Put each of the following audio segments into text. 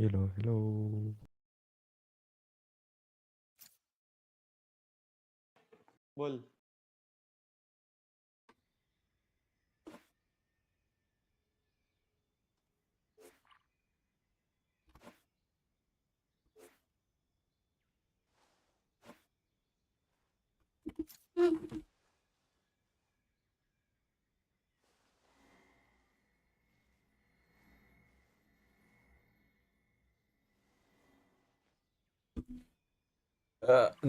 Hello hello. बोल।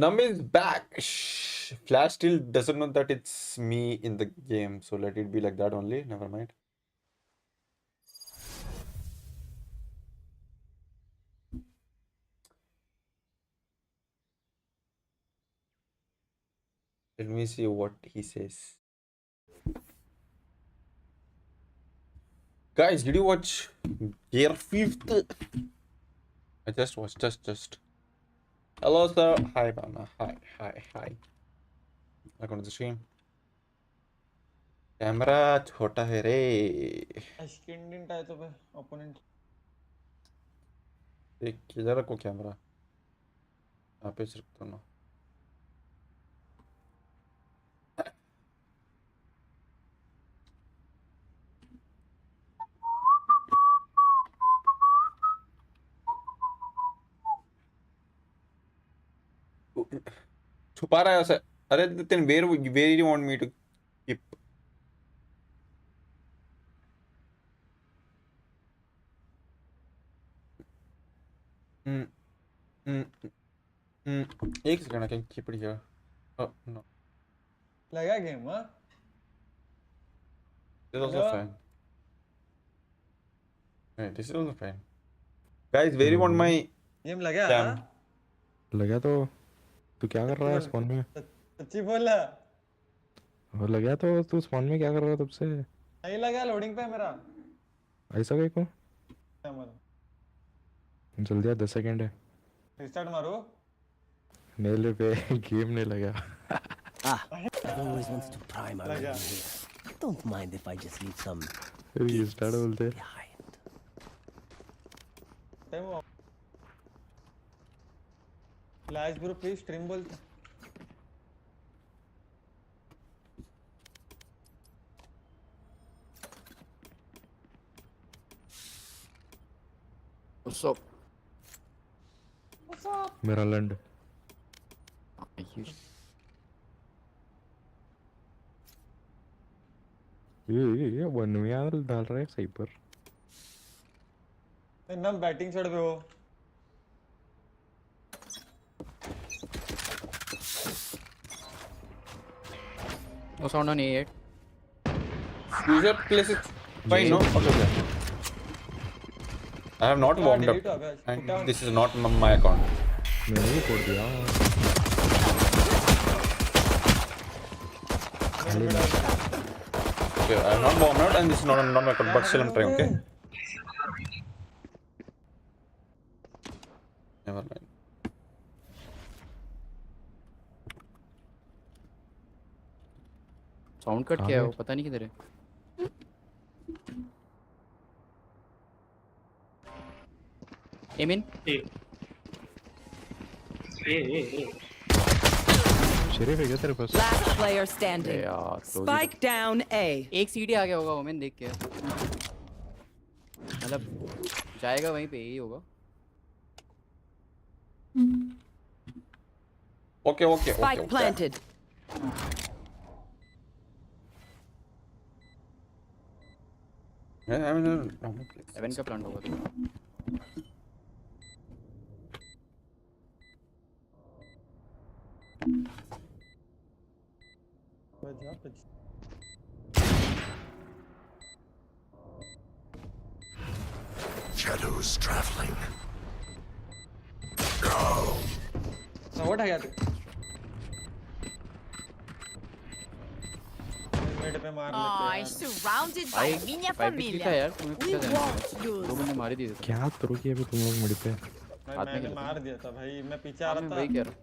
Nami is back. Shh. Flash still doesn't know that it's me in the game, so let it be like that only. Never mind. Let me see what he says. Guys, did you watch Gear 5th? I just watched, just. Hello, sir. Hi, Mama. Hi. Welcome to the stream. Camera छोटा है रे. Skin didn't आया तो भाई opponent एक किधर रखो camera. यहाँ पे सिर्फ तो ना. छुपा रहा है उसे. अरे then where you want me to keep? एक second. I can keep it here. Oh no. लगा गेम हां This is also fine. Hey, this is also fine. Guys, where you want my game लगा cam? लगा तो तू क्या कर रहा है स्पॉन में? सच्ची बोला और लगा तो तू स्पॉन में क्या कर रहा है तब से? नहीं लगा लोडिंग पे है मेरा ऐसा कहीं को? क्या मालूम जल्दी आ 10 सेकंड है. रिस्टार्ट मारो मेरे पे गेम नहीं लगा. I've always wanted to pry my way Like in that. here. Don't mind if I just leave some restart बोलते. behind. Time flash bro please stream बोलते What's up? मेरा लंड. ये वन में यार डाल रहा है सही पर. ना बैटिंग साइड पे हो No sound on A8. User place is fine, no? Okay. I have not warmed delete हो up, गया and down. this is not my account. मैंने भी छोड़ दिया. Okay, I have not warmed up, and this is not my account, but still I'm trying. Okay. Never mind. Sound cut क्या है वो पता नहीं किधर है. Aim in. शरीफ है क्या तेरे पास? Last player standing. यार close Spike down A. एक सीढ़ी आ गया होगा ओमेन देख के. मतलब जाएगा वहीं पे ही होगा. Okay. Spike planted. Yeah, I mean, no. 7 का प्लांट होगा तो. Shadows traveling. ना व्हाट है यार मिड पे मार Ai, लेते हैं surrounded by भाई minha 5 भी था família. यार तुम्हें We पता देना. won't 2 lose. मैंने मारी दी. क्या करो कि अभी तुम लोग मेरे पे? भाई हाथ में मैंने खेलता मार दिया था भाई मैं पीछे आ मैं रहा वही था कह रहा.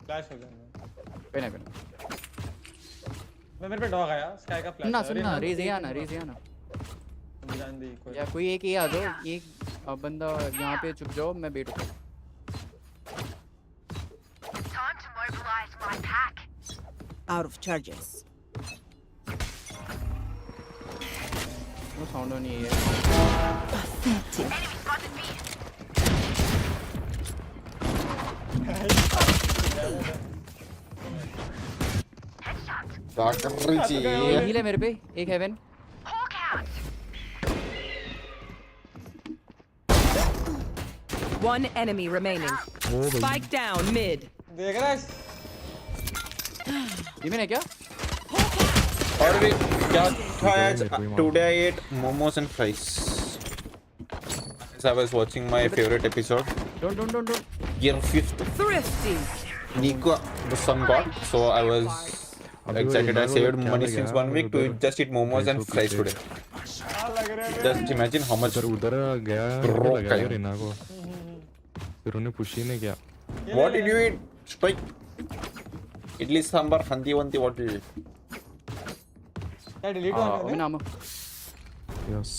फ्लैश हो गया पे ना मैं मेरे पे डॉग आया स्काई का फ्लैश सुनना रेज ये आना जान दी कोई या कोई एक ये आ जाओ. एक अब बंदा यहाँ पे चुप जाओ, मैं बेट हूँ। Out of charges. वो साउंड नहीं है। Pathetic. क्या कर रही थी हील है मेरे पे, एक haven. One enemy remaining. Spike down mid. देख रहा है ये मैंने क्या? और भी क्या खाया today I ate momos and fries I was watching my favorite episode Don't. year 5th Thrifty. Nico the sun god so I was excited I saved money since 1 week to just eat momos and fries today just imagine how much पर उधर गया Bro, लगा कहीं। रीना को फिर उन्हें push ही नहीं किया what did you eat Spike idli sambar handi wanti what did you eat क्या डिलीट हुआ ओमेन मैंने? आमो। यस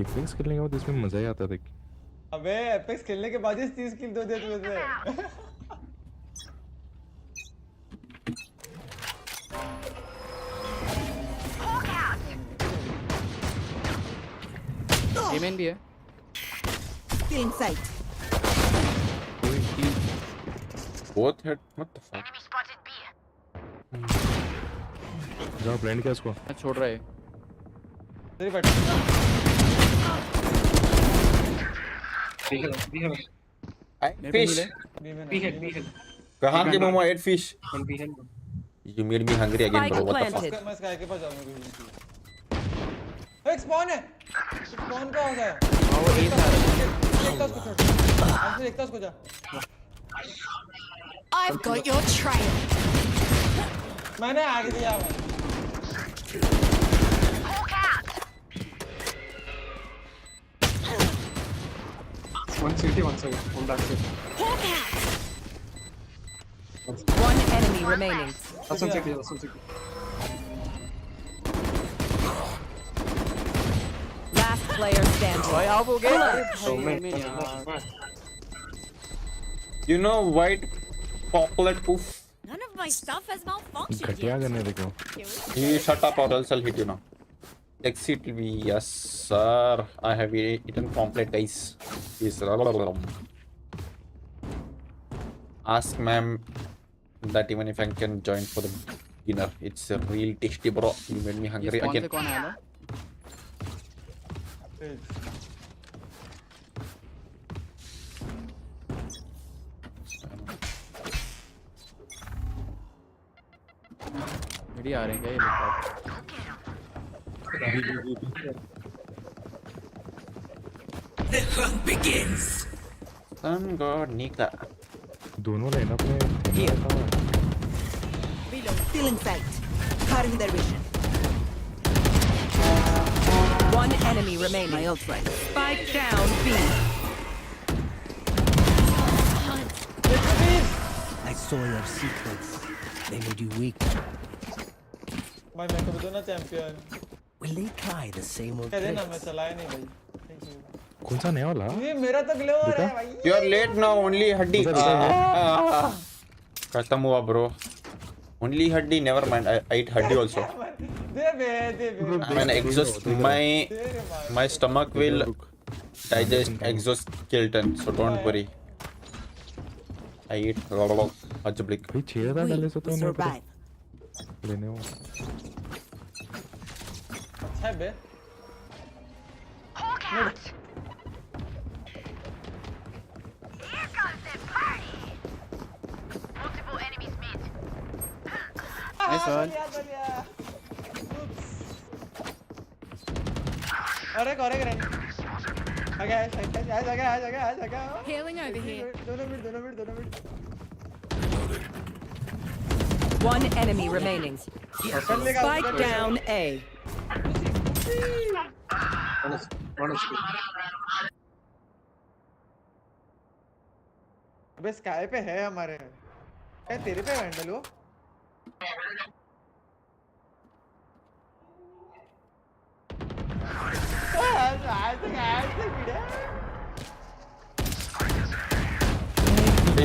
एपेक्स खेलने के बाद इसमें मजा ही आता था अबे एपेक्स खेलने के बाद ही 30 किल दो दे तू इसमें एमेन भी है। Feeling sight. both hit what the fuck जाओ ब्लेंड किया उसको मैं छोड़ रहा है। तेरी बैठ I मेरे पे fish हील है। kahan ke momo ate fish you made me hungry again bro Spike what the fuck planted. मैं स्काई के पास जाऊंगा एक स्पॉन है स्पॉन का हो गया हाँ वो ए था। देखता उसको छोड़ ऐसे देखता उसको जा I've got your trail. मैंने आग दिया भाई One city, one side. One back side. One enemy remaining. That's one city, that's one city. Last player standing. भाई आप हो गए। So भाई, man, एमेन यार। you know white poplet poof None of my stuff has malfunctioned घटिया yet. करने देखो you shut up or else I'll hit you now exit will be yes sir I have eaten complete guys yes ask ma'am that even if I can join for the dinner it's a real tasty bro you made me ये hungry spawn again से कौन आया था? Video आ रहे हैं क्या ये लोग? sun god Nika दोनों लाइनअप में Feeling sight. Cutting their vision. One enemy remaining. My ult right. Spike down B. I saw your secrets. They made you weak. भाई मैं तो दो ना champion Will they try the same old कह देना मैं tricks? चलाया नहीं भाई थैंक यू कौन सा नया वाला ये मेरा तो ग्लो हो रहा है भाई you are late now only haddi खत्म हुआ bro only haddi never mind I ate haddi also they bay I mean exhaust my stomach will digest exoskeleton so don't worry I eat ajablik भाई 6000 डाले से तो We नहीं survive. लेने हो अच्छा है बे Nice one. अरे करे करे आ गया आ गया Healing over here. दोनों minute One enemy remaining. Spike down A. One is अबे स्काई पे है हमारे क्या तेरे पे हैंडल हो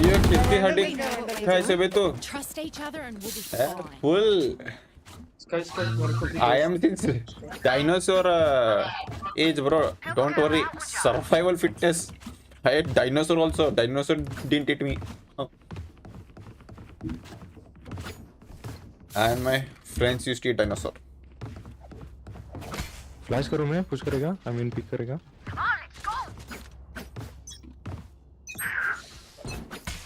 ये किसकी हड्डी कैसे बे तू Trust each other and we'll be fine. Full Sky, one cookie. I am since dinosaur age, bro. Don't worry. Survival fitness. I had dinosaur also. Dinosaur didn't eat me. Oh. And my friends used to eat dinosaur. Flash करूं मैं? Push करेगा? I mean pick करेगा?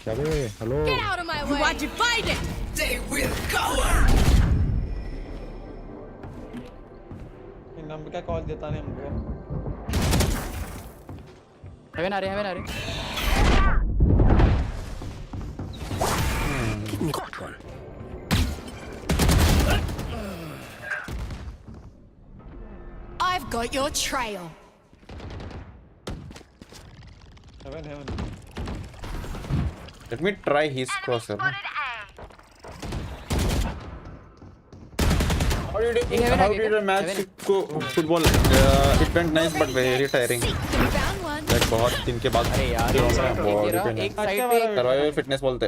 क्या बे? Hello? Get out of my way. Why'd you find it? इन number का call देता नहीं हमको. हेवन आ रहे हेवन आ रहे. I've got your trail. Heaven. Let me try his crosshair. How did the match go? Football. It went nice but very tiring. We found one. Like बहुत दिन के बाद. अरे यार एक साइड पे Survival fitness बोलते.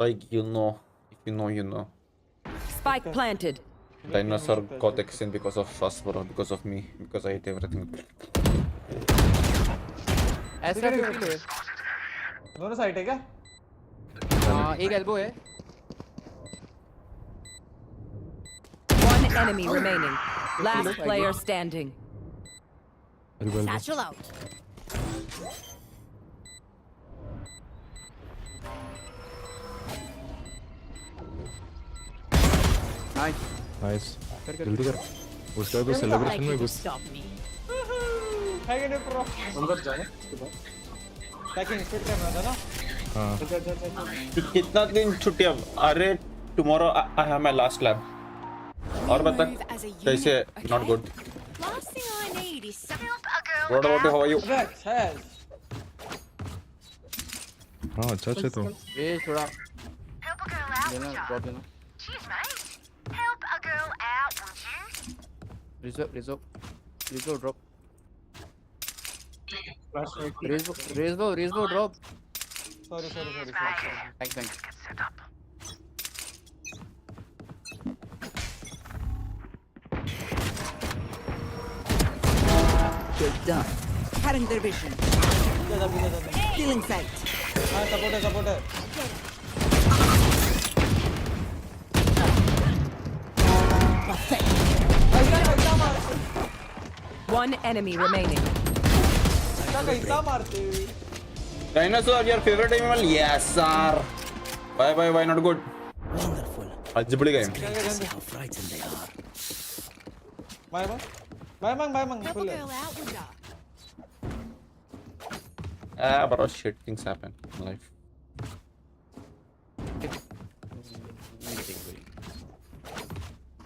Like you know, if you know, you know. Spike planted. Dinosaur got extinct because of us, bro. Because of me. Because I ate everything. ऐसा क्यों है? दोनों साइड है क्या? हाँ एक एल्बो है. One enemy remaining. Last player standing. Satchel out. Nice. Nice. जल्दी कर. उसका तो सेलिब्रेशन में घुस. Stop me. है कि नहीं प्रो? अंदर जाए. ताकि इंस्पेक्ट करना था ना. जा. कितना दिन छुट्टी अब? अरे tomorrow I have my last lab. और बता कैसे? Not good. Last thing I need is some. What about you? How are you? Rex, yes. हाँ अच्छा अच्छा तो. ये थोड़ा देना ड्रॉप देना. Rijo drop. Flashlight. Rijo drop. Sorry. Thanks. You're done. Cutting their vision. Healing sight. हाँ सपोर्ट है. One enemy remaining. क्या कैसा मारते? Dinosaur, your favorite animal? Yes, sir. Bye. Why not good? Wonderful. आज बड़ी game. See how frightened they are. बाय मंग Help a फुल. girl out with that. Bro, shit things happen in life.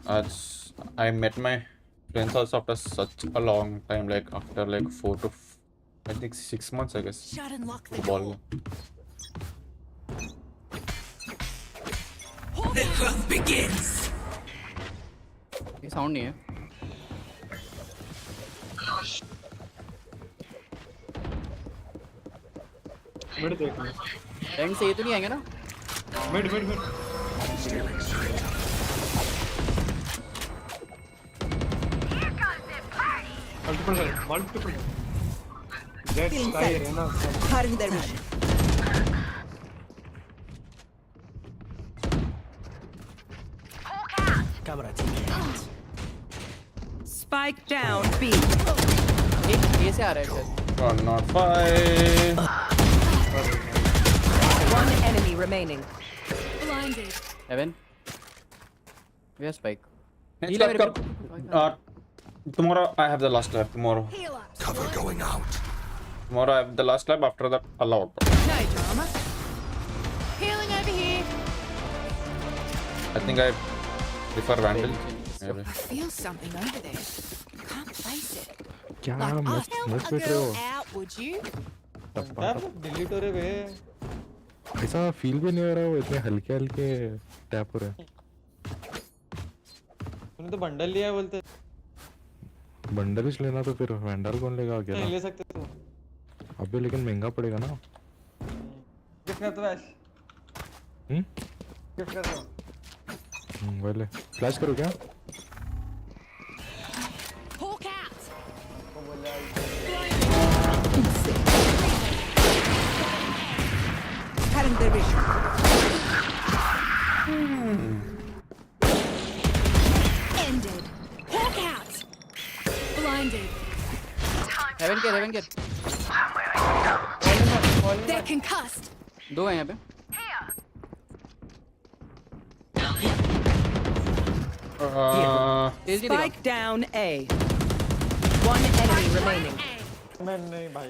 As I met my friends also after such a long time, like after like 6 months, I guess. Shut and lock the Football. door. ये sound नहीं है. Mid देखना. Rank से ये तो नहीं आएंगे ना. Mid. Multiple. Jet Sky Arena. Cutting their vision. Camera team. Spike down B. एक ए से आ रहा है शायद. Not five. One enemy remaining. Blinded. Heaven. We have spike. Next up, tomorrow I have the last lab. Tomorrow Heal up. Cover going out. I have the last lab. After that, allowed. No drama. Healing over here. I think I prefer Vandal. Maybe. I feel something over there. Can't place it. क्या Like, I'll मस्त help मस्त a बैठ रहे girl हो. out, would you? यार delete हो रहे बे. ऐसा फील भी नहीं हो रहा. वो इतने हल्के टैप हो रहे हैं. तूने तो बंडल लिया है बोलते. बंडल ही लेना तो फिर वैंडल कौन लेगा नहीं अकेला? ले सकते तू। अबे लेकिन महंगा पड़ेगा ना। गिफ्ट कर दो वैश। गिफ्ट कर दो। पहले फ्लैश करो क्या? Hawk out. वो बोला Cutting their vision. Ended. Hawk out. Blinded. Heaven care They're concussed. दो हैं यहाँ पे तेज नहीं Spike down A. One enemy remaining. मैं नहीं भाई।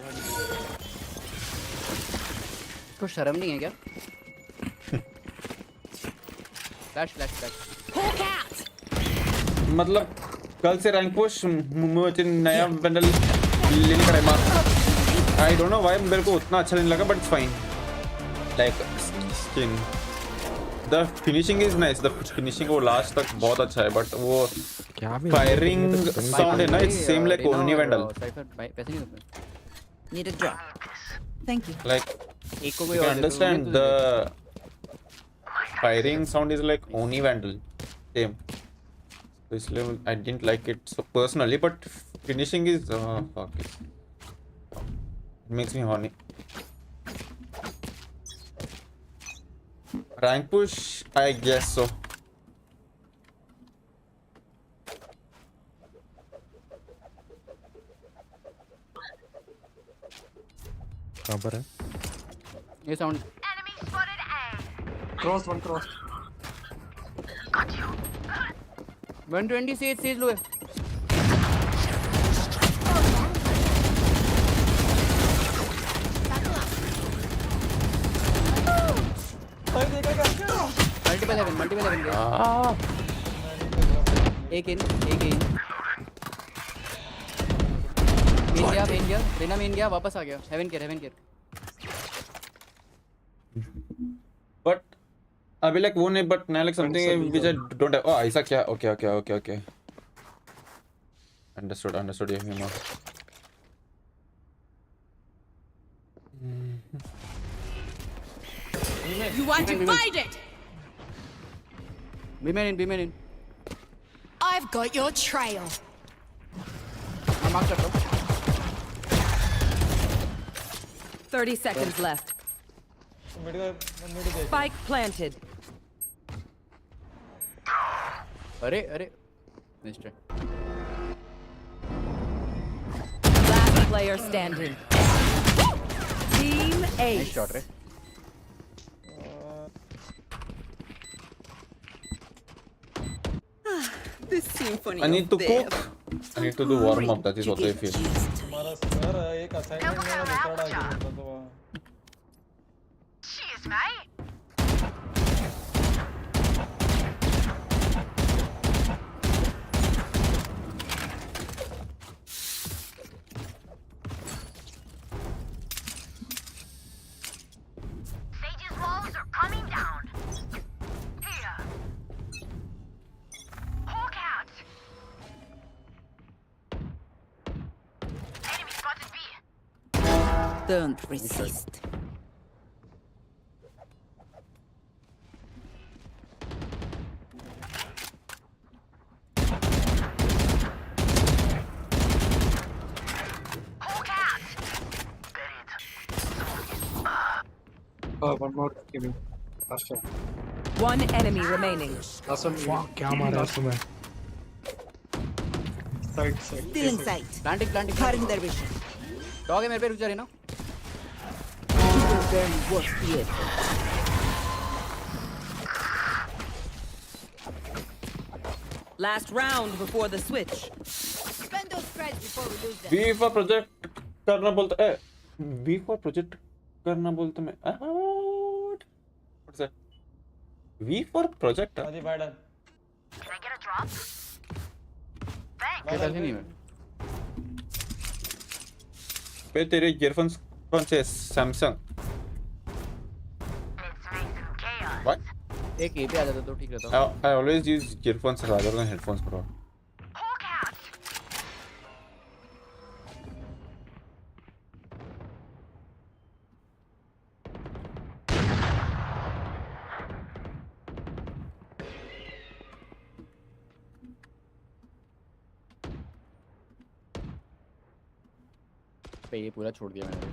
तो शर्म नहीं है क्या? Flash flash flash Hawk out. मतलब कल से रैंक पुश मुझे नया बंडल लेने का time I don't know why मेरे को उतना अच्छा नहीं लगा but it's fine like skin the finishing is nice the finishing वो लास्ट तक बहुत अच्छा है बट वो क्या भी फायरिंग साउंड है ना इट्स सेम लाइक ओनी वैंडल साइफर पैसे नहीं देते Need a drop. Thank you. like एक को you कोई can और understand the firing sound is like Oni Vandal same this level I didn't like it so personally but finishing is fuck it makes me horny rank push I guess so कहाँ पर है? ये sound cross one cross 120 Sage low है multiple haven एक इन main गया Raina main गया वापस आ गया heaven care but I'll be like one but now like something which I don't have oh Isaac yeah okay understood you humor You want to find it? Be man in I've got your trail. मैं mark करता हूँ 30 seconds left. Mid day. Spike planted. अरे mister Last player standing. Team nice Ace. Shot रे The symphony I need to of death. cook I need to do warm up that is what I feel हमारा sir एक assignment मेरा दूसरा डाल दिया था तो Sage's walls are coming down. Here. Hawk out. Enemy spotted B. Don't resist. Hawk out. Buried. One more give last One enemy remaining. Awesome क्या मारा है तुम्हें? Side Still in sight. Planting Cutting their vision. Dog है मेरे पे रुक जा रही ना Very worth it. Last round before the switch. Spend those spreads before we lose them. V for project करना बोलता है V for project करना बोलता मैं what's that V for project आदि Biden. Can I get a drop? Thanks. ये पैसे नहीं है पे तेरे ईयरफोन्स कौन से Samsung Let's make some chaos. what एक ए पे आ जाता तो ठीक रहता I always use earphones rather than headphones bro Hawk out. पे ये पूरा छोड़ दिया मैंने.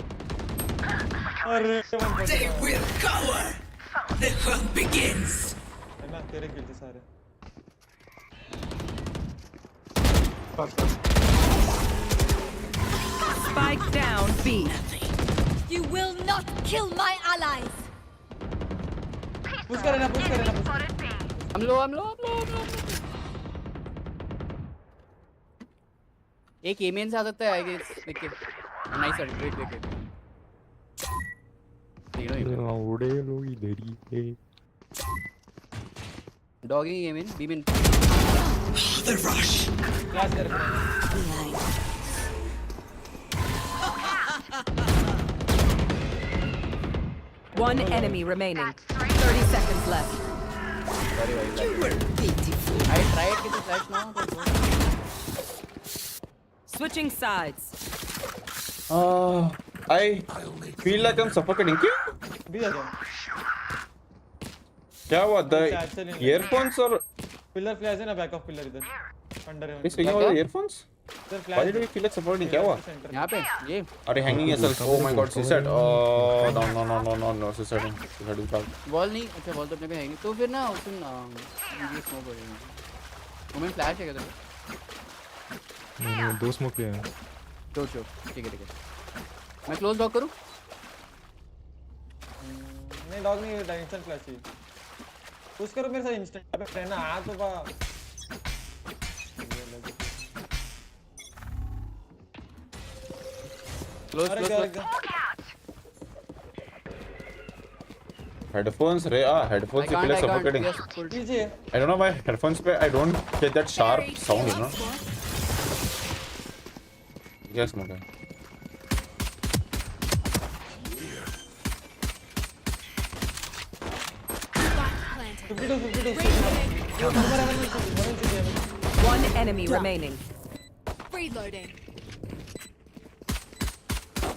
अरे they will cover. The hunt begins. है ना तेरे किल थे सारे. Spike down B. You will not kill my allies. Push करे ना पुश. हम लो. एक एमेन से आ सकता है आई गेस. देखिए नाइस अल्ट्रेट देखिए. उड़े लोग इधर ही है. डॉगिंग एमेन बी में. क्लास कर. One enemy remaining. 30 seconds left. Sorry भाई. You were beautiful. I tried to flash now. Switching sides. I feel like I'm suffocating. क्यों? भी आ जाओ. क्या हुआ? The earphones or pillar flash है ना बैक ऑफ पिलर इधर. अंडर है. is speaking about the earphones? इधर Why flash. did we feel like suffocating? क्या हुआ? यहाँ पे ये. Are you hanging yourself? Oh my God, suicide. Oh no, suicide is bad. Wall नहीं. अच्छा वॉल तो अपने पे है नहीं. तो फिर ना उसमें ये स्मोक हो जाएगा. मोमेंट फ्लैश है क्या? नहीं दो स्मोक किया है. चो ठीक है. मैं क्लोज लॉक करूं? नहीं डॉग नहीं डायमेंशन फ्लैश ही. पुश करो मेरे साथ इंस्टेंट. अबे रहना आ तो बा. क्लोज. Headphones रे headphones से feel like suffocating. कीजिए. I don't know why headphones पे I don't get that sharp sound, you know. Yes, मोटा. 52. One enemy remaining. Reloading.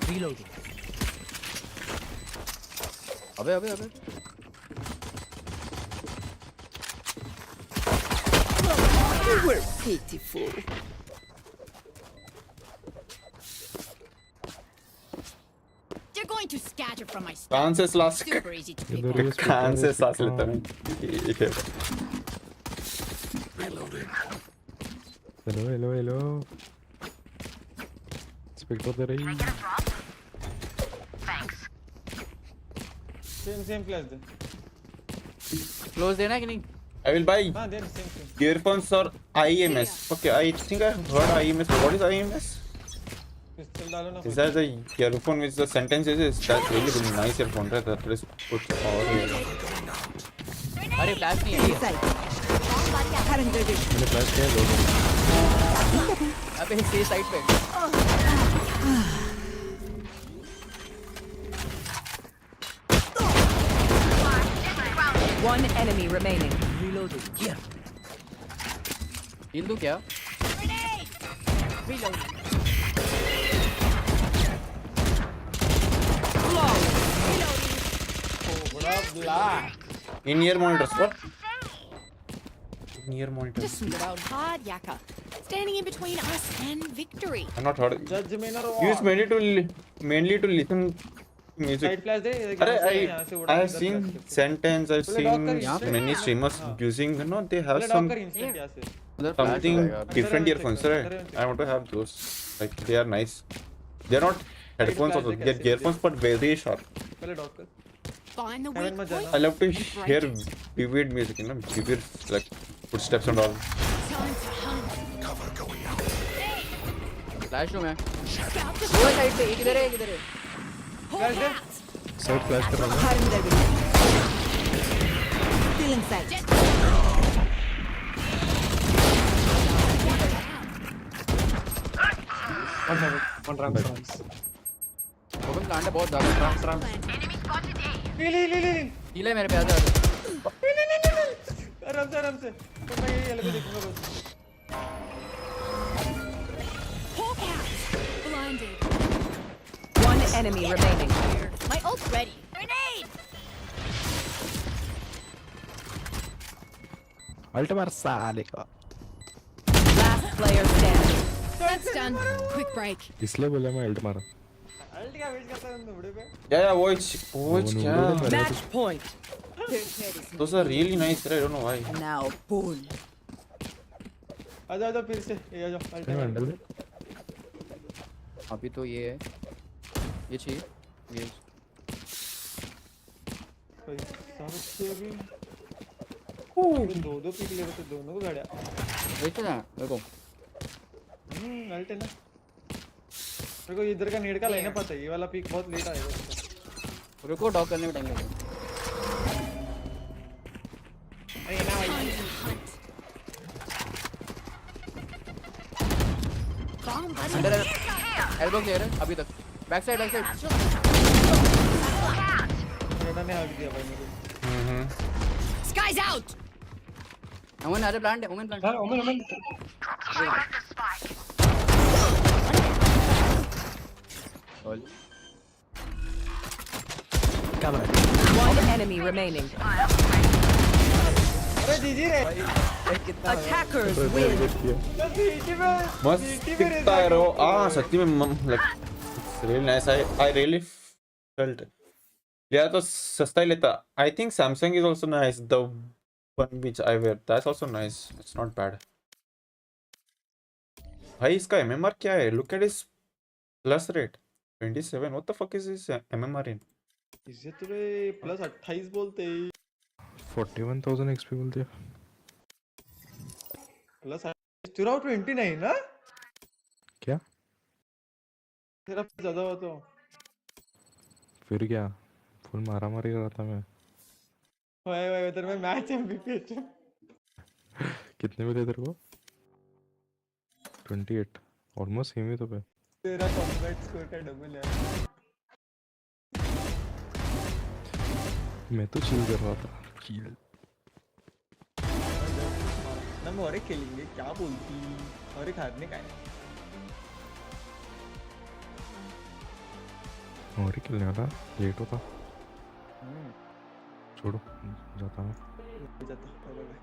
Reloading. अबे. You were pitiful. They're going to scatter from my stuff. कान से सांस Super easy to pick इधर up. ही कान से सांस लेता मैं. ठीक है. हेलो. स्पेक्टर दे रही. सेम फ्लैश दे. क्लोज देना कि नहीं? I will buy हां दे same. earphones or IEMS. Okay, I think I heard IEMS. What is IEMS? Pistol डालो ना. Is that the earphone with the sentences? That's really nice earphone, right? That is good. अरे flash नहीं है. मैंने flash किया दो. अबे से साइड पे. One enemy remaining. Reloading. Here. हिल दूं क्या? Reloading. बड़ा black. In-ear monitors. What? In-ear monitors. Just swing it out hard, Yaka. Standing in between us and victory. I'm not heard. जज मेनर Use mainly to listen music. Side flash दे. अरे I have seen sentence. I've seen many streamers using. You know they have some instant यहां से. उधर flash something होगा. different earphones, right? I want to have those. Like they are nice. They're not headphones also. They're earphones but very sharp. पहले dog कर. Find the Heaven weak में point. जाना. I love to hear vivid music. You know, vivid like footsteps and all. Time to hunt. Flash हूं मैं. Scout the वो side पे एक इधर है. फ्लैश दे. साइड फ्लैश कर रहा हूं. Feeling sight. One round. Open plant है बहुत ज्यादा. ली. हील है मेरे पे. आजा. आराम से. तो मैं ये एलबी देखूंगा बस. Hawk out. Blinded. One enemy remaining. My ult's ready. Grenade. Ult मार साले का. Last player standing. That's done. Quick break. इसलिए बोला मैं अल्ट मारा. अल्ट क्या वेट करता है उन नुबड़े पे? Yeah, Voich क्या? Match point. Those are really nice. I don't know why. Now pull. आ जाओ फिर से ये आ जाओ अल्ट नहीं हैंडल अभी तो ये है, ये चाहिए, ये भाई साहब भी दो पिक ले रहे थे दोनों को गाड़िया देखते ना देखो। अल्ट है ना मेरे को इधर का नेड का लेना पता है ये वाला पिक बहुत लेट आएगा उसका। रुको डॉग करने में टाइम लगेगा। अरे ना भाई अंडर एल्बो क्लियर है अभी तक, बैक साइड रेना ने हक दिया भाई मेरे Sky's out. ओमन अरे प्लांट है, ओमन प्लांट हां ओमन Cover. One enemy remaining. अरे जीजी रे Attackers win. जीजी में मस्त दिखता है रो। सच्ची में like it's really nice. I really felt it. लिया तो सस्ता ही लेता। I think Samsung is also nice. The one which I wear, that's also nice. It's not bad. भाई इसका MMR क्या है? Look at his plus rate. 27. What the fuck is his MMR in? इसे तुरे प्लस 28 बोलते 41,000 XP बोलते हैं plus तेरा 29 ना क्या तेरा ज्यादा हो तो फिर क्या फुल मारा मारी कर रहा था मैं भाई उधर में मैच एमवीपी कितने मिले तेरे को 28 ऑलमोस्ट सेम ही तो पे तेरा कॉम्बैट स्कोर का डबल है मैं तो चिल कर रहा था चिल हम और एक खेलेंगे क्या बोलती और एक हारने का है और ही खेलने वाला लेट होता छोड़ो जाता मैं जाता बाय बाय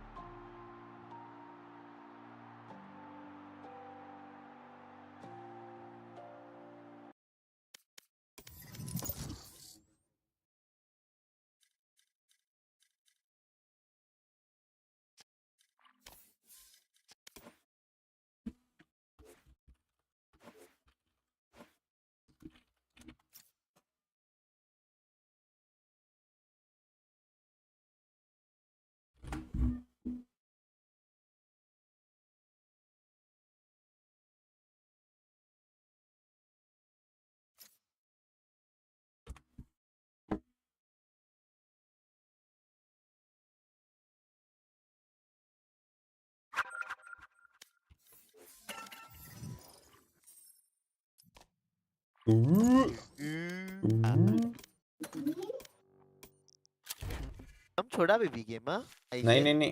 हम छोड़ा बेबी गेम हां नहीं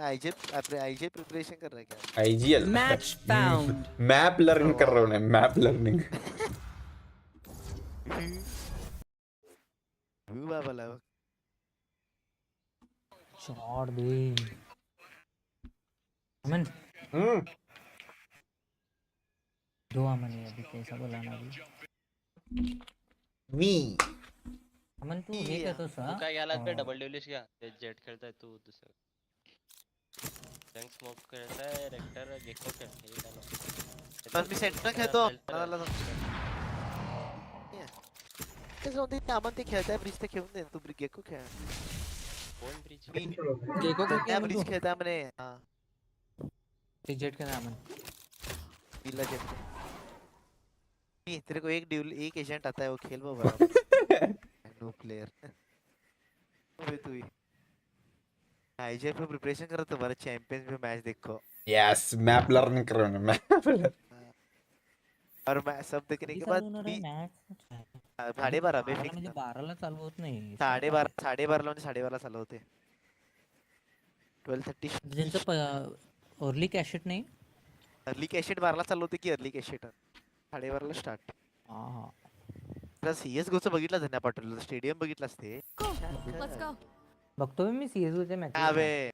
आईजे प्रिपरेशन कर रहा है क्या IGL Match found. Map learn कर रहा हूँ मैं मैप लर्निंग हुआ वाला छोड़ दे अमन दो अमन है अभी कैसा बुलाना अभी मी अमन तू हे करतोस हा काय याला पे डबल डेवलिश घ्या ते जेट खेळताय तू दुसरं टँक स्मोक खेळताय रेक्टर गेको खेळताय पण मी सेंटर खेळतो मला कैसे होते हैं अमन ते खेळता है ब्रिज ते खेळून दे तू ब्रिज गेको खेळ कोण ब्रिज गेको को क्या ब्रिज खेळता मैंने हां ते जेट का अमन पीला जेट नहीं तेरे को एक एजेंट आता है वो खेल वो बड़ा नो प्लेयर अबे तू आईजे पे प्रिपरेशन कर तुम्हारे चैंपियंस में मैच देखो यस मैप लर्निंग कर रहा हूँ मैं और मैं सब देखने के बाद 12:30 में फिक्स म्हणजे 12 ला चालू होत नाही 12:30 ला 12:30 चालू होते 12:30 ज्यांचं अर्ली कॅशेट नाही अर्ली कॅशेट 12 ला चालू होते की अर्ली कॅशेट 12:30 ला स्टार्ट हां तर CS:GO च बघितलं धन्या पाटोल स्टेडियम बघितलास ते Let's go. बघतो मी CS:GO चे मॅच अबे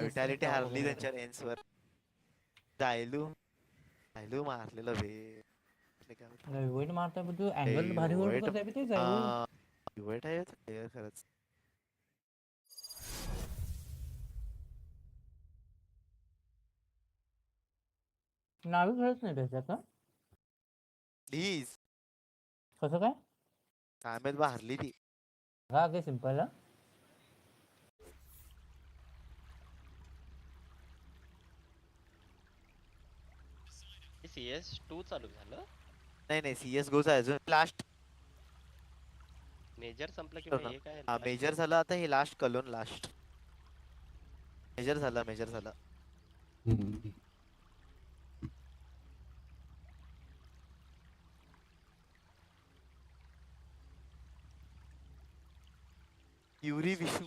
विटॅलिटी हारली त्यांच्या एन्सवर जायलू मारलेलं बे काय नाही वेट मारताय पण तू अँगल भारी वर करताय बे ते जाईल वेट आहे तो प्लेयर खरंच. नावी खेळत नाही त्याच्यात प्लीज कसं काय काय माहित बा हरली ती. हा काय सिंपल हा CS2 चालू झालं. नाही CS गोच आहे अजून लास्ट मेजर संपलं की हो ना. हे काय हा मेजर झालं आता हे लास्ट कलोन लास्ट मेजर झाला. युरी विशू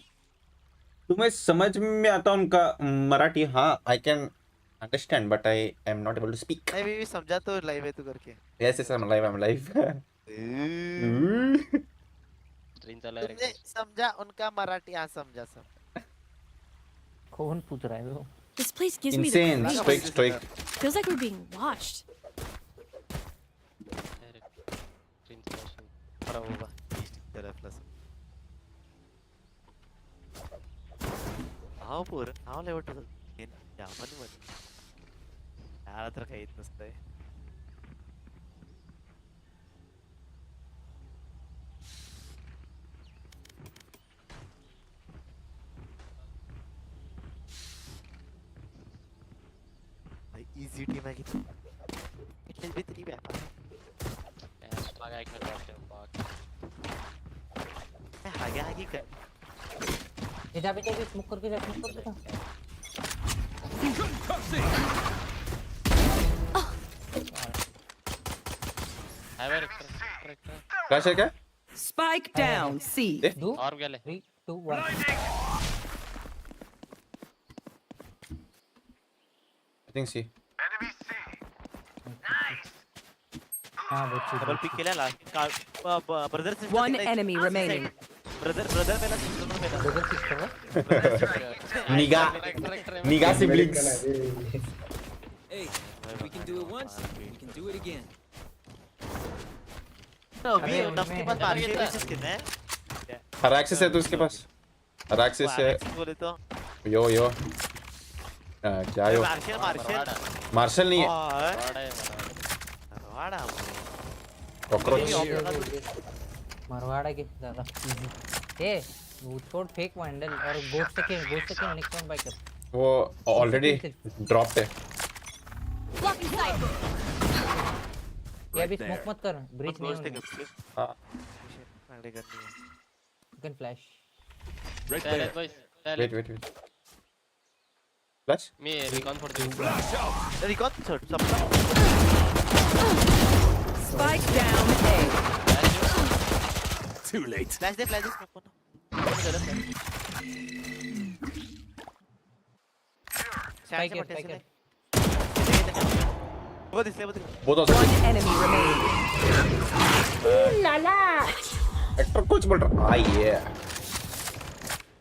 तुम्हें समझ में आता उनका मराठी? हाँ, I can understand but I am not able to speak. नहीं भी समझा तो लाइव है तू करके. Yes yes, I am live. Stream चालू आहे तुमने समझा उनका मराठी. हाँ समझा. कौन पूछ रहा है वो This place gives me Insane, the creeps. stoic. Feels like we're being watched. Stream चालू. बरा होगा तेरा प्लस. हाव पोर हाव लय वाटत जामनी मध्ये याला तर काही येत नसतंय. इजी टीम आहे किती इतली बी तरी बॅक काय करत वाटतं हागी काय इधर भी देखिए स्मोक करके जा स्मोक करके जा हाय वर रेक्टर क्या है क्या? Spike down. C. दो और गेले 3 2 1 I think C. हां वो डबल पिक केला last brother One enemy remaining. Brother पहिला सिस्टर पहिला डबल सिस्टर निगा siblings. Hey, we can do it once, we can do it again. अभी नफ के पास मार्केट बेसिस कितना है? Araxis है तो उसके पास. Araxis है. बोले तो यो. क्या यो? मार्शल नहीं है. वाड़ा कॉकरोच. मरवाड़ा के ज्यादा ए वो छोड़ फेक वैंडल और गोस्ट के नेक्स्ट वन बाय कर वो ऑलरेडी ड्रॉप्ड है. Blocking sight. ये अभी स्मोक मत कर ब्रीच नहीं होने हाँ. अगले करनी है. You can flash Wait. Flash? मी रिकॉन फोडतो. रिकॉन छोड़ सबका Spike down A. Too late. Flash दे स्मोक स्पाइकर वो दिसले Both of One them. enemy remaining. Actor coach बोल रहा. Ah yeah.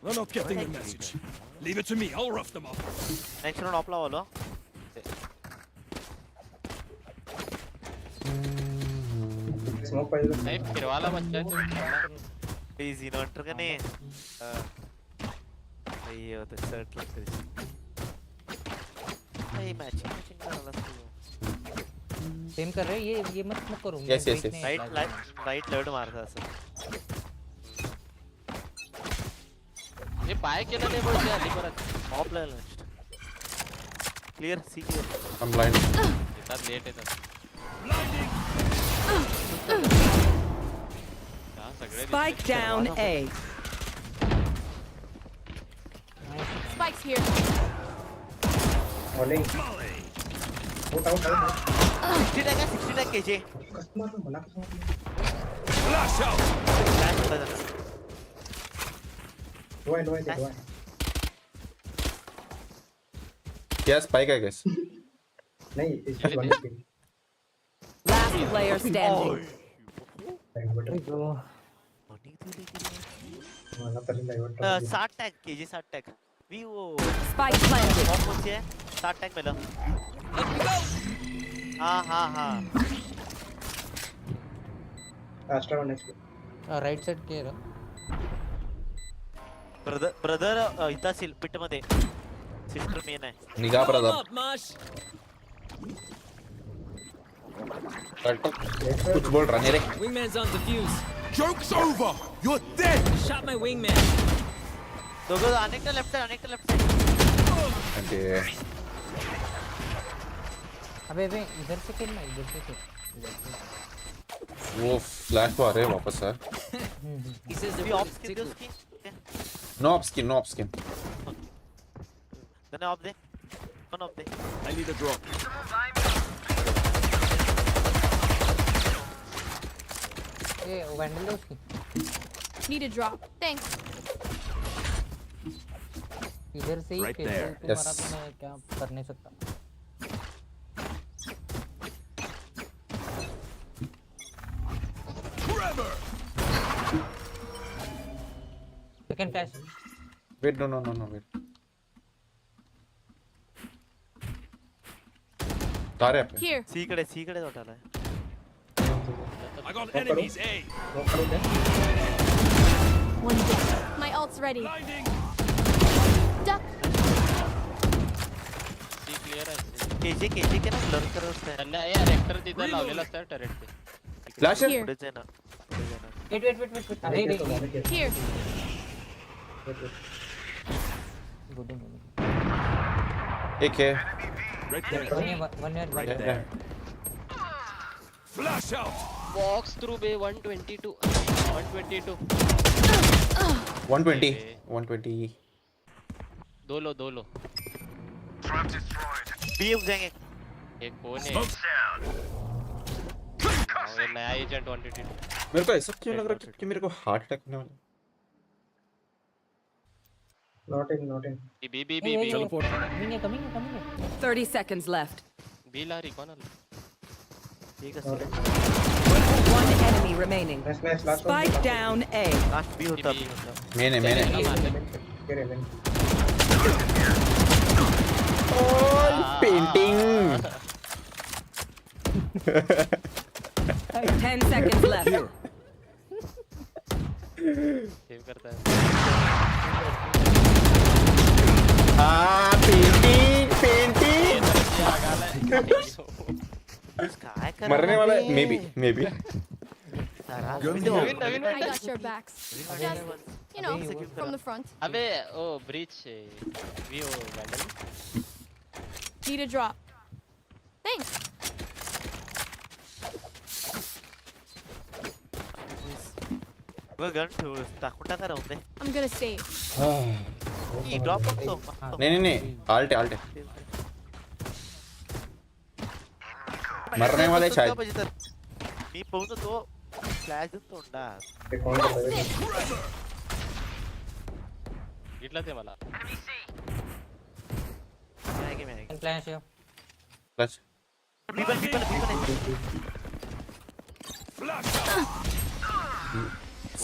We're not getting the message. Leave it to me, I'll rough them up. Next round of लावलो. नाही फिरवाला मज्जा येते. इजी नॉटर का नहीं अय्यो तो शर्ट लगते ये मैचिंग कर रहा था. सेम कर रहे ये मत स्मोक करो Yes. राइट लर्ड मारता असं. हे पाय केलं नाही बोलते आली परत. Off line clear C clear. I'm blind. येतात लेट येतात. हा सगळे Spike down A. Spike's here. 60 tag KJ. Flash out! Flash होता जाता. क्या spike I guess. Last player standing. साठ टॅग केजे 60 टॅग. वी वो Spike planted. ऑफ कौन सी है? 60 टैग मिला. हाँ राईट साइड क्लिअर ब्रदर इथं असेल पिट मध्ये सिस्टर मेन आहे निघा ब्रदर Up, Marsh. कुछ बोल रहा नहीं रे Wingman's on defuse. Joke's over. You're dead. Shot my wingman. दोघं अनेकटा लेफ्ट साइड अरे अबे इधर से खेलना इधर से खेल वो फ्लैश तो आ रहे हैं वापस यार He says भी the ऑफ स्किन उसकी नो ऑफ स्किन तने ऑफ दे कौन of they I need a drop. ये वैंडल है उसकी Need a drop. Thanks. इधर से ही Right खेल there. तो Yes. तुम्हारा तो मैं क्या कर नहीं सकता Trevor. Second flash wait no wait तारे पे Here. सी कडे जाताला I got enemies. A. One down. My ult's ready. Blinding. Duck. C clear आहे केजे के ना ब्लर कर उसने त्यांना या रेक्टर तिथं लावलेला असतं टरेट पे फ्लैश है Here. पुढेच आहे ना वेट अरे रे Here. एक है Right there. One year Flash out. Box through बे 122 120 दो लो बी उग जाएंगे एक कौन है ये नया एजेंट 122 मेरे को ऐसा क्यों लग रहा है कि मेरे को हार्ट अटैक होने वाला बी Kमिंग 30 seconds left. बी ला रिकॉन आला ठीक है One enemy remaining. Spike down A. Last B होता मैंने पेंटिंग 10 seconds left. सेव करता है पेंटिंग काय कर मरने वाला है मे बी सारा I got your backs. Just, you know, from the front. अबे ओ ब्रीच वी ओ Vandal Need a drop. Thanks. वो गन टाकून टाका राहून दे I'm gonna save. ई ड्रॉप करतो नहीं आल्ट मरने वाले शायद मी पोहतो तो फ्लॅश तोंडा घेतला ते मला मैं फ्लैश है flash Flash out.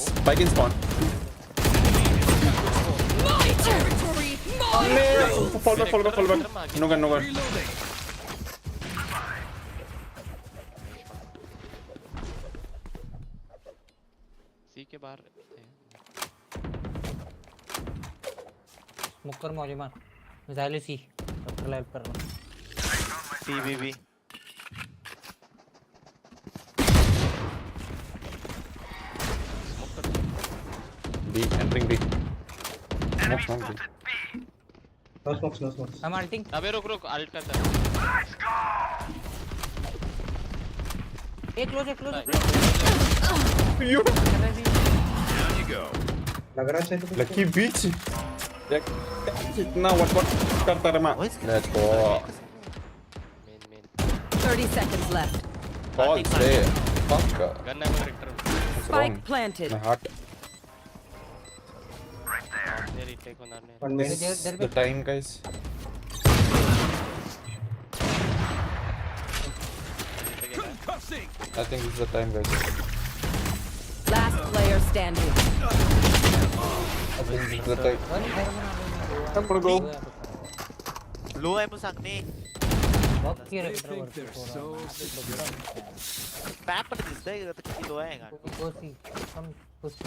Spike in spawn My territory. Fall back no gun Reloading. C के बाहर मुक्कर मौजे मार मिसाइल सी डॉक्टर हेल्प कर रहा टीवीबी B entering B smoke B I'm ulting. अबे रुक अल्ट करता एक close you Down you go. Lucky बीच कितना व्हाट करता रे मां लेट्स गो मेन 30 seconds left. फॉल से फक गन है रेक्टर Spike planted. my heart ये रीटेक होना नहीं देर the time guys Concussing. I think this is the time guys Last player standing. I think this is the time I'm gonna go लो आहे मग सांगणे बॉक की They रेक्टर think they're so secure. Map पण दिसतंय आता किती लो आहे गाडी. गोसी कम गोसी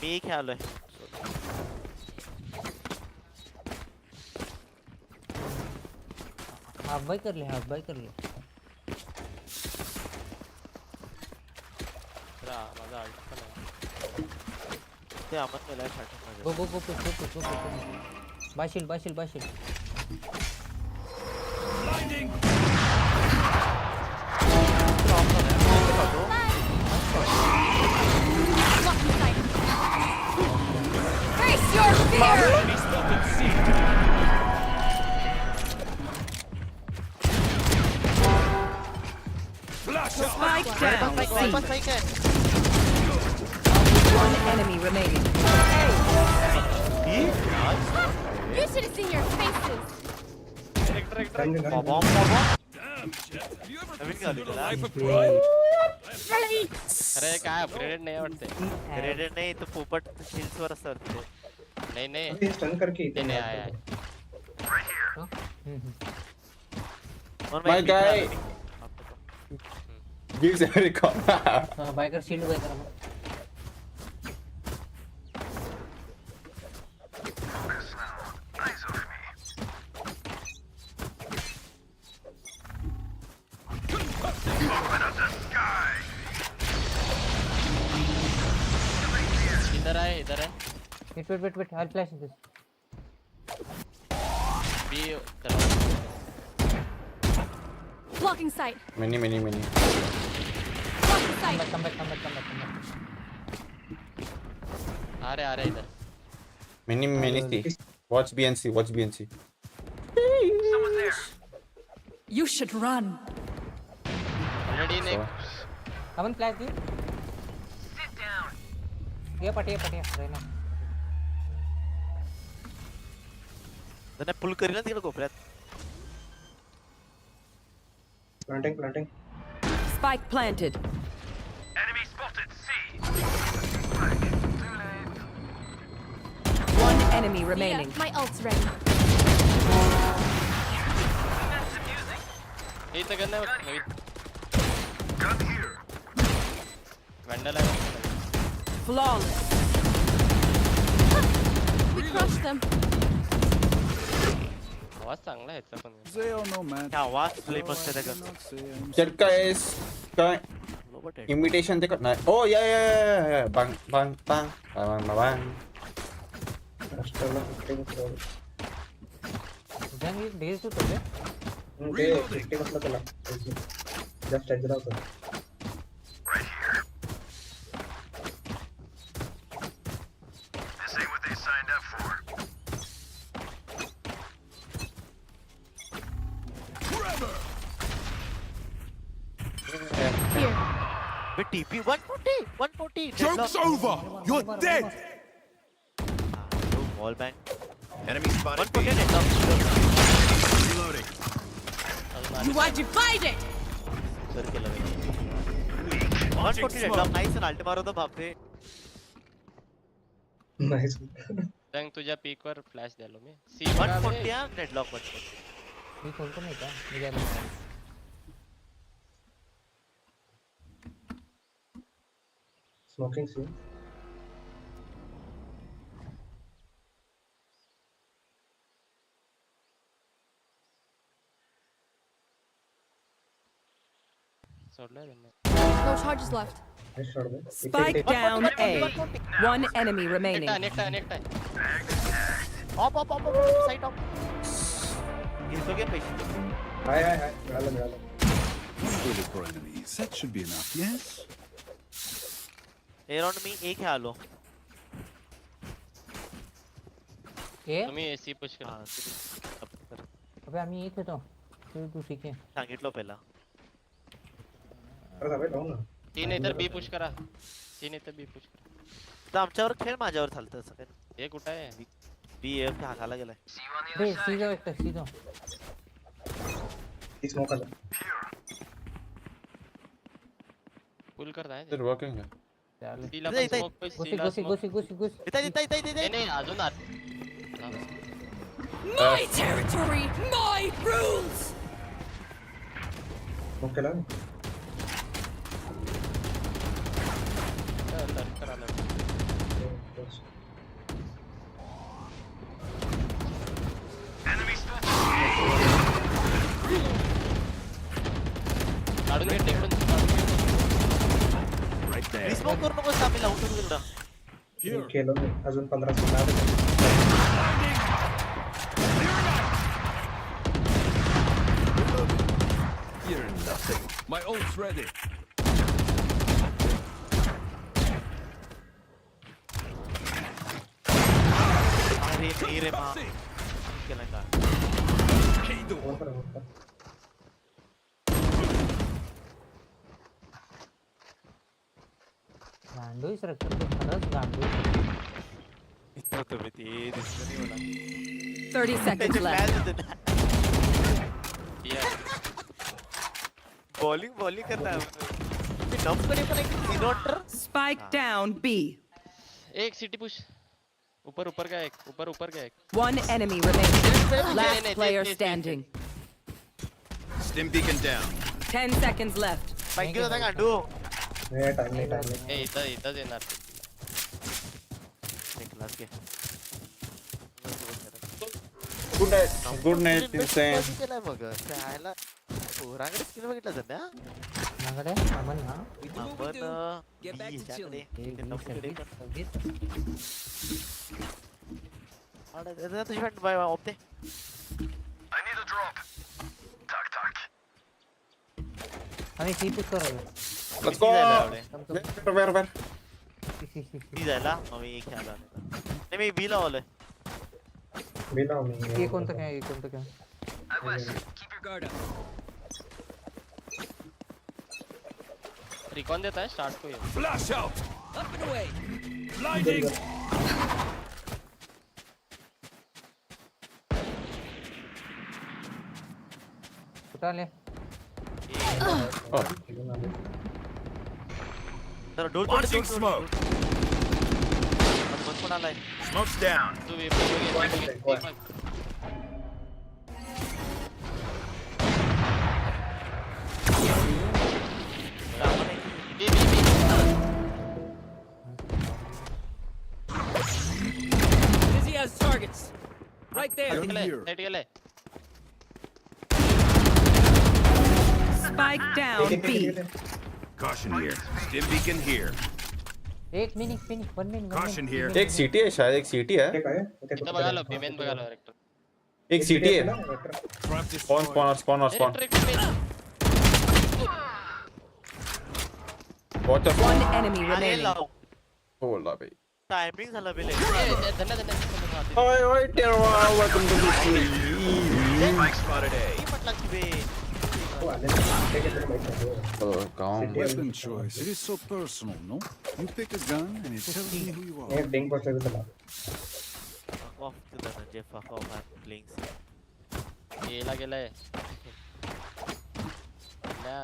मी खेळलोय. हाफ बाय कर ले हाफ बाय कर ले माझा अल्ट पण आहे. ते आमत मेलाय फाटून गो गो गो push go बाशिल बाशिल बाशिल Blinding. Blocking sight. Face your fear! Enemy spotted C. Flash out. Spike down. C. माहिती आहे. One enemy remaining. You should have seen your faces. Bomb Damn, Jet. Have you ever considered a life of crime? अरे काय upgraded नाही वाटते. Raided नाही तो पोपट hills वर असतात तिथे. नाही स्टन करके ते नाही आहे. My guy gives every call. हां बाय कर शील्ड बाय कर इधर है. Wait I'll flash this B Blocking sight. Many. Blocking sight. come back आ रहे इधर. Many see. Watch BNC. You should run. Already ने come on flash you ये पटिया रहना त्यांना पुल करील ना तिकडे कोपऱ्यात. Planting Spike planted. Enemy spotted C. One enemy remaining. Yeah, my ult's ready. इथं गन आहे नवीन. Gun here. वैंडल आहे. Flawless. We crushed them. आवाज चांगला आहे याचा पण. They all know, man. त्या आवाज लई मस्त आहे त्या Not say I'm Jet guys, काय invitation ते करणार. Oh yeah. Bang. जंग एक डेज तो कर Reloading. Just exit out This ain't what they signed up for. Trevor. Here. बे TP 140 Joke's over. You're dead. Wall bank Enemy spotted. 140 dead. Reloading. You are divided. सर केलं 140 dead. Nice alt मारतो बापरे. Nice रंग तुझ्या peak वर flash द्यालो मी. सी 140 हा deadlock 140. मी खोलतो नाही का मी काय स्मोकिंग सी सोडलं त्यांना. No charges left. Spike down A. One enemy remaining. Next आहे. Op side op. घेतो घे पैसे. हाय मिळालं Bullet for enemies. That should be enough, yes? Around me एक खेळलो. ए तुम्ही एसी पुश करा. अबे आम्ही एक येतो तू ठीक आहे सांगितलं पहिला. तीन इधर बी पुश करा. तर आमच्यावर खेळ माझ्यावर चालतं असं काय. हे कुठं आहे? बी एफ हाताला गेलाय. बे सीधा एक सीधा स्मोक आला पुल करता है. They're working. सीला पण स्मोक पे सीला गोसी इथे नाही अजून आत. My territory, my rules. Okay ना अंदर आला काढून घे टेकडून Right there. स्मोक करू नकोस आम्ही लावून ठेवू तिकडं. Here. केलं मी अजून 15 second You're nothing. My ult's ready. अरे नाही रे मा See. केलं का Kido. गांडू रखत खरंच गांडू इथं तुम्ही ते दिसलं नाही मला 30 seconds left. बॉलिंग करता नॉक कडे पण एक इनोटर Spike down B. एक सिटी पुश ऊपर का एक ऊपर का एक One enemy remaining. Last no, player this. standing. Stim beacon down. 10 seconds left. Thank you दादा गांडू नाही टाइम नाही ए इथंच येणार एक क्लास घे गुड नाईट इन्सेंट केलाय मग त्याला पोरांकडे स्किल बघितलं सध्या माझ्याकडे अमन हा आपण हिच्याकडे नफकडे तुझी फ्रेंड बाय ऑप्टे आम्ही सी पिक करायला लेट्स गो वेर बी जायला मग मी खेळायला नाही मी बी लावलोय बिना मी हे कोणतं काय हे कोणतं काय Keep your guard up. Recon देता है स्टार्ट को ये Flash out. Up and away. Blinding. कुठं आले तर डोर Launching smoke. पण आलाय Smoke's down. तू ये Dizzy has targets. Right there. Here. Set गेले Spike down B. Caution here. Stim beacon here. एक minute one minute Caution here. एक सिटी है शायद एक सिटी है काय इथं बघा लो बिमेन बघा लो रेक्टर एक सिटी है Trap स्पॉन destroyed. स्पॉन बहुत One enemy आले remaining. लाव बोला भाई टायमिंग झालं बेले धन्यवाद ओए ओए टेरवा welcome to the stream Spike spotted A. म्हटलं की बे काम Weapon choice. It is so personal, no? You pick a gun and it tells me who you are. एक डिंग बसलं चला fuck off to the Nanje fuck off I'm playing येला गेलाय ना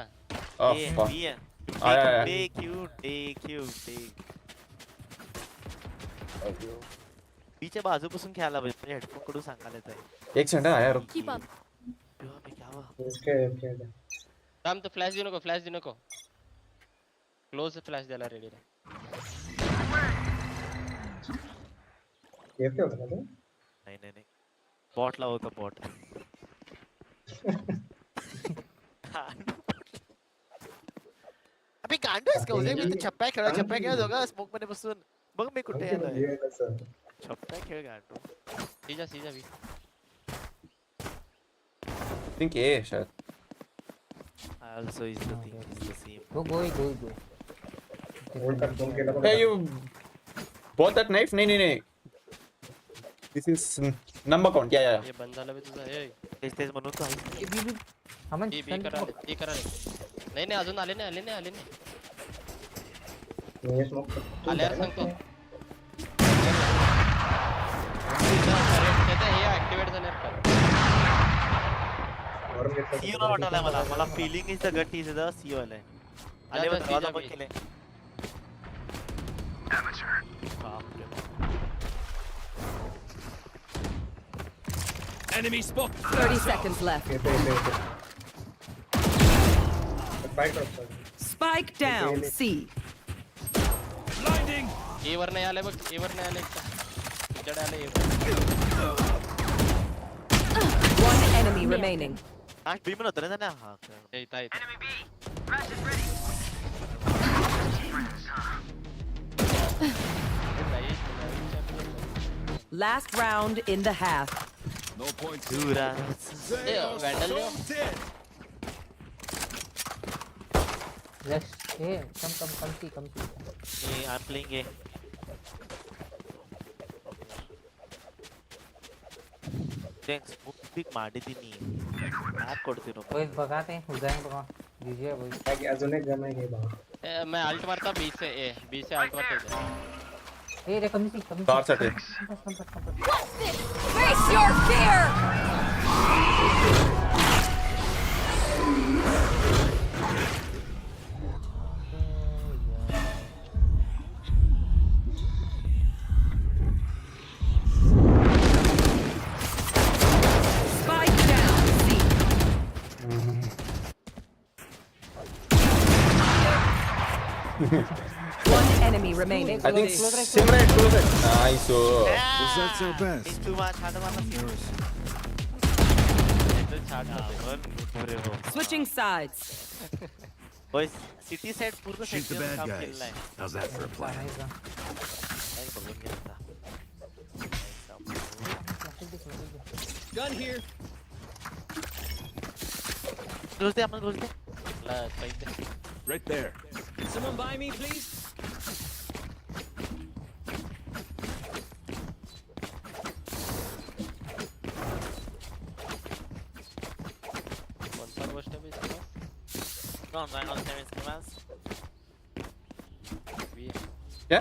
Oh fuck. आया take you पीछे बाजूपासून खेळायला पाहिजे म्हणजे हेडफोन कडून सांगायला येत आहे एक सेकंड आया रुक Keep up. ओके थांब तो फ्लॅश देऊ नको क्लोज फ्लॅश द्यायला रेडी रे येते होतं ना ते नाही बॉट ला होता बॉट अबे गांडू आहेस का उद्या मी छप्पा खेळा दोघं स्मोक मध्ये बसून बघ मी कुठे आलोय छप्पा खेळ गांडू सीजा भी थिंक ए शायद also is the thing is the same go hold कर फोन केला Hey you bought that knife? नहीं this is number count yeah ये बंद झालं बे तुझं ए तेच म्हणून तो आहे अमन बी करा रे नाही अजून आले नाही मी स्मोक आल्यावर सांगतो त्याचं हे ऍक्टिवेट झाल्यावर कर सीओ ना वाटायला मला feeling is the gut is the सीओ आलाय आले बघ दरवाजा पण केले Enemy spot. 30 seconds left. Spike down. C. Blinding. A वर नाही आले बघ. A वर नाही आले. तुझ्याकडे आले A were. One enemy remaining. आज बी पण होतं ना त्यांना हा ए, इथं आहे. Last round in the half. No point. दूरा ए, Vandal ले. Dead. Let's hey, come see. I'm playing A. Thanks. Big ಮಾಡಿದೀನಿ. ಯಾಕೆ ಕೊಡ್ತೀರೋ? boys बघाते हैं उजाएं बघा दीजिए boys. मैं अल्ट मारता B से A. B से अल्ट मारता इधर. ए रे कम सी. कार सेट है Face your fear! Spike down. C. One enemy remaining. I think Simran close it. Nice. That's our best. Into one छाड़ मारना इधर छाड़ दे. अरे हो Switching sides. boys city side पूर्ण Shoot the सेट bad काम guys. खेलना है How's that for a plan? नहीं बगल में रहता Gun here. घुसते अपन घुसते ला साइड दे. Right there. Can someone buy me, please? कौन सा गोष्ट है इसके पास? कौन सा कौन सा इसके पास B. क्या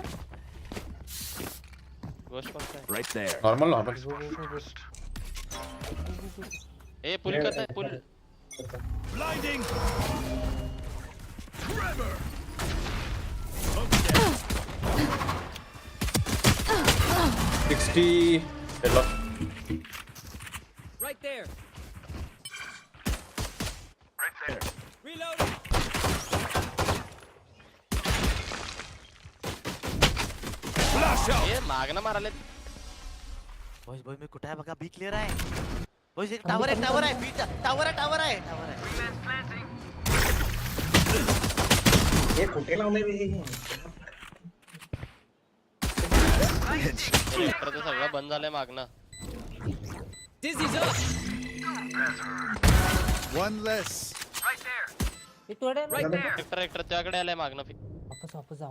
गोष्ट कौन सा है? Right there. नॉर्मल ए, पुल करता है पुल. Blinding. Trevor. 60 deadlock. Right there. Right there. Reload. Flash out. A, मागना माराले. boys boys मैं कुटाया बघा बी क्लियर आहे boys एक टावर आहे बी टावर आहे ये कुठे लावले बे तर तो सगळं बंद झालंय मागणं. Dizzy's up. One less. ये तोड़े ना. ट्रॅक्टर त्याकडे आलंय मागणं. वापस जा.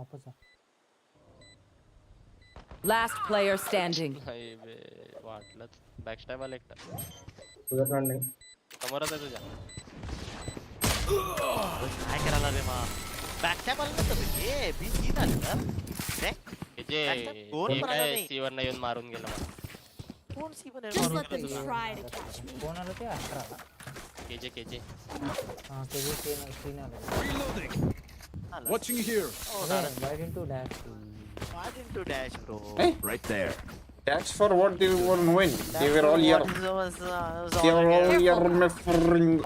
Last player standing. नाही बे, वाटलंच. बॅकस्टॅप आला एकटा. तुझा प्लॅन नाही समोरच आहे तुझ्या. काय करायला रे मा बॅकटॅप आलं तर ए बी सी झालं का हे जे कोण हे म्हणाला काय नाही? सीवर न येऊन मारून गेलं मला. कोण सी पण Just let them try to catch me. कोण आलं ते 18 केजे हां ते जे सीन आलं. Reloading. Watching here. Why didn't you dash? Why didn't you dash bro Right there. That's for what they were win. They were all here. They were all here, my friend.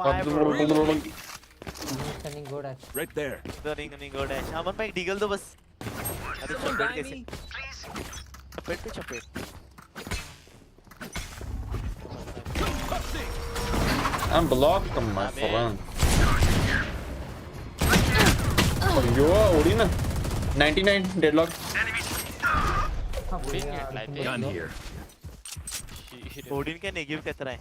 Sending go dash. Right there. नहीं go dash अमन भाई डिगल दो बस अरे चपेट कैसे चपेट पे चपेट I'm blocked, my friend. Yo, Odin. 99 deadlock. Gun here. Odin का नेगेटिव कितना है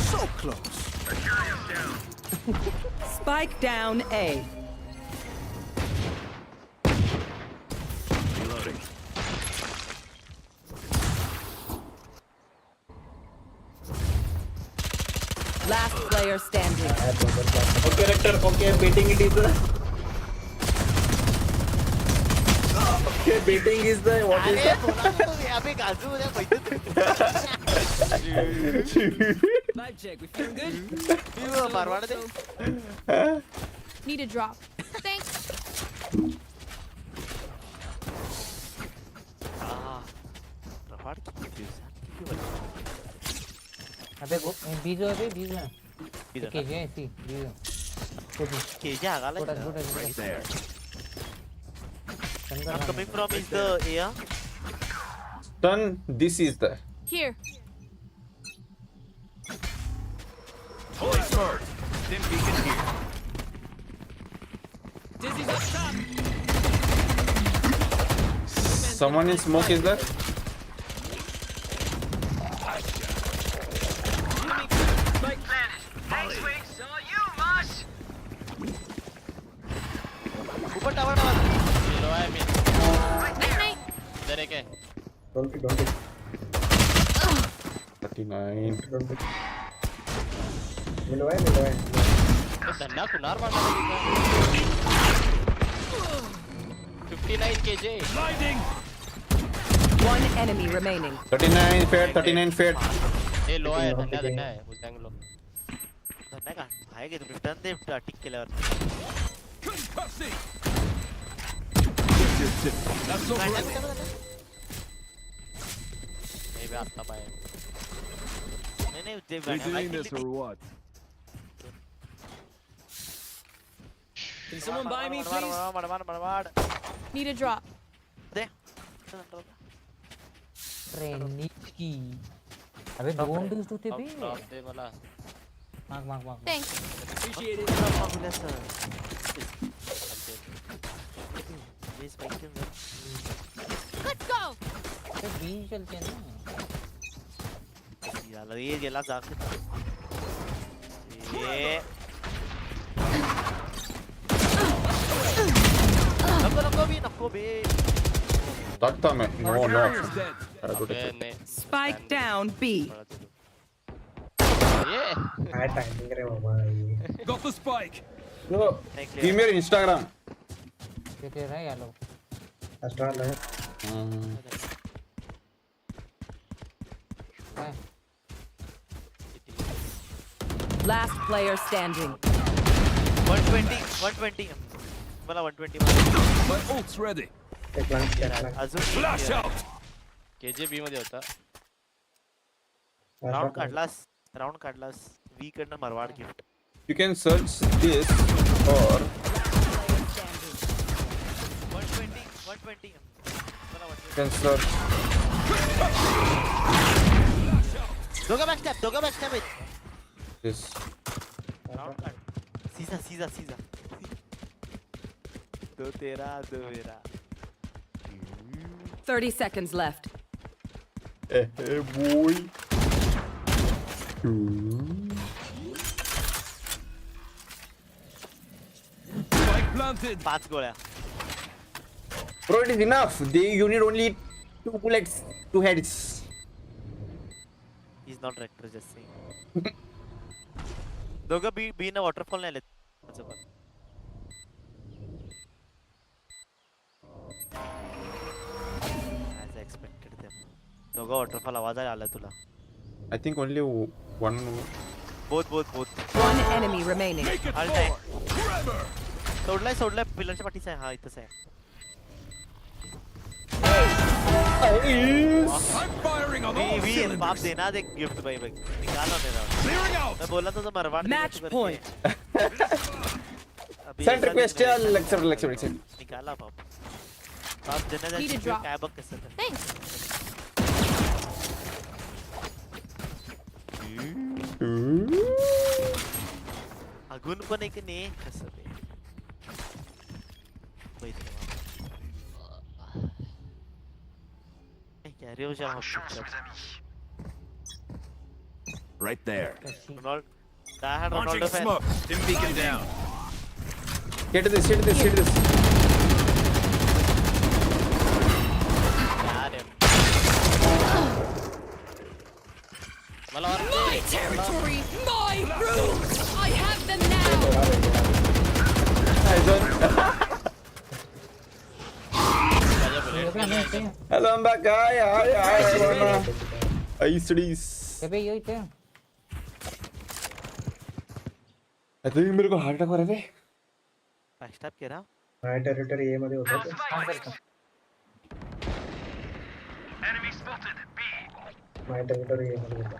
So close. Spike down A. Reloading. Last player standing. Okay rector okay beating it is the okay beating is the what is that अबे गाजू उद्या Vibe check. We feeling good? Marwar they Need a drop. Thanks. अबे बीजो अबे बीजो KJ ऐसी बीजो KJ आगाला Right there. I'm coming from is the air. Done. This is the. Here. Fully smart. Dim beacon here. Dizzy's up top. Someone in smoke is there? ऊपर tower tower लो है mid Night. इधर एक है 39. तो धन्ना कुनार मारना लगेगा 59 KJ Blinding. One enemy remaining. 39 fed. 39 fed. ए लो है धन्ना है उस एंगल लो धन्ना का भाई के तुम टर्न दे टिक केल्यावर Concussing. That's over. नहीं भी आता पाए नहीं जे We doing this or what? Can someone buy me मार Need a drop. दे ट्रेनिकी अबे डोंट डू टू पे ड्रॉप दे वाला mark Thanks. appreciate it Let's go. तो बीच चलते हैं ना यार ये गेला जाके ये नको भी That time. No. Barrier's dead. अबे नहीं Spike down B. ये Got the spike. No. Give me your Instagram. ये तेरा है यालो Last player standing. 120 मला 120 My ult's ready. अजून Flash out. केजे बी मध्ये होता राउंड काढलास वी कडनं मरवाड gift You can search this or 120 मला you can search. दोघं बॅकस्टॅप This. राउंड काढ सीधा दो तेरा दो मेरा 30 seconds left. Hey boy. Spike planted. 5 गोळ्या Bro, it is enough. You need only 2 bullets, 2 heads. He's not rector just saying. दोघं बी ना वॉटरफॉल नाही आलेत माझं पण as I expected them दोघं वॉटरफॉल आवाज आला तुला I think only one. Both One enemy remaining. Make it All four. time. Forever. सोडलाय पिलरच्या पाठीचा आहे हा इथंच आहे I'm firing on all वी बाप cylinders. देना दे गिफ्ट भाई निकालो मेरा Clearing out. मैं बोला था तो मरवाड़ Match point. Send request. Accept. निकाला बाप देना Need a drop. काय बघ कसं Thanks. अगून पण एक ने कसं ते कॅरी हो जाओ Right there. रोनाल्ड काय हा Launching Ronaldo fan smoke. Dim beacon down. Hit this. यार मला और My territory. My rules. I have them now. Hello, I'm back. Hi, everyone. Studies. अबे यही थे I think मेरे को हार्ट अटैक हो रहा है. स्टॉप केला माझ्या टेरिटरी ए मध्ये होता Enemy spotted. B. My territory A मध्ये होता.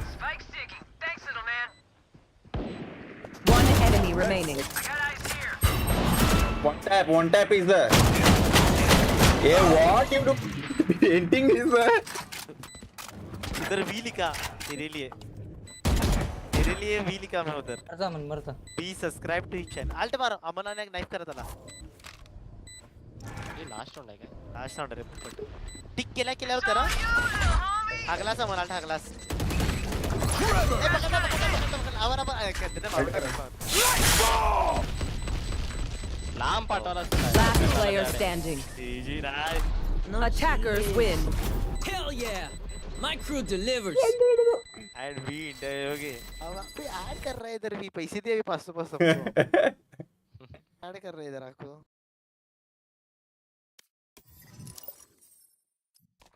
Spike sticking. Thanks, little man. One enemy remaining. I got eyes here. One tap is there. Yeah, what you do? Painting is there. उधर we लिखा तेरे लिए we लिखा मैं उधर. मरता मन मरता. Be subscribe to his channel. Ult मारो. अमनाने एक नाइफ करत आला. हे लास्ट राउंड आहे काय? लास्ट राउंड रे पण. टिक केल्यावर करा. हागलास अमन अल्ट हागलास. आवर लांब पाठवला Last player standing. जी राय. Attackers win. Hell yeah! My crew delivers. And we okay. अब पे ऐड कर रहा है इधर भी पैसे दिए अभी 500 सबको. ऐड कर रहा है इधर आपको.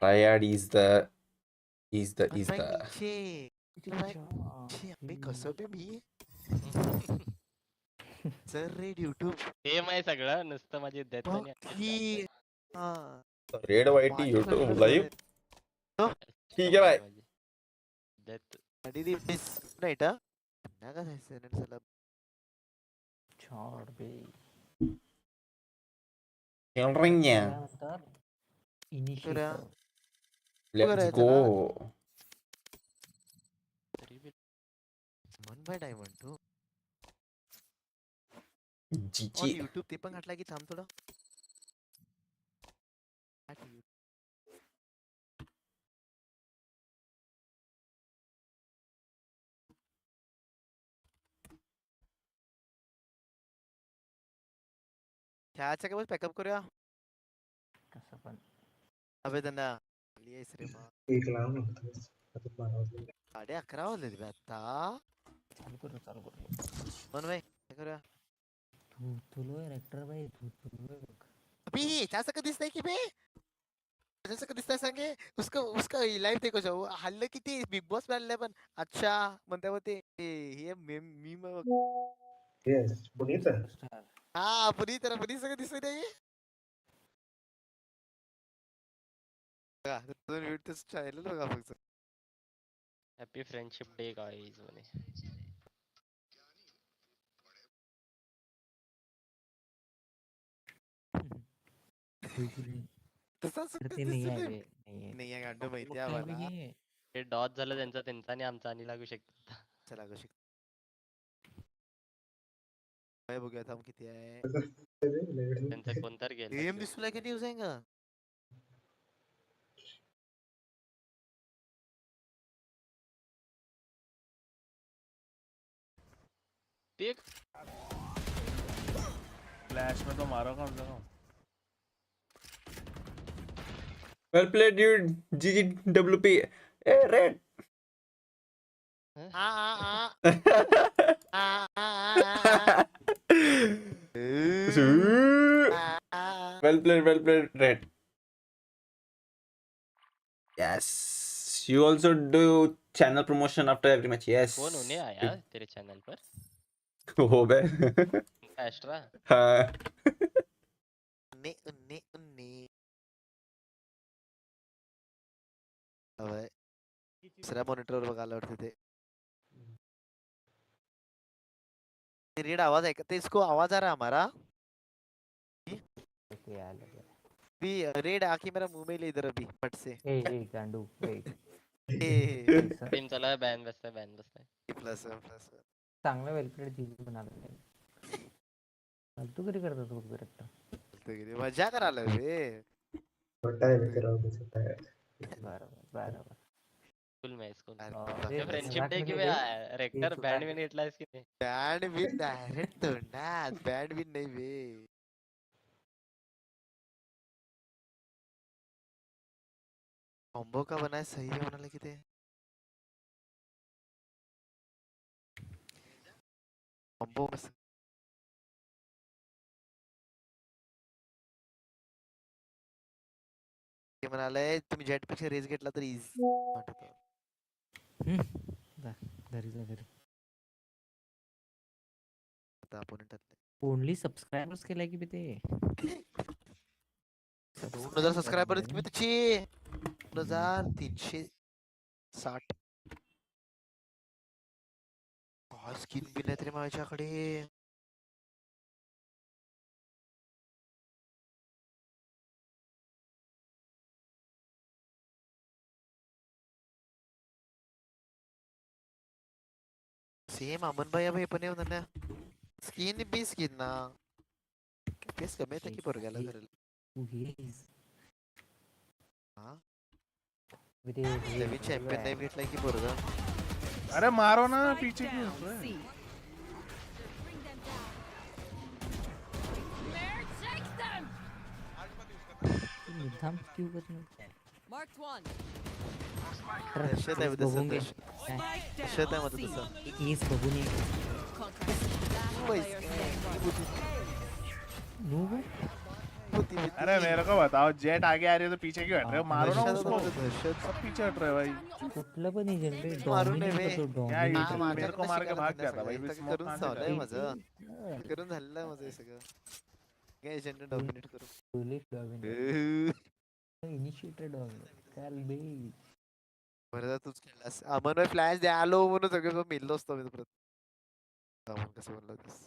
Triad is the. छे अबे कसं बे मी. सर रेड YouTube. हे माय सगळं नुसतं माझी डेथ नाही. हां. Red White YouTube live. ठीक है भाई. डेथ अडी मिस नाइट हां. नागा सेनेट चला. छोड़ बे. खेल रही हैं. Initiator. Let's go. 1 by diamond too. GG. और YouTube ते पण घातला की थांब थोडं. खेळायचं का बस पॅकअप करूया. कसं पण. अबे त्यांना लिहायच रे मग. एक लावून होतं. आता 12 वाजले. 11:30 वाजले बे आता. चालू कर. मन भाई काय करूया. तुलो रेक्टर भाई तुलो. अबे त्याचं का दिसतंय की बे. त्याचं का दिसतंय सांगे. उसका लाइव देखो जाऊ. हल्लं किती बिग बॉस मॅनला पण. अच्छा म्हणते होते हे मी मग. येस पुनीत. हा पुनीत सगळं दिसतंय नाही. बघा 2 मिनिट चॅनल बघा फक्त. हॅपी फ्रेंडशिप डे गाईज म्हणे. तसाच ते नाही आहे बे. नाही आहे गांडू माहिती आहे आम्हाला. हे डॉच झालं त्यांचा आणि आमचा आणि लागू शकतो. चला लागू शकतो. काय बघूया थांब किती आहे. त्यांचा कोणतर गेला. एम दिसला किती यूज आहे का. ते फ्लैश में तो मारो कम से कम. Well played, dude. GGWP. Hey, Red. Well played, Red. Yes. You also do channel promotion after every match. Yes. कौन होने आया तेरे चैनल पर? हो बे. एस्ट्रा. हाँ. उन्ने. अबे दुसऱ्या मॉनिटरवर बघायला वाटते ते. रेड आवाज है तो इसको आवाज आ रहा है हमारा. भी रेड आके मेरा मुंह में ले इधर अभी फट से. ए गांडू वेट. टीम चला बॅन बसताय. प्लस. चांगला वेलप्लेड जीव बनायला. फालतू कधी करतात तू करेक्ट. मजा करायला बे. बरोबर. फुल मॅच फ्रेंडशिप डे की रेक्टर बँड विन घेतलायस की नाही. बँड विन डायरेक्ट तोंडात. बँड विन नाही बे. कॉम्बो का बनाय सही है म्हणाले की ते. कॉम्बो ते म्हणाले तुम्ही जेट पेक्षा रेस घेतला तर इझी वाटत. घरी आता अपोनेंट ओनली सबस्क्रायबर्स केलाय की बे ते. 2000 सबस्क्रायबर किती त्याचे. 2300 60 स्किन बी नाही तरी माझ्याकडे. सेम अमन भैया भाई पण येऊन ना स्किन बी स्किन ना केस कमी येतं की पोरग्याला करेल. हा नवीन चॅम्पियन नाही भेटला की पोरगा. अरे मारो ना पीछे क्यों हो रहा है? निदान क्यों करना? Marked one. दहशत आहे बघूंगे. दहशत आहे मध्ये तसं. एस बघून ये. अरे मेरे को बताओ जेट आगे आ रही है तो पीछे क्यों हट रहे हो? मारो ना उसको. दहशत सब पीछे हट रहे हैं भाई. कुठलं पण एजंट रे मारून डॉमिनेट नव्हे. होतो क्या डॉमिनेट. ये मेरे को मार के भाग गया था भाई. इथं स्मोक करून चाललंय माझं. करून झालेलं आहे माझं हे सगळं. काय एजंट डॉमिनेट करू. Bullet dominate. Initiated dominate. काल बे. बरं तूच केलास. अमन फ्लॅश द्या आलो म्हणून सगळं मिळलो असतो मी परत. अमन कसं बोलला होतास?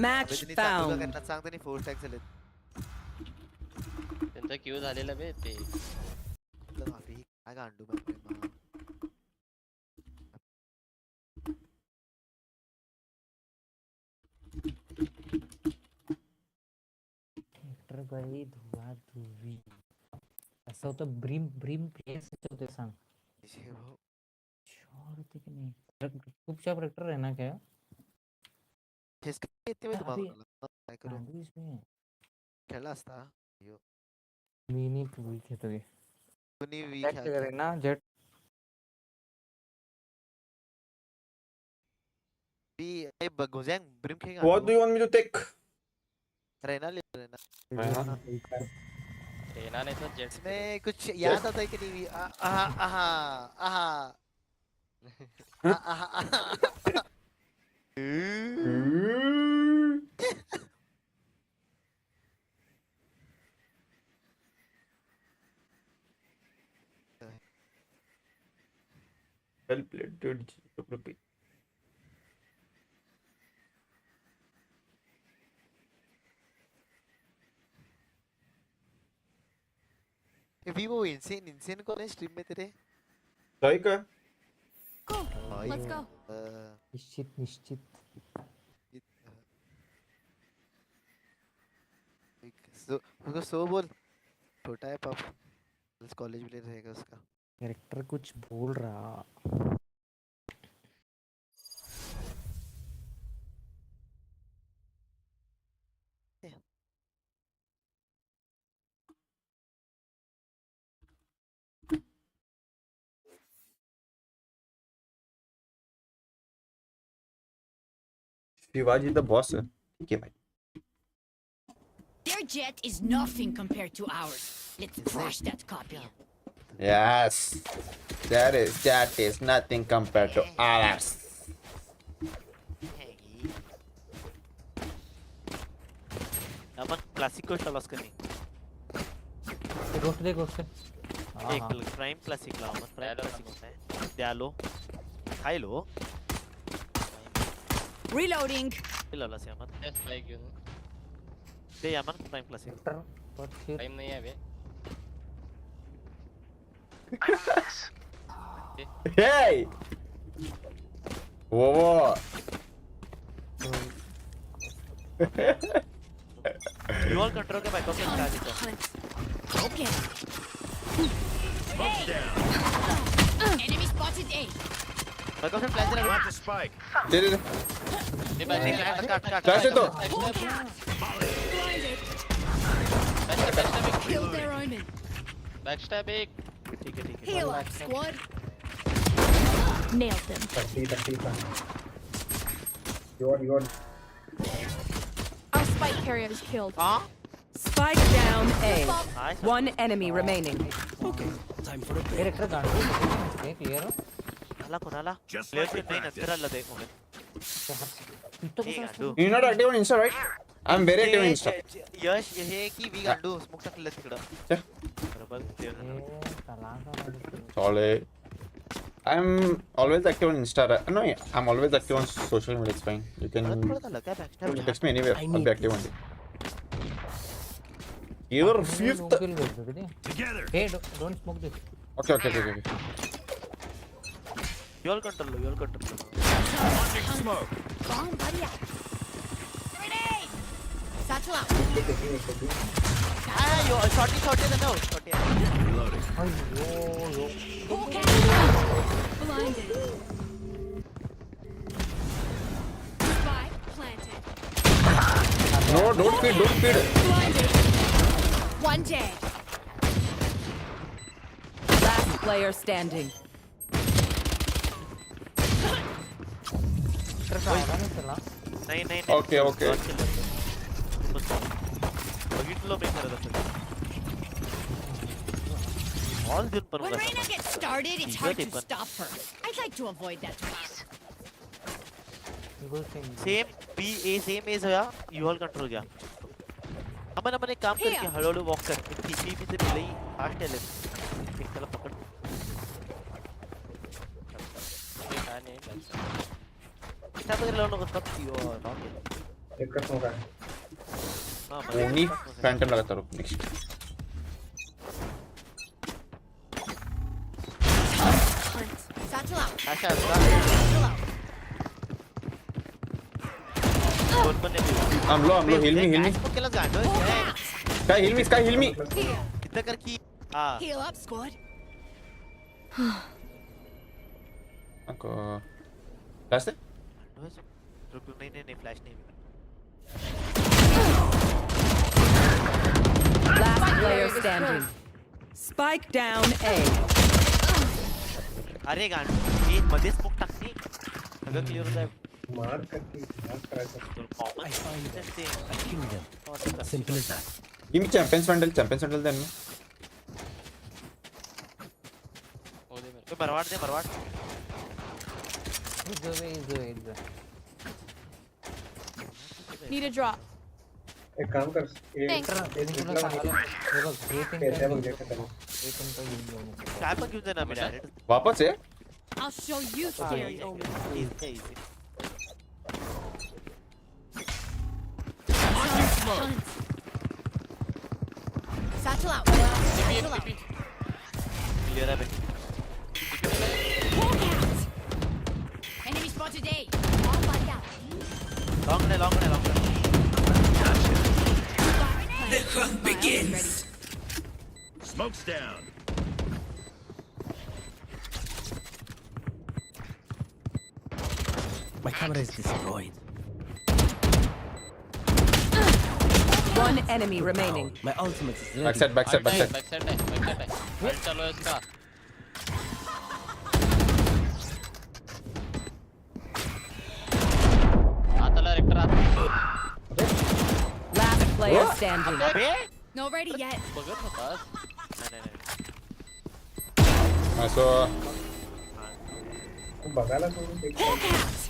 Match found. त्यांना सांगतो नाही 4 टॅग झालेत. त्यांचा क्यू झालेला बे ते. बापरे काय गांडू बापरे मा. ट्रॅक्टर बाई धुवा धुवी. असं होतं ब्रीम ब्रीम प्लेस होते सांग. शॉर होते की नाही? खूप शार्प ट्रॅक्टर आहे ना काय? फेस येते मी तुम्हाला. काय करू? मी खेळला असता. नाही वीक येतो की. कोणी वीक आहे ना जेट. बी ए बघोजंग ब्रिम खेळा. What do you want me to take? Reyna ले रेना. रेना नहीं तो जेट इसमें कुछ याद आता है कि नहीं? आहा आहा आहा आहा आहा. Well played, dude. अभी वो इंसेन कौन है स्ट्रीम में तेरे? Like Go. Let's go. निश्चित. सो बोल. छोटा है पाप. कॉलेज में रहेगा उसका. कैरेक्टर कुछ बोल रहा. Shivaji the boss. ठीक है भाई. Their jet is nothing compared to ours. Let's crush that copy. Yes. That is nothing compared to ours. Aman classic को लॉस करनी. गोस्ट दे गोस्ट. एक प्राइम क्लासिक ला अमन प्राइम क्लासिक होता है. द्या लो. खाई लो. Reloading. लाला से अमन. यस भाई क्यों दे अमन प्राइम क्लासिक. टाइम नहीं है बे. Hey! Whoa! Dual control के बैकअप में डाल दीजिए. Okay. Enemy spotted A. Backup में फ्लैश लगा. The spike. दे. ये बैठ काट. Flash है तो. Killed their omen. बैकस्टैब एक. ठीक है. Heal up, squad. Nailed them. 30. You're. Our spike carrier is killed. हाँ. Spike down A. Nice. One enemy remaining. Okay, time for a ये bit. रेक्टर गांडू है क्लियर हो नाला कोणाला Just प्लेयर like पे the नहीं practice. नजर आला देखो मैं पिट्टो ये को गांडू You're not active on Insta, right? I'm very active on Insta. यश ये है की वी गांडू स्मोक टाकलं तिकडं Yeah. बरोबर ये तलाक Solid. I'm always active on Insta. No, yeah, I'm always active on social media. It's fine. You can text me anywhere. I'll be active on it. You're fifth. Together. Hey, don't smoke this. Okay. You'll control Launching smoke. Bomb buddy out. Grenade! Satchel out. आ यो शॉटी देना शॉटी Reloading. Blinded. Spike planted. No, don't feed. Blinded. One dead. Last player standing. नहीं Okay. बघितलं मी करत असेल all दिन पण When Reyna gets started, it's hard to stop her. I'd like to avoid that place. Same एज होया यूएल control गया अपन एक काम करके हळूहळू वॉक कर टीपी भी से मिले ही फास्ट है ले एक चला पकड़ क्या बदल लो नको तब यो एक का स्मोक है हां Only phantom लगाता रुक next. Satchel out. आशा Satchel out. कोण पण नाही I'm low. Heal me. इसको केलं गांडो Sky, heal me. कितना कर की हां Heal up, squad. Okay. Last thing? रुक नहीं फ्लैश नहीं Last player standing. Spike down A. अरे गांडो ये मध्ये स्मोक टाकली सगळं क्लिअर होत आहे मार करके मार करायचं I find them. I kill them. Simple as that. Give me champions vandal then. तो मरवाड़ Is the way. Need a drop. एक काम कर Thanks. काय पण घेऊन जाणार मी डायरेक्ट वापस है? I'll show you scary omen. Easy Launching smoke. Satchel out. Satchel out. Clear है बे Walk out. Enemy spotted A. Bomb buddy out. Long ने The hunt begins. Smoke's down. My camera is destroyed. One enemy remaining. My ultimate is ready. Backside. Back है चलो इसका आतला rector Last player standing. Not ready yet. बघत होतास नहीं So बघायला सोडून एक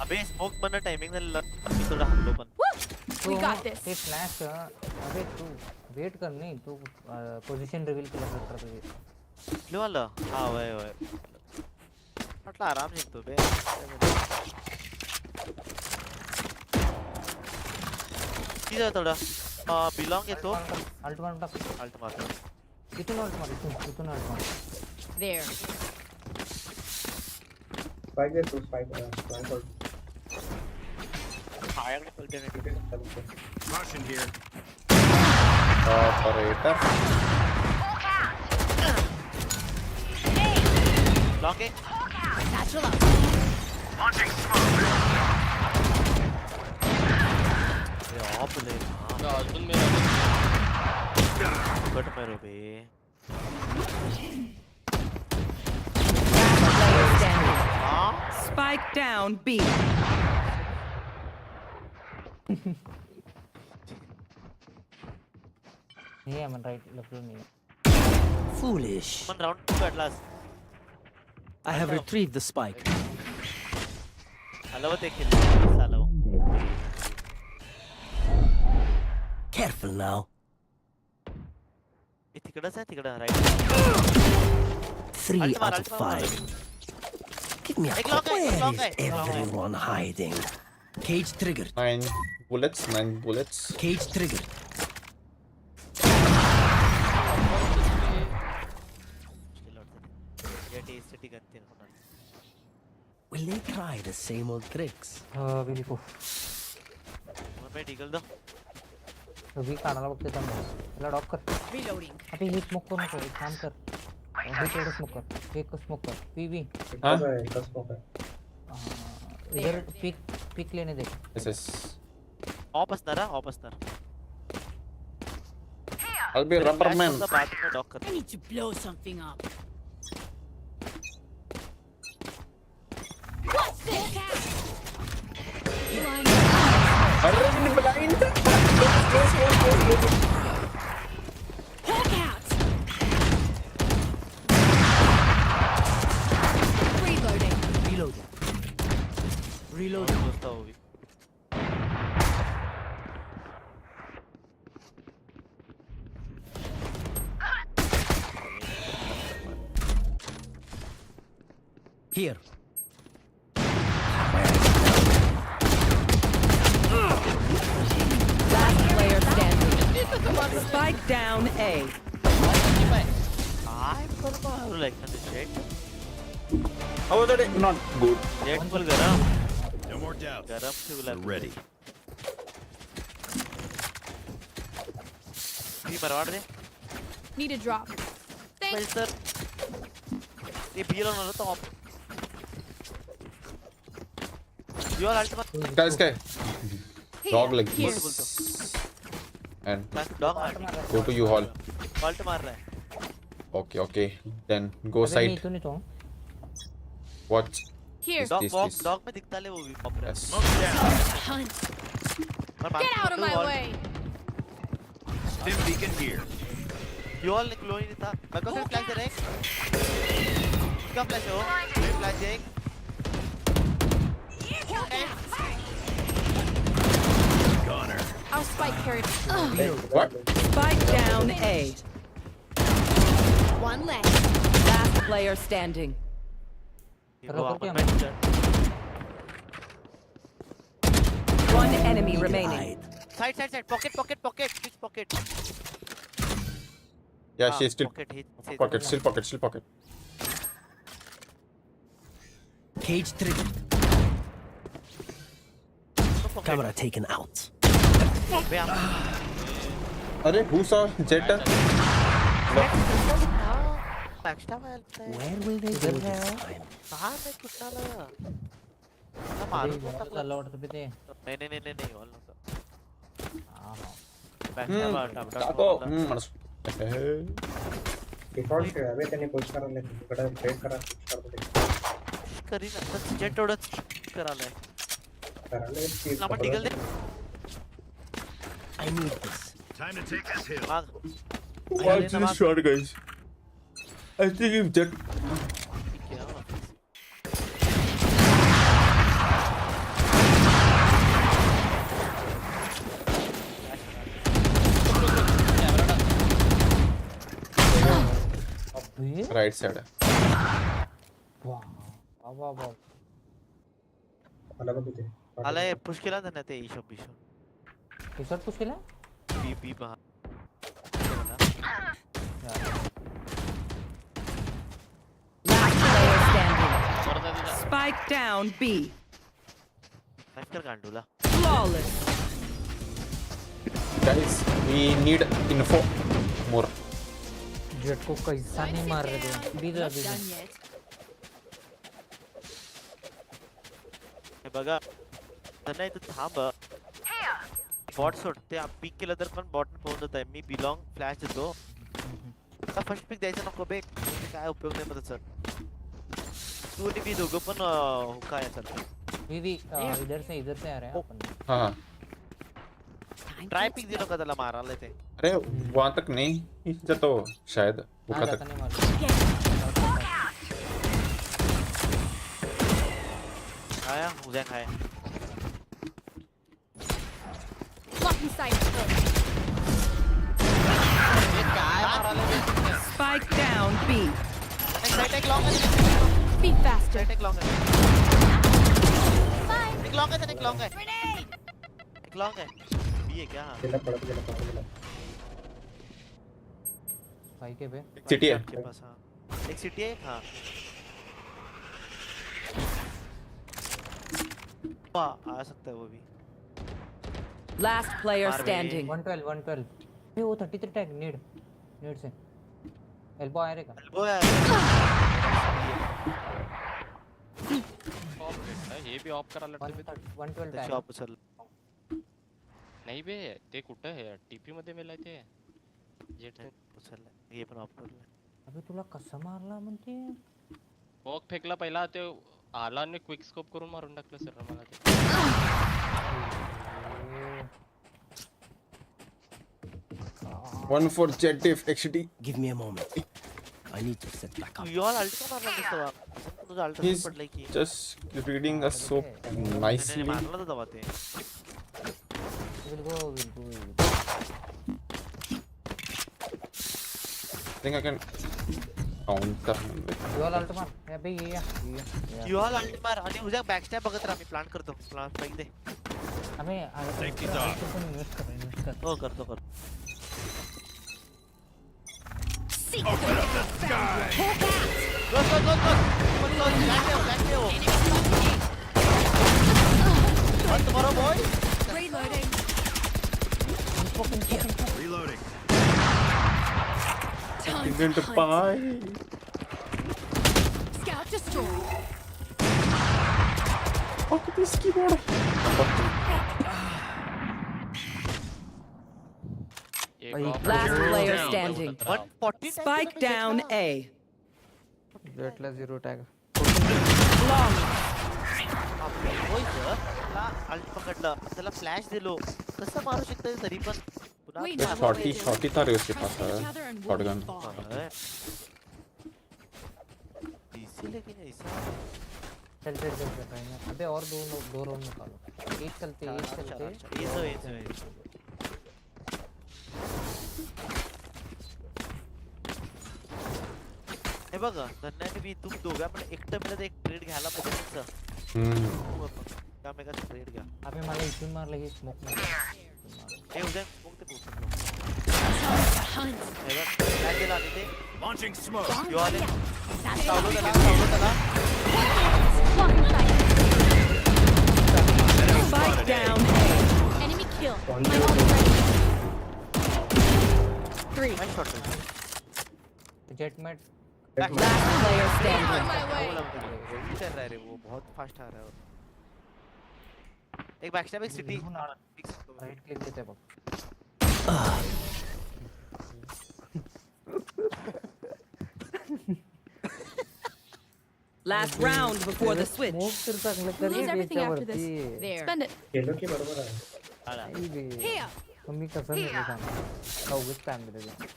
अबे स्मोक बनना टाइमिंग ने मी थोड़ा हल्लो पण We got this. ते फ्लॅश अबे तू वेट कर नहीं तू पोजीशन रिवील केला तर लो वाला हां वय म्हटलं आराम जिंकतो बे किती आहे थोडा बिलॉंग येतो अल्ट मारतो अल्ट मारतो इथून अल्ट मार There. स्पाइक है तो स्पाइक और ion alternative Caution here. operator. Long है Satchel out. Launching smoke. ये ऑफ ले अजून मेरा कट मारो बे Player standing. हां Spike down B. नहीं है मन राइट लेफ्ट नहीं Foolish. One round 2 at last. I have retrieved the spike. Allow take kill. Allow. Careful now. तिकडच आहे तिकडं right. 3 out of 5. Give me a call. Where is everyone hiding? Cage triggered. 9 bullets, 9 bullets. Cage triggered. Will they try the same old tricks? विली को मैं डिगल दो we काढायला बघते तर त्याला डॉक कर Reloading. आता हे स्मोक करू नको एक काम कर हे थोडं स्मोक कर एक स्मोक कर पीवी इधर पिक लेने दे Yes. ऑफ असणार I'll be rubber man. I need to blow something up. What's this? Hawk out. Reloading. Reloading. Here. Last player standing. Spike down A. How was that? Not good. Jet full garam. No more doubts. Garam se We're ready. भी मरवाड़ दे Need a drop. Thanks. Sir ये भी रहा ना तो आप your ultimate Guys, guy. Dog like Here. this. And dog go to U-Haul. Ult मार रहा है Okay. Then go side. नहीं तो Watch. Here. Dog this. Dog में दिखता ले वो भी पॉप रहा Yes. Hunt. है Get out of my way. Stim beacon here. Your निकलो ही नहीं था मैं को फ्लैश दे रहा है कब फ्लैश हो फ्लैश एक Connor. Our spike carried. What? Spike down A. One left. Last player standing. One enemy remaining. Side pocket which pocket Yeah, she's still pocket still pocket. Cage triggered. Camera taken out. Arey, who saw Jet? Where will they go this time? कहां में कितना लगा ना मारो तो लौट पे दे नहीं ऑल नो हां Taco. डिफॉल्ट है अबे तने पुश करायला तिकडे ट्रेड करा करी ना जेट ओडच करायला ना डिगल दे I need this. Time to take this hill. Watch this shot, guys. I think if Jet. Right side. वाह आला पुश केला ना ते ईशो शॉट पुश केला बी बाहर Last player standing. Spike down B. कर गांडूला Flawless. Guys, we need info more. Jet को कैसा नहीं मार रहे थे बीजा बघा त्यांना इथं थांब बॉट सोडते पीक केलं तर पण बॉट पोहोच जात आहे मी बिलॉंग फ्लॅश देतो आता फर्स्ट पिक द्यायचं नको बे काय उपयोग नाही मला सर तू आणि मी दोघं पण काय आहे सर वी इधर से आ रहे हैं अपन हाँ ट्राई पिक दिलो का त्याला मारायला ते अरे वहां तक नहीं जातो शायद हाँ ऊपर जाता तक नहीं मार आया मुझे खाया Blocking sight. Spike down B. एक लॉन्ग है Be faster. एक लॉन्ग है एक लॉन्ग है एक लॉन्ग है एक लॉन्ग है बी है क्या गेला पडत गेला भाई के पे सिटी है के पास हां एक सिटी है हां आ सकता है वो भी Last player मार भाई। standing. 112 ये वो 33 टैग नीड से एल्बो आया रे का वो है ऑफ भेटला हे बी ऑफ करायला लागते 112 टैग शॉप उचल नाही बे ते कुठं आहे टीपी मध्ये मेलाय ते जेट उचल ये पण ऑफ करला अबे तुला कसं मारला म्हणते बॉक फेकला पहिला ते आला आणि क्विक स्कोप करून मारून टाकलं सर मला ते One for jet if XT. Give me a moment. I need to set back up. You all ult का मारला दिसतो तुझा अल्ट He's पडलाय की just reading us so nicely. मारला तर दवा ते will go I think I can counter him with. You all ult मार अबे ये यू ऑल अल्ट मार आणि उद्या बॅक स्टॅप बघत राहा मी प्लान करतो प्लान फेक दे हमें इन्वेस्ट कर हो करतो Open up the sky! go back what tomorrow boy Reloading. Reloading. Didn't buy. Scout destroyed. Fuck this keyboard. Last player standing. 140 Spike down A. Jaitley 0 tag Long. होय sir ला alt पकडलं त्याला flash दिलो कसं मारू शकतो तरी पण पुन्हा Shorty था रे उसके पास shotgun. इसी लेकिन ऐसा चल अबे और दो राउंड निकालो एक चलते ये हे बघा धन्याने मी तुम दोघं आपण एकटं मिळत एक ट्रेड घ्यायला पाहिजे त्या मेगा ट्रेड घ्या अबे मला इथून मारलं हे स्मोक हे उद्या स्मोक ते पोहोचतो हे बघ काय केलं आणि ते Launching smoke. यू आले सावलो त्याला Spike down A. Enemy kill. My ult ready. 3. One shot Jett mate Last player On standing. my way. कर रहा है रे वो बहुत फास्ट आ रहा है एक बैकस्टैप एक सिटी राइट क्लिक देते बघ Last round before the switch. We'll lose everything after this. There. Spend it. गेलो की बरोबर आहे Here. तुम्ही कसं नाही सांगा उगाच स्पॅम देते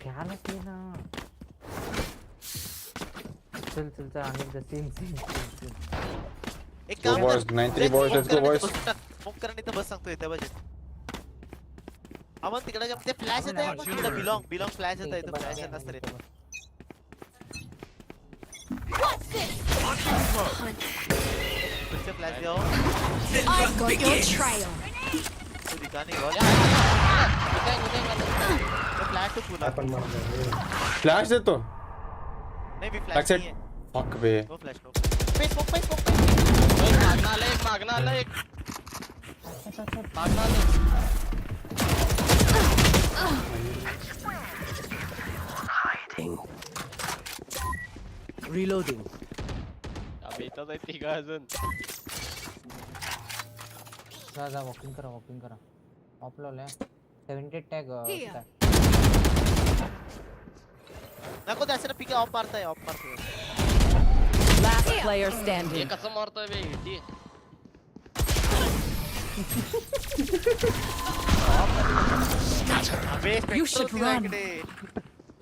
क्या नसते ना चल आणि द सेम एक Go काम boys, 93 boys, let's go boys. Smoke करणे तर बस सांगतो इथे बजेट अमन तिकडे ते फ्लॅश येत आहे तिकडे बिलॉंग फ्लॅश येत आहे तो फ्लॅश येत असतं रे What's this? फिर से फ्लॅश जाओ I've got your trail. तो दिखा नहीं गॉल तो फ्लॅश तो पूरा आपण मारलो Flash दे तो. नहीं भी Back फ्लॅश side. नहीं है Fuck बे. नो फ्लॅश नो पे स्मोक मागना आला एक मागना आला Reloading. अबे इथंच आहे तिघं अजून जा वॉकिंग करा ऑफ लावले 70 टॅग नको त्याचं पिके ऑफ मारताय Last player हे standing. कसं मारतोय बे इटी You should run.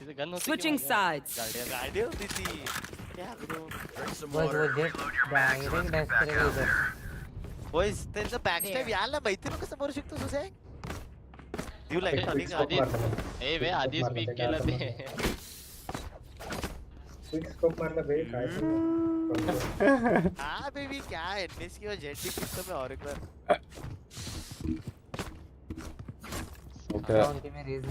इसे गन होती Switching sides. गाड़ी होती थी क्या करूं वो जेट डायरेक्ट डैश करेगा इधर boys त्यांचं बॅकस्टॅब यायला माहिती ना कसं मरू शकतो सुसे यू लाईक ए बे आधीच पीक केलं ते क्विक स्कोप मारला बे काय हां बेबी क्या एनएस की और जेट की सिस्टम में और एक बार ओके उनके में रेज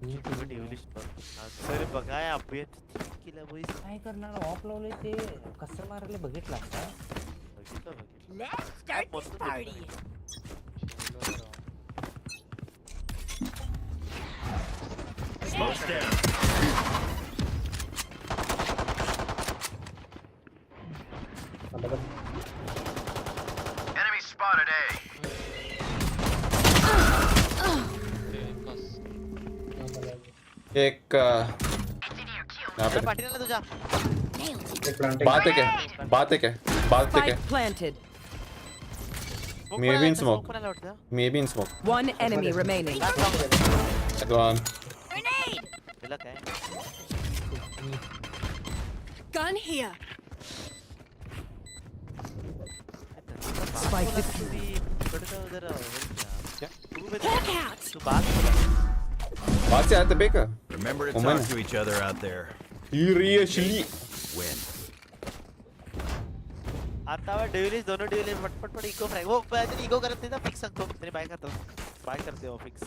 नहीं सर बघाय अपडेट केला boys काय करणार ऑफ लावले ते कसं मारले बघितला का Let's start this party. Smoke's down. Enemy spotted A. एक यहाँ पे पार्टी ना तुझा बात है क्या बात है क्या बात है क्या Spike planted. Maybe in smoke. Maybe in smoke. One enemy remaining. Go on. Grenade. मिला क्या Gun here. Spike defused. उधर क्या Hawk out. तू बात बात से आते बेका Remember to Woman. talk to each other out there. Seriously Win. आता वे ड्यूलिस दोनों ड्यूलिस पट इको फ्रैग वो तेरी इको करते ना फिक्स सकतो तेरी बाय करता बाय करते हो फिक्स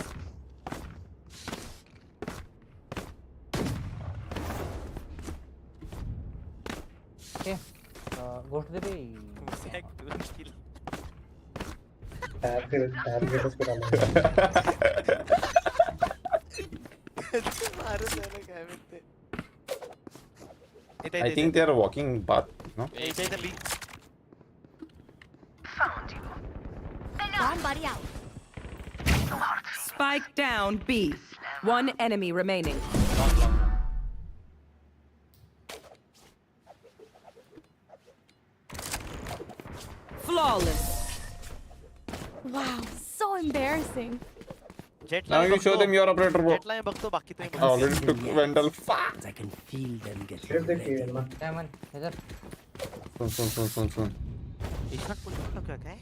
ओके गोस्ट दे बे सेक टू किल टैब के उसको डालना मारो साले काय म्हणते I think they are walking bath no इथे इथे B Bomb buddy out. Spike down B. One enemy remaining. Flawless. Wow, so embarrassing. Jet now you show them your operator bro jet line बघतो बाकी तो I already took Vandal fuck I can feel them get सिर्फ देखिए ना diamond इधर soon इशॉट पुल तो क्या है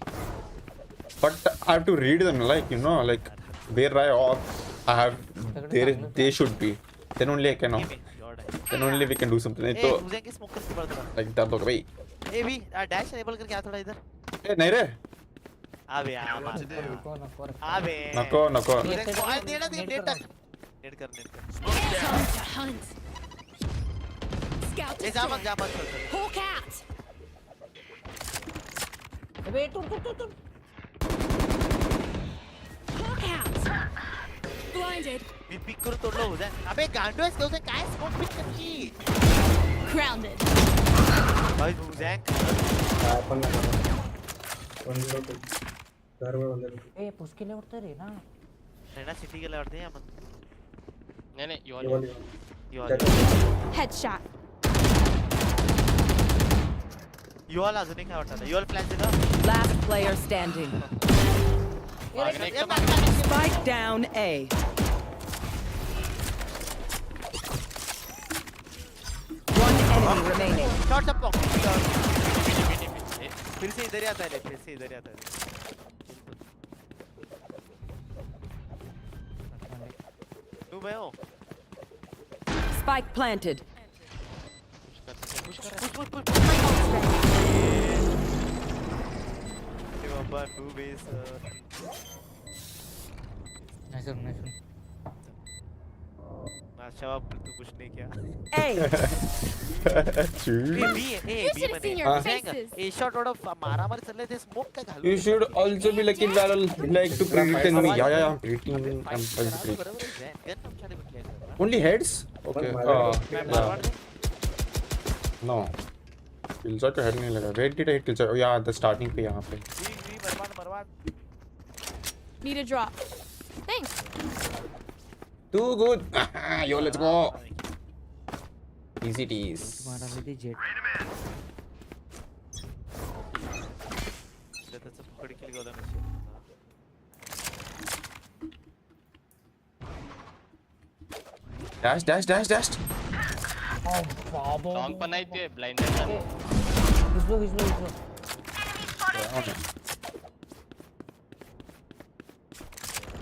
but I have to read them like you know like where I off I have they should be then only I can then only we can do something नहीं ए तो मुझे की स्मोक करके पड़ रहा like that होगा भाई ए भी डैश एनेबल करके आ थोड़ा इधर ए नहीं रे अबे आ नको अबे नको दे ना नेट कर Time to hunt. Scout ए जा मत Hawk out. अबे टुर Hawk out. Blinded. मी पिक करू तोडलो हो जा अबे गांडो आहेस का काय स्मोक पिक करकी Grounded. भाई जॅक अपन 102 घर में बंदे ए पुश केले वाटतं रे ना रेना सिटी गेला वाटते या मत नहीं यू Headshot. यू ऑल अजून एक वाटतं यू ऑल प्लॅन दिला Last player standing. Spike down A. One enemy remaining. Shot सब फिर से इधर ही आता है फिर से इधर ही आता है तू भाई हो Spike planted. पुश ये बाबा टू बेस नाइस अच्छा अब तू कुछ नहीं किया A. B You should have seen your faces. ए शॉट ऑफ मारामारी चलले ते स्मोक काय घालू you should also be like in battle like to predict enemy yeah I'm predicting I'm बरोबर आहे गन तुमच्याकडे भेटले only heads okay yeah no killshot का head नहीं लगा where did I hit killshot oh yeah the starting पे यहाँ पे वी बर्बाद Need a drop. Thanks. too good yo let's go easy tease मारा ले जेट गेला नसेल. Dash. Song पण नाही ते blind आहे ना. विसलो.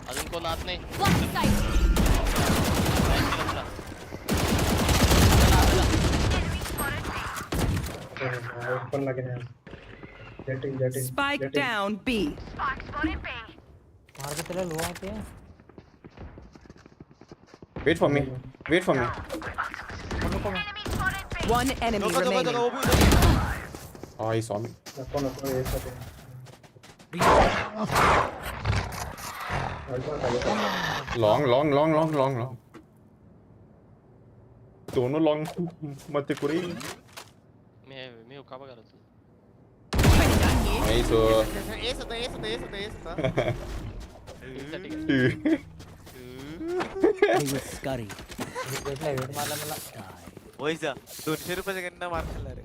अजून कोण आत नाही. ओपन लगे ना. जेटिंग. Spike down B. मार के तेरा लो आते हैं. Wait for me. One enemy remaining. Oh, he saw me. कौन ये सब Long. दोनों long मत कुरी. मी उका बघा तू. Nice. एस होता. He was scurry. वेट मारला मला. वैसा 200 रुपये गन्ना मार खाल्ला रे.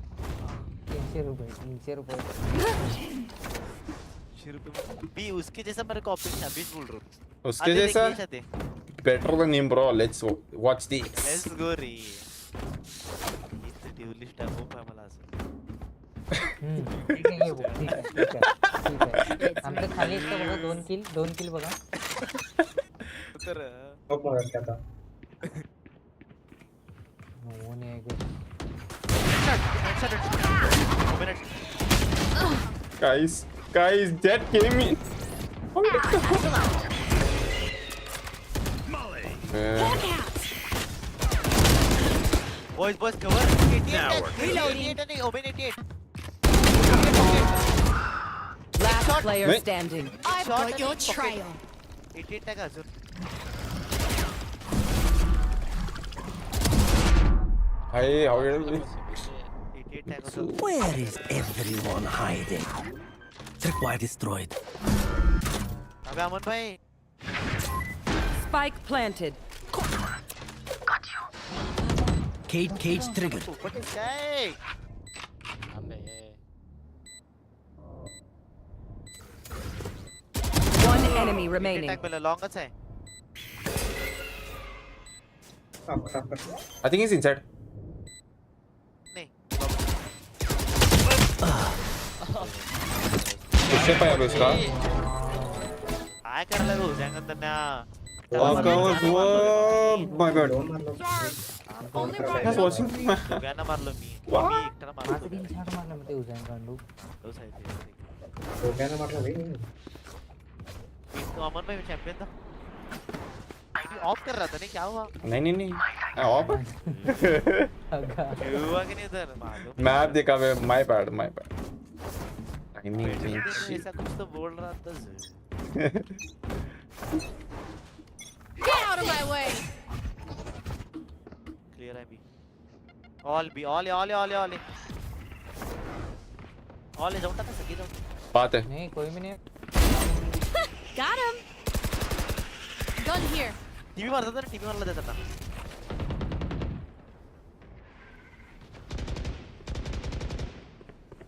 300 रुपये. 300 रुपये भी उसके जैसा मेरे को ऑप्शन 26 बोल रहा हूं. उसके जैसा better than him, bro. Let's watch this. Let's go रे. इथे ड्यूलिस्ट आहे खूप आम्हाला असं. ठीक आहे. आमचं खाली इथं बघा 2 किल बघा. तर खूप मदत करता. No one आहे. Guys, Jet came in. Boys, cover. Reloading. Open 88. Last player standing. I've got your trail. 88 टाका अजून. Hey, how are you? 88 टाका. Where is everyone hiding? Tripwire destroyed. अबे अमन भाई. Spike planted. Cage triggered. What is that? One enemy remaining. टाक मला लॉंगच आहे. I think he's inside. नाही. उससे पाया बस का. काय करायला गो जंगल त्यांना. My bad. That's watching. दोघांना मारलो मी. मी एकट्याला मारलो. माझं 3 शॉट मारला मी ते उजान कांडू. तो साइड है. दोघांना मारलं भाई. तो अमन भाई चैंपियन था. ऑफ कर रहा था नहीं क्या हुआ? नहीं. ऑफ. हुआ कि नहीं उधर मालूम. मैप देखा मैं. My bad. ऐसा कुछ तो बोल रहा था. Get out of my way. Clear है भी. All जाऊँ था सकी जाऊँ. बात है. नहीं कोई भी नहीं. Got him. Gun here. TV मारता था ना. टीवी मारला देता था.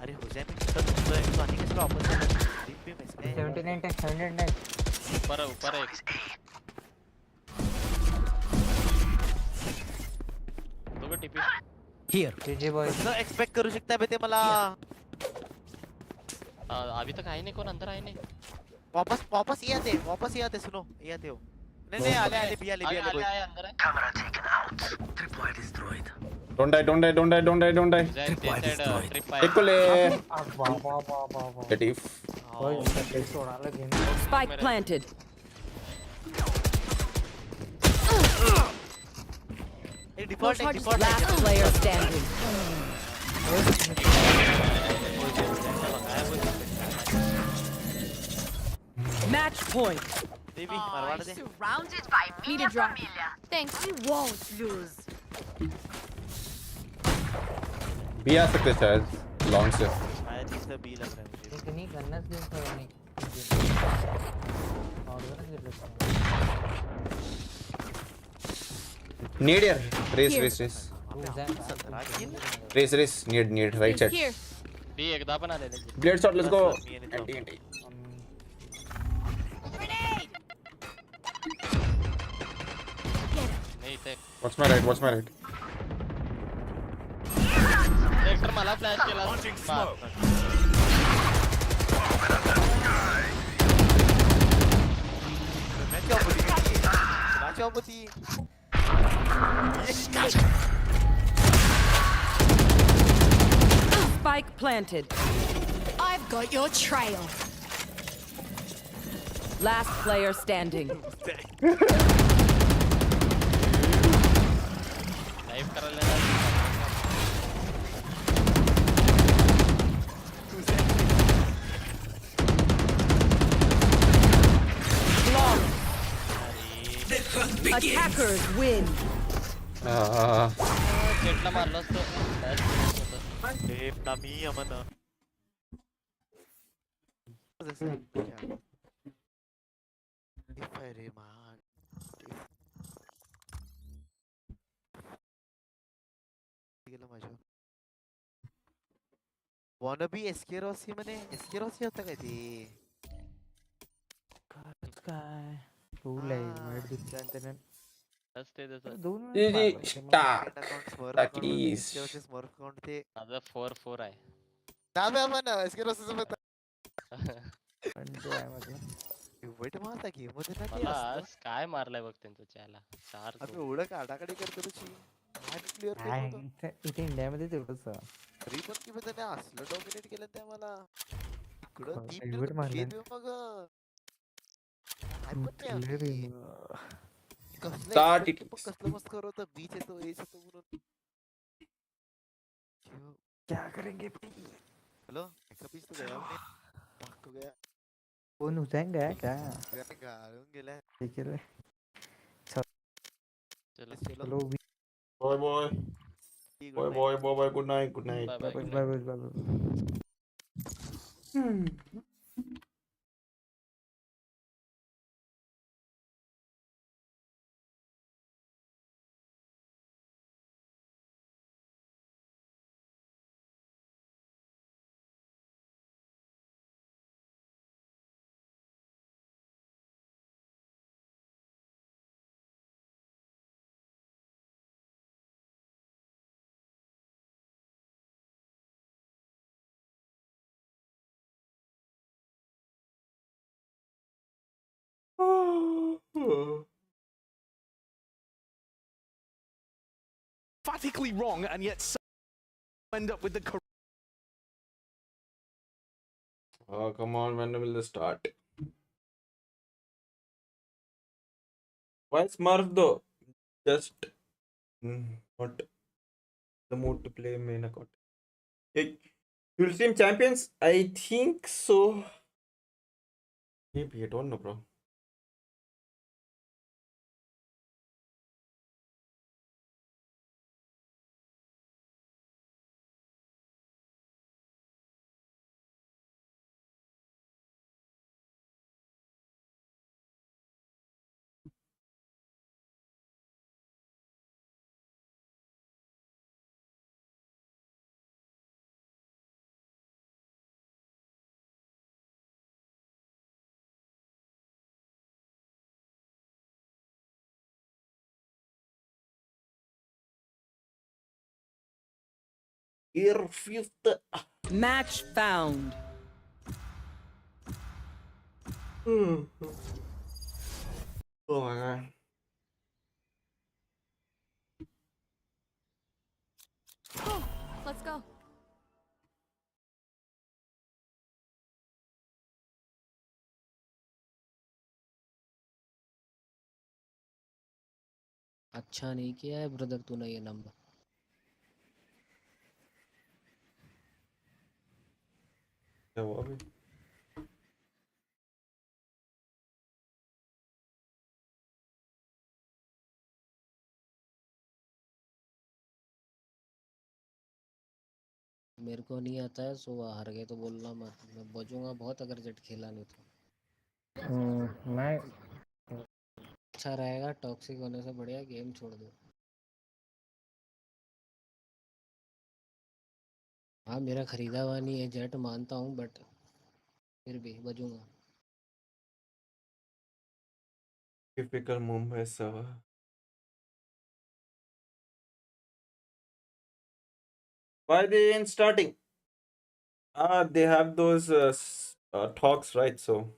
अरे हो जाए मैं तो आने के स्टॉप पर 79 ऊपर एक. दोघं टिपी. Here. JJ boy. कसं एक्सपेक्ट करू शकता बे ते मला. अभी तक आए नहीं. कौन अंदर आए नहीं. वापस ये आते सुनो ये आते हो. नहीं आले बी आले अंदर है. Camera taken out. Tripwire destroyed. Don't die. Tripwire destroyed. एक को ले. वाह. Latif. छोड़ा ले game. Spike planted. Default Last player standing. Match point. Devi Marwar they. Surrounded by Need Mina a drop. familia. Thanks. We won't lose. भी आ सकते शायद. Long से. आई थिंक द बी लग रहा है मुझे. इतनी गन्नस गेम तो नहीं. और गन्नस गेम लगता है. Need यार. Race. Need. Right side. Here. B एकदा पण आलेले. Blade shot. Let's go. मी आणि तो. Anti. Watch my right. Watch my right. Director मला फ्लॅश केला. Spike planted. I've got your trail. Last player standing. Live करायला Attackers win. जेटला मारलं असतं. नमी अमन अरे मान गेलं माझ्या वॉनबी एस्केरॉसी म्हणे एस्केरॉसी होतं काय ते काय फुल आहे वाईट दिसतं त्याने असते तसं. Start. Takis. स्मर्फ अकाउंट ते माझं 4-4 आहे. नाम आहे आपण एस्केरॉसीचं पण पण तो आहे मतलब वेट मारता की मध्ये ना ते मला असतं आज काय मारलाय बघ त्यांचं चॅला 4 अबे एवढं काढाकाडी करतो तुझी क्लिअर काय इथे इंडियामध्ये तेवढंच तरी पण की त्याने असलं डॉमिनेट केलं त्या मला इकडं हो, तीन एवढं मारलं. खेळ मग काय पण नाही Start it. कसलं मस्त होतं बीच येतो एज येतो म्हणून क्या करेंगे हेलो एका पीस तो गया हमने भाग गया फोन हुसैन गया क्या गाळून गेलाय ठीक है चलो चलो Boy. Good night. Good night. Bye bye bye. Bye bye Emphatically wrong, and yet end up with the correct. Oh, come on. When will this start? Why Smurf though? Just not the mood to play main account. Hey, you'll stream champions? I think so. Maybe I don't know, bro. Air fifth. Match found. Oh my god. Let's go. अच्छा नहीं किया है brother तूने ये number. क्या हुआ अभी? मेरे को नहीं आता है सो हार गए तो बोलना मत. मैं बजूंगा बहुत अगर जेट खेला नहीं तो. मैं अच्छा रहेगा टॉक्सिक होने से बढ़िया गेम छोड़ दो. हाँ मेरा खरीदा हुआ नहीं है जेट मानता हूँ बट फिर भी बजूंगा. Typical Mumbai server. Why they ain't starting? They have those talks, right? So.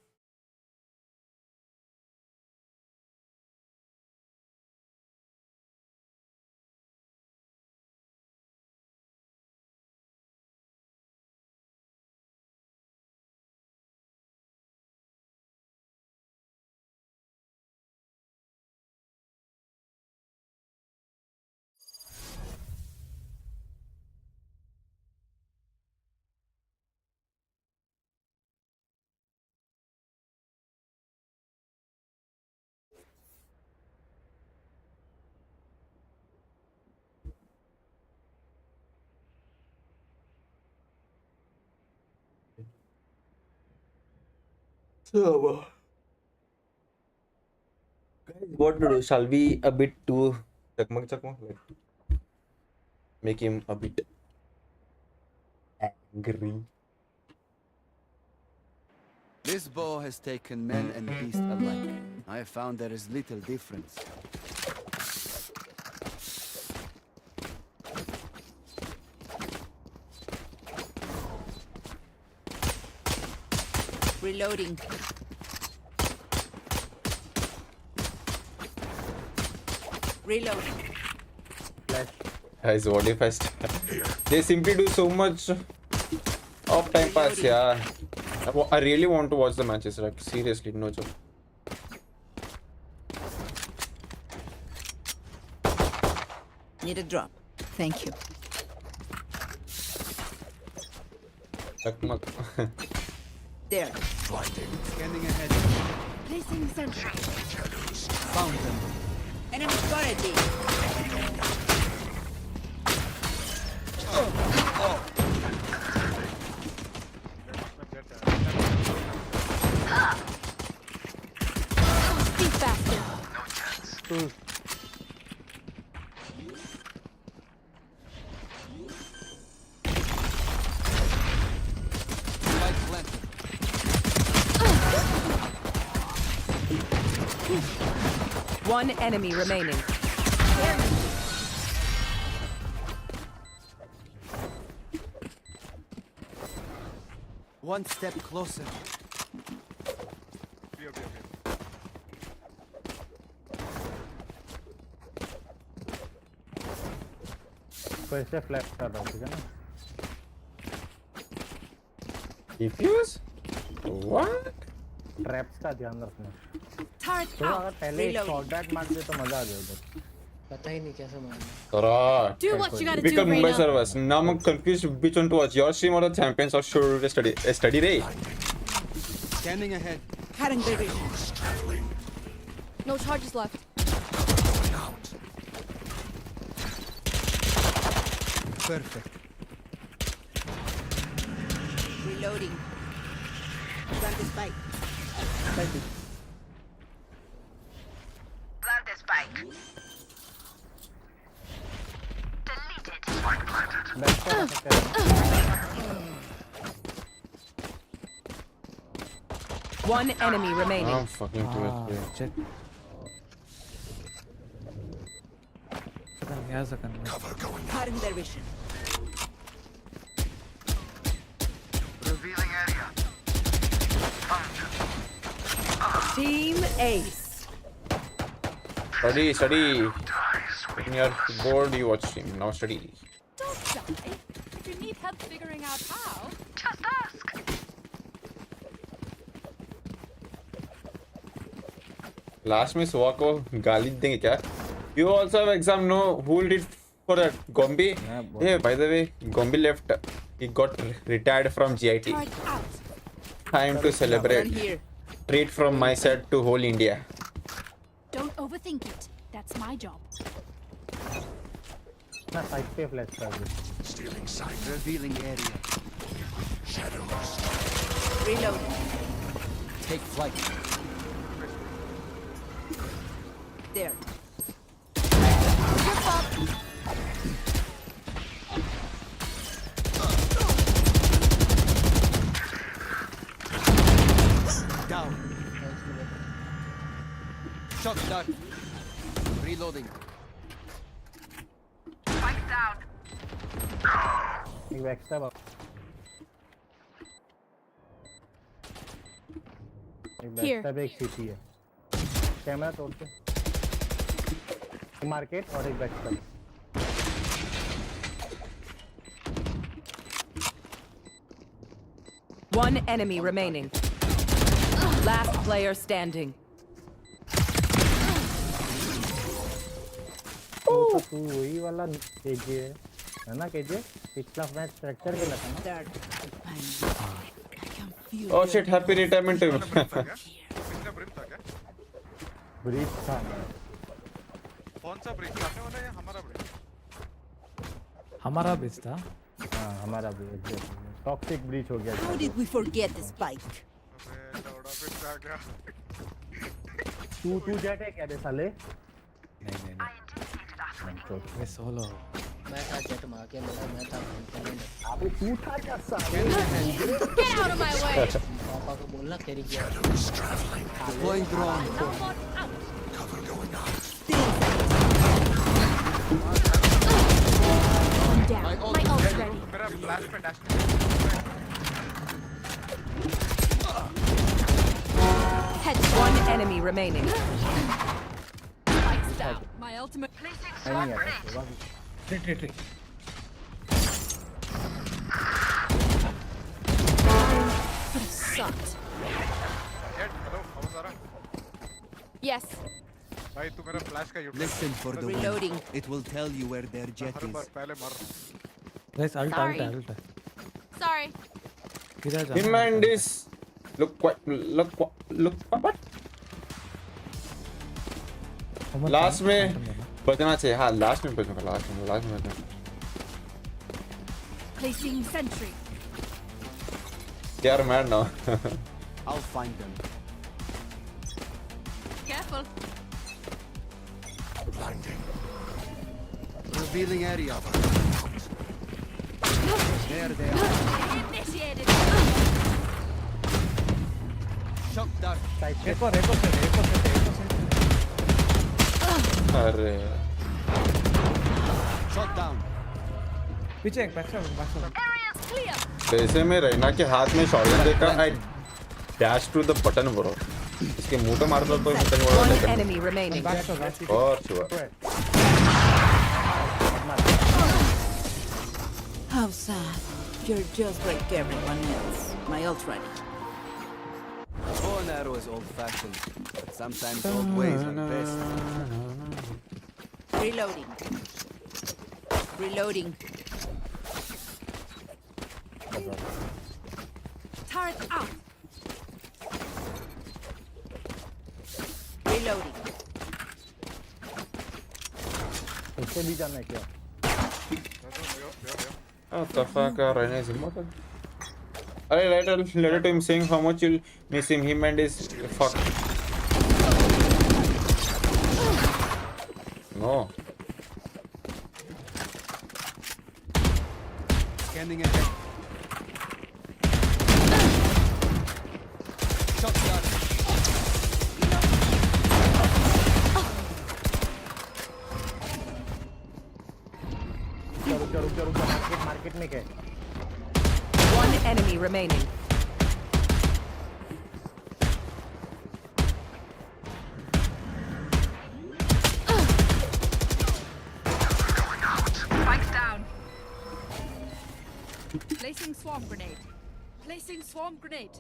So, guys, what to do? Shall we a bit too chakmak, like make him a bit angry? This bow has taken men and beasts alike. I have found there is little difference. Reloading. Reloading. Guys, what if I they simply do so much of time pass, yeah. I really want to watch the matches, like seriously, no joke. Need a drop. Thank you. Chakmak. There. Scanning ahead. Placing sentry. Found them. Enemy spotted me. Be faster. No chance. One enemy remaining. One step closer. कैसे flash कर रहा हूँ ठीक है ना Defuse? What? Traps का ध्यान रखना Turret तो अगर out. पहले एक शॉट बैट मार दे तो मजा आ जाए उधर पता ही नहीं कैसे मारना Correct. Do what you gotta do, Because Mumbai Reina. servers. Now I'm confused which one to watch. Your stream or the champions or should a study day? Scanning ahead. Cutting the vision. No charges left. Perfect. Reloading. Plant the spike. Plant the spike. One enemy remaining. I'm fucking too check Cutting their vision. Revealing area. Team Ace. Study. When you're bored, you watch stream. Now study. Don't die. If you need help figuring out how, Just ask. Last में सुहा को गाली देंगे क्या? You also have exam, no? Who will read for that? Gombi? Hey, by the way, Gombi left. He got retired from GIT. turret out. Time to celebrate. One here. Treat from my side to whole India. Don't overthink it. That's my job. ना side पे flash कर दे Revealing area. Reloading. Take flight. There. Down. Shot done. Reloading. Spike down. एक backstab एक backstab एक सीटी है camera तोड़ते market और एक backstab One enemy remaining. Last player standing. तो तू वही वाला केजे है ना केजे पिछला मैच फ्रैक्चर खेला था ना Oh shit, happy retirement to you. Breach था कौन सा ब्रिज आपने बोला या हमारा ब्रिज हमारा बेच था हाँ हमारा ब्रीच टॉक्सिक ब्रीच हो गया How did we forget this bike? अबे लौड़ा फिर से आ गया तू जेट है क्या रे साले नहीं मैं सोलो मैं था जेट मार के मेरा मैं था कंप्लेंट अबे तू था क्या साले Get out of my way! पापा को बोलना तेरी क्या Deploying drone. Cover going out. I'm down. My ult's ready. मेरा फ्लैश पे dash One enemy remaining. Spikes down. My ultimate. नहीं आता tree Sucked. Jet hello how सारा Yes. भाई तू मेरा फ्लैश का YouTube Listen for the Reloading. wind. It will tell you where their jet her bar is. पहले मर guys alt Sorry. Sorry. किधर जा Him and this look what? Last में बचना चाहिए हाँ लास्ट में बचूंगा लास्ट में बचूंगा Placing sentry. they are mad now I'll find them. Careful. Revealing area. There they are. Initiated. Shock dart. अरे Shot down. पीछे एक बैक Area's clear. वैसे में रैना के हाथ में शॉटगन देखा I dash to the button bro इसके मुंह पे मार दो तो बटन वाला One नहीं enemy remaining. और sure How sad. You're just like everyone else. My ult ready. Bow and arrow is old-fashioned, but sometimes old ways are best. Reloading. Reloading. Turret out. Reloading. इससे भी जाना है क्या what the fuck Reyna is immortal अरे letter to him saying how much you'll miss him and his fuck no Scanning ahead. Shot dart. रुक जा market में क्या है One enemy remaining. Spikes down. Placing swarm grenade. Placing swarm grenade.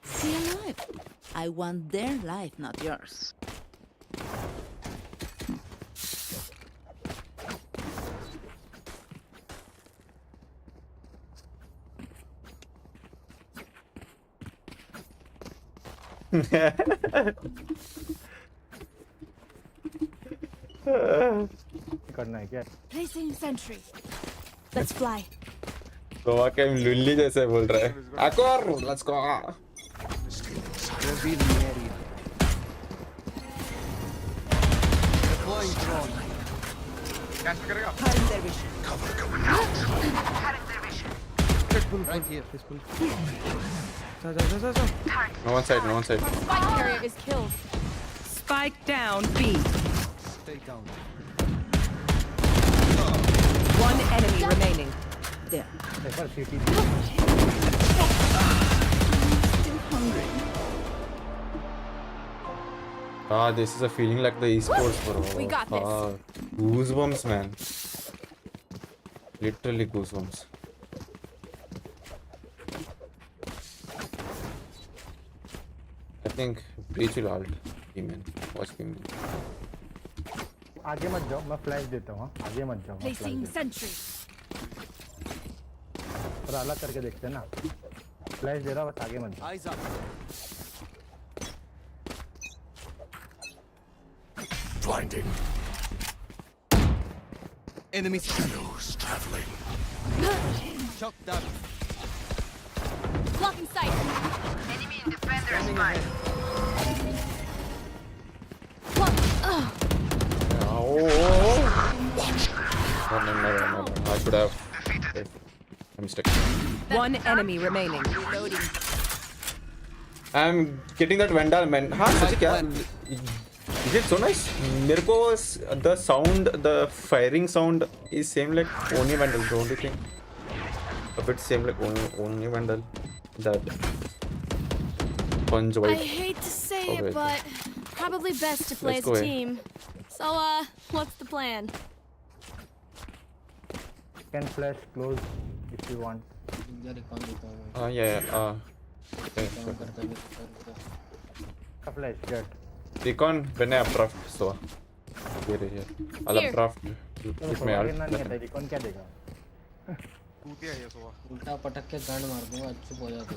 Stay alive. I want their life, not yours. करना है क्या Placing sentry. Let's fly. तो वाकई लुल्ली जैसे बोल रहा है आकोर let's go Revealing area. Deploying drone. Cash करेगा Cutting their vision. Right here. No one side, no one side. Spike carrier is killed. Spike down B. Stay down. One enemy remaining. There. Still hungry. This is a feeling like the esports, bro. We got this. Goosebumps, man. Literally goosebumps. I think Breach will ult. Man. Watch him. आगे मत जाओ, मैं flash देता हूँ. आगे मत जाओ. Placing sentry. और अलग करके देखते हैं ना. फ्लैश दे रहा बस आगे मत जाओ. Eyes up. Blinding. Enemy Shadows traveling. Shock down. Blocking sight. Enemy in defender spine. No. I should have. Okay. I'm stuck. One enemy remaining. I'm getting that Vandal, man. हाँ सच क्या? Is it so nice? मेरे को the sound, the firing sound is same like Oni Vandal. Don't you think? A bit same like Oni Vandal. That punch I white. hate to say Oh, it, wait. but probably best to play Let's as go a ahead. team. So, what's the plan? Can flash close if you want. Yeah. Okay, sure. Flash jet. Recon when I updraft, so here. I'll Here. updraft with my ult. नहीं आता recon क्या देगा? उल्टा पटक के gun मार दूंगा, चुप हो जा तू.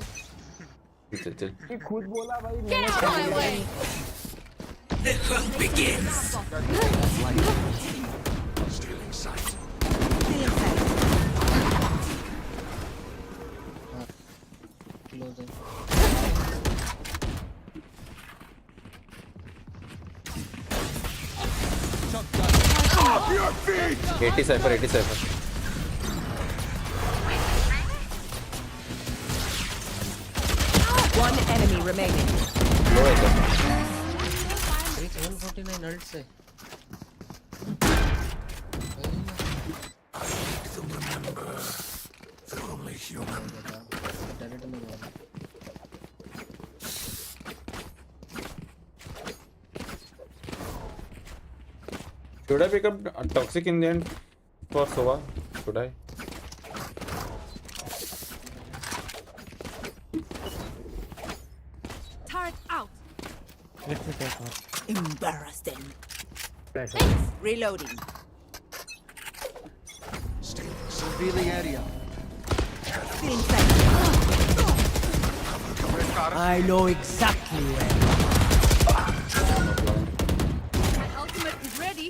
चल. ये खुद बोला भाई. Get out of my way! The hunt begins. Stealing sight. Close है. 80 cypher. One enemy remaining. Low है sir. 149 ult से. I make them remember. They're only human. Direct में मार. Should I pick up toxic in the end for Sova? Should I? Turret out. Embarrassing. Flash. Reloading. revealing area. I know exactly where. My ultimate is ready.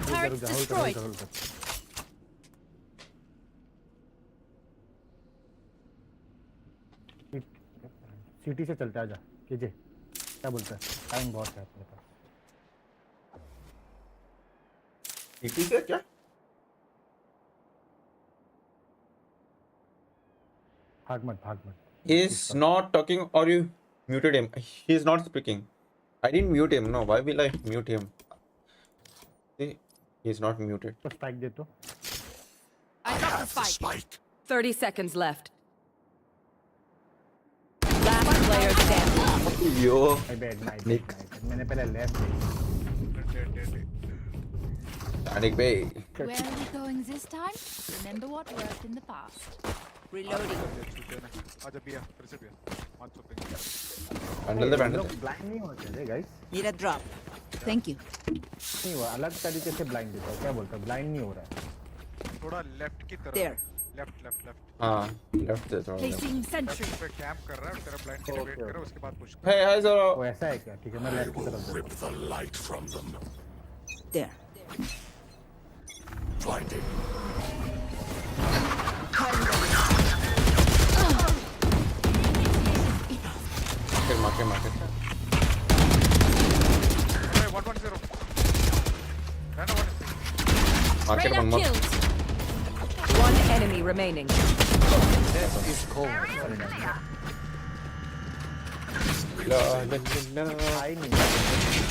Turret destroyed. City से चलते आजा कीजिए क्या बोलता है time बहुत है अपने पास सिटी से क्या भाग मत he is not talking or you muted him. He is not speaking. I didn't mute him. No, why will I mute him? See, he is not muted. तो स्पाइक दे तो I got the spike. 30 seconds left. Last player standing. Yo, my bad Nick. मैंने पहले left Panic Bay. Where are we going this time? Remember what worked in the past. Reloading. Handle the bandle. Blind नहीं होते थे guys Need a drop. Thank you. नहीं हुआ अलग तरीके से ब्लाइंड देता है क्या बोलता है ब्लाइंड नहीं हो रहा है थोड़ा लेफ्ट की तरफ There. लेफ्ट हाँ, left से थोड़ा. Placing sentry. पे कैंप कर रहा है तेरा ब्लाइंड के लिए वेट करो उसके बाद पुश Hey, hi Zoro. वो ऐसा है क्या ठीक है मैं लेफ्ट की तरफ Rip the light from them. There. Blinded. Market. Hey, 110. Run over. Market one more. One enemy remaining. This is cold.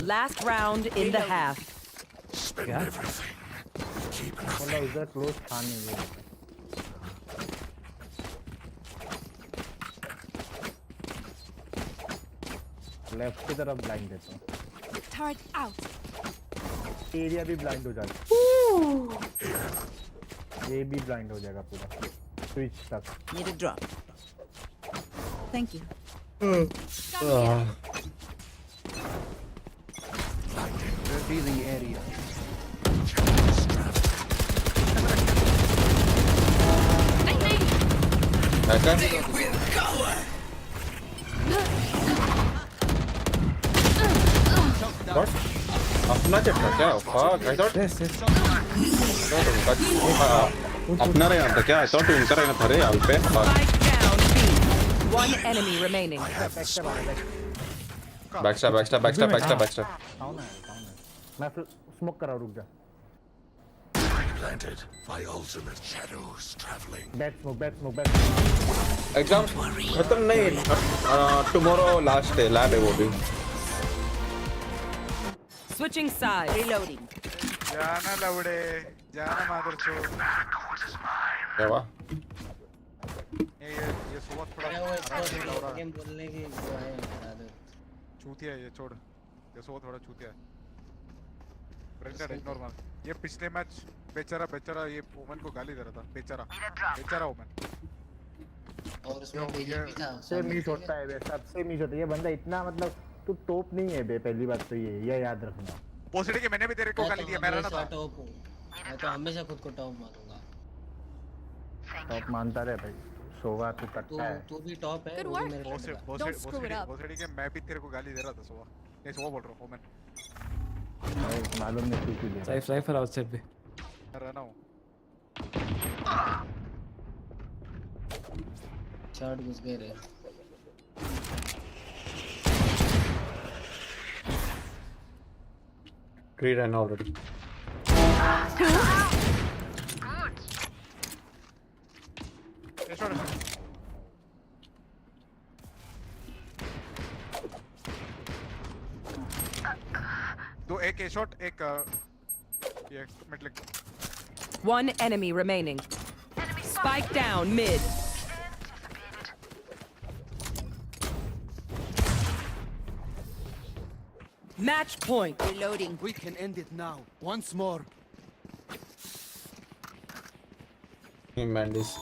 Last round in the half. Spend Yeah. everything. Keep मतलब nothing. उधर close था नहीं वो left की तरफ blind देता हूँ Turret out. Area भी ब्लाइंड हो जाएगा ये भी ब्लाइंड हो जाएगा पूरा स्विच तक Need a drop. Thank you. Revealing area. What? अपना चट्टा क्या? Fuck! I thought. अपना रहना था क्या? I thought उनका रहना था रे यहाँ पे. Spike down B. One enemy remaining. Backstab. आओ ना मैं स्मोक कर रहा हूँ रुक जा Planted. My ultimate shadows traveling. Back smoke Exam खत्म नहीं. Tomorrow last day lab है वो भी. Switching sides. Reloading. जाना लवड़े जाना मादर चोद क्या हुआ? ये सुबह थोड़ा अरे वो इसको आराम से लग रहा है। गेम बोलने की वो है आदत चूतिया है ये छोड़ ये सुबह थोड़ा चूतिया है ब्रेंडर इग्नोर मत ये पिछले मैच बेचारा ये वुमन को गाली दे रहा था बेचारा वुमन और उसमें बीजेपी था से मीट होता है वे सबसे मीट होता है ये बंदा इतना मतलब तू टॉप नहीं है बे पहली बात तो ये याद रखना पोसिडी के मैंने भी तेरे को गाली दिया मैं रहना था टॉप हूँ मैं तो हमेशा खुद को टॉप मानूंगा टॉप मानता रहे भाई सोवा तू कट्टा है तू भी टॉप है Good वो भी work. मेरे को लगा। Don't screw it up. पोसिडी के मैं भी तेरे को गाली दे रहा था सुबह नहीं सुबह बोल रहा हूँ वुमन भाई मालूम नहीं तू क्यों दे साइफर आउटसाइड पे मैं रहना हूँ शॉट घुस गए रे Tree ran already. दो एक ए शॉट एक ये mid One enemy remaining. Spike down mid. Match point. Reloading. We can end it now. Once more. Mandis.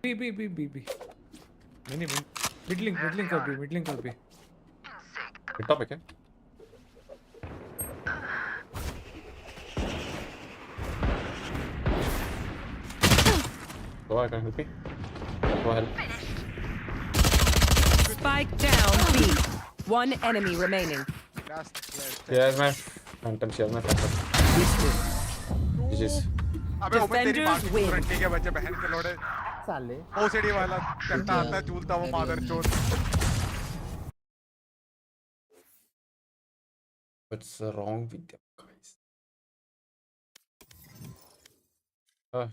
B. Mini mid-link और B. Top है क्या? Go ahead, can help me? Go ahead. Spike down B. One enemy remaining. Here's my phantom. Here's my phantom. GG's. अबे woman तेरी माँ की win. रंटे के बच्चे बहन के लोड़े साले पोसिडी वाला चट्टा आता है झूलता वो मादर चोद What's wrong with them guys?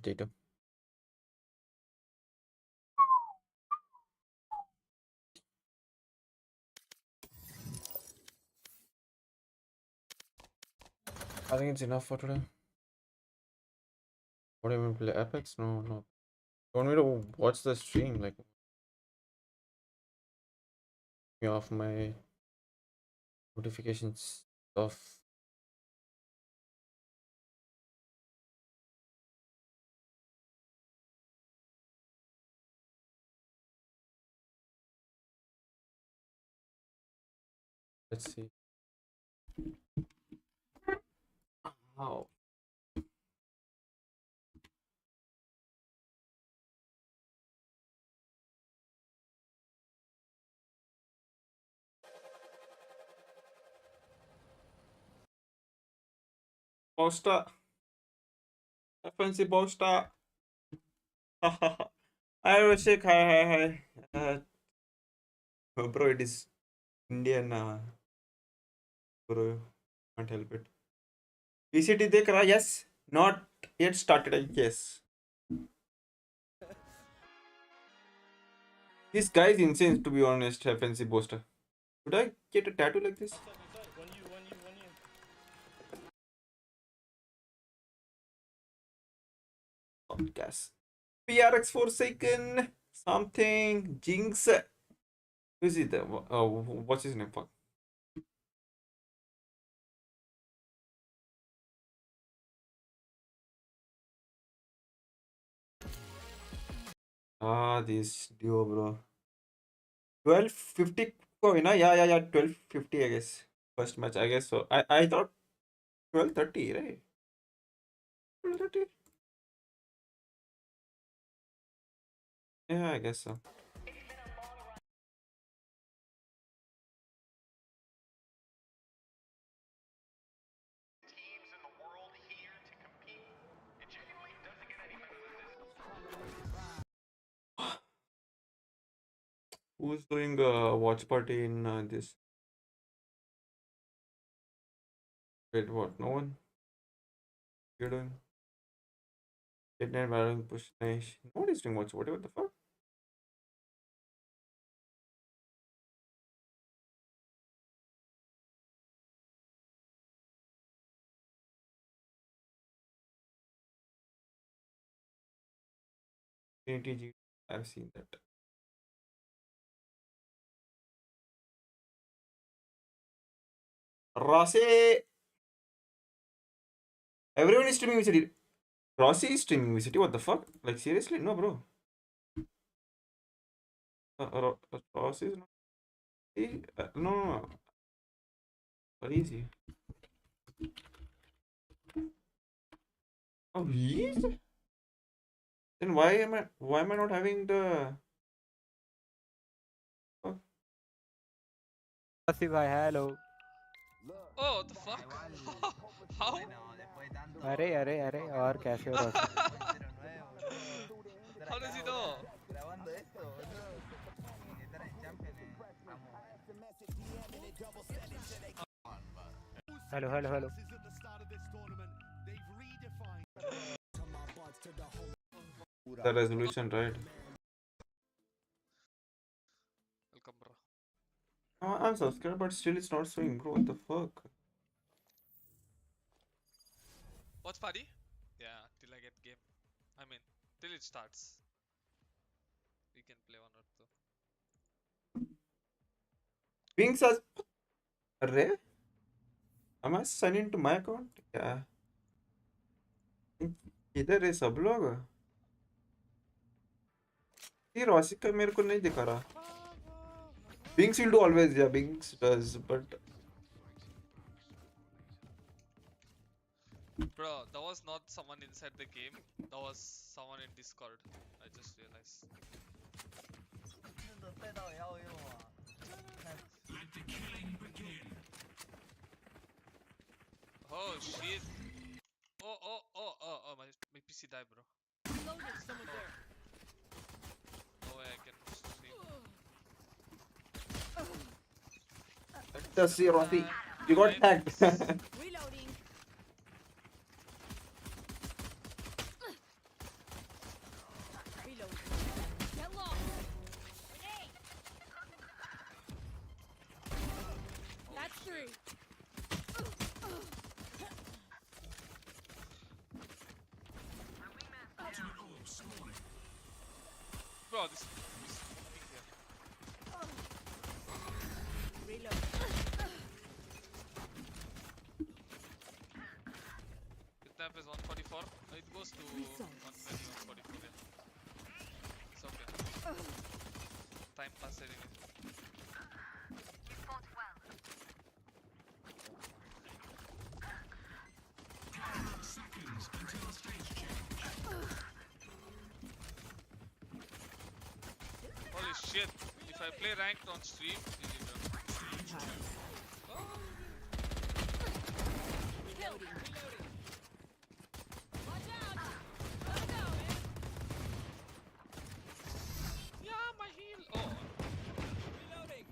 Data. I think it's enough for today. What do you mean play Apex? No. You want me to watch the stream? Like, me off my notifications stuff. Let's see. How? Poster. FNC poster. Hi Rashik, hi. Bro, it is Indian. Bro, can't help it. PCT dekh raha? Yes. Not yet started, I guess. This guy is insane, to be honest. FNC poster. Should I get a tattoo like this? Podcast. PRX Forsaken. Something. Jinx. Who is it? What's his name? Fuck. This duo, bro. 1250 coin, yeah, 1250, I guess. First match, I guess so. I thought 1230, right? 1230? Yeah, I guess so. Who's doing a watch party in this? Wait, what? No one? You're doing? Midnight Battling Push Nice. No one is doing watch party. What the fuck? TTG. I've seen that. Rossi! Everyone is streaming VCT. Rossi is streaming VCT. What the fuck? Like, seriously? No, bro. Rossi is not. No. What is he? Oh, he is? Then why am I not having the... Oh. Rossi bhai, hello. Oh, what the fuck? How? अरे और कैसे हो Rossi? How does he know? Hello. The resolution, right? Welcome, bro. I'm subscribed, but still it's not showing, bro. What the fuck? What's funny? Yeah, till I get game. I mean, till it starts. We can play one or two. Ping says, Array? Am I signing into my account? Yeah. इधर है सब लोग ये Rossi का मेरे को नहीं दिखा रहा Binks will do always, yeah, Binks does, but Bro, that was not someone inside the game. That was someone in Discord. I just realized. Let the killing begin. Oh shit. Oh, my PC died, bro. Someone there. No way I can stream. let's see, Rossi. You got hacked. Reloading. Get lost. That's 3. Bro, this thing here. Reload. Kidnap is 144. It goes to 120, 144. Yeah. It's okay. Time pass anyway. shit. If I play ranked on stream, yeah, my heal. Oh. Reloading.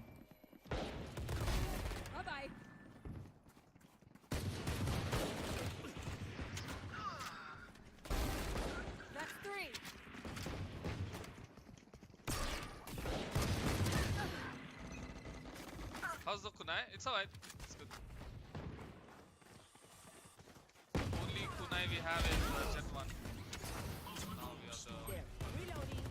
Bye-bye. That's 3. How's the kunai? It's alright. It's good. Only kunai we have is Jet 1. Now we are the... Reloading.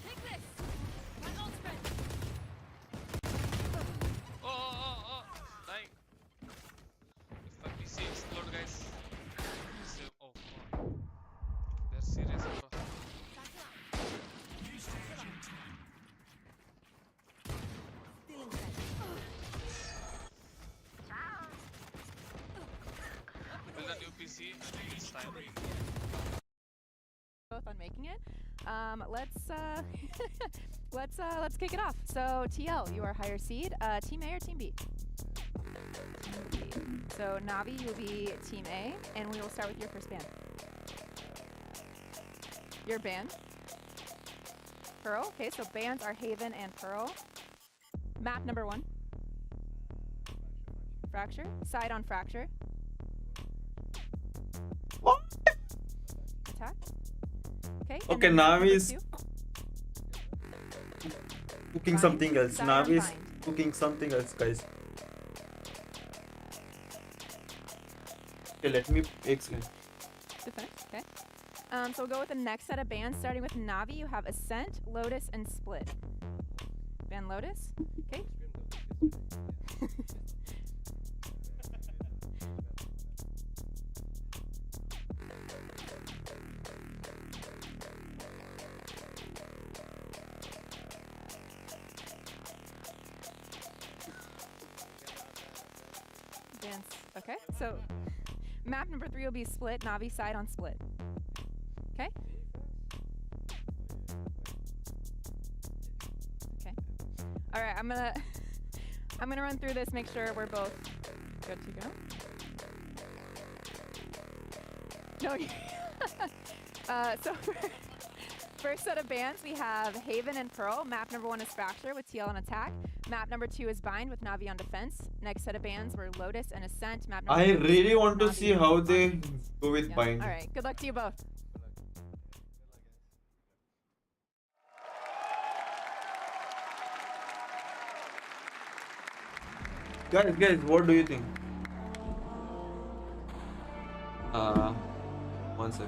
Take this. My ult's ready. Oh. Dying. If my PC explode, guys. Oh, they're serious, bro. Build a new PC. I think it's time. Both on making it. Let's kick it off. So TL, you are higher seed. Team A or Team B? Team B. So Navi, you'll be Team A, and we will start with your first ban. Your ban. Pearl. Okay, so bans are Haven and Pearl. Map number 1. Fracture. Side on Fracture. What? Attack. Okay. and Okay, then map Navi number is 2. cooking Bind. something else. Side on Navi is bind. cooking something else, guys. Okay, let me explain. To finish, okay. So we'll go with the next set of bans. Starting with Navi, you have Ascent, Lotus, and Split. Ban Lotus. Okay. Bans. Okay. So map number 3 will be Split. Navi side on Split. Okay. Okay. All right. I'm gonna run through this. Make sure we're both good to go. No. So first set of bans, we have Haven and Pearl. Map number 1 is Fracture with TL on attack. Map number 2 is Bind with Navi on defense. Next set of bans were Lotus and Ascent. Map number I 3 really is want to Navi see and how Bind. they go with Yeah. Bind. All right. Good luck to you both. Guys, what do you think? One sec.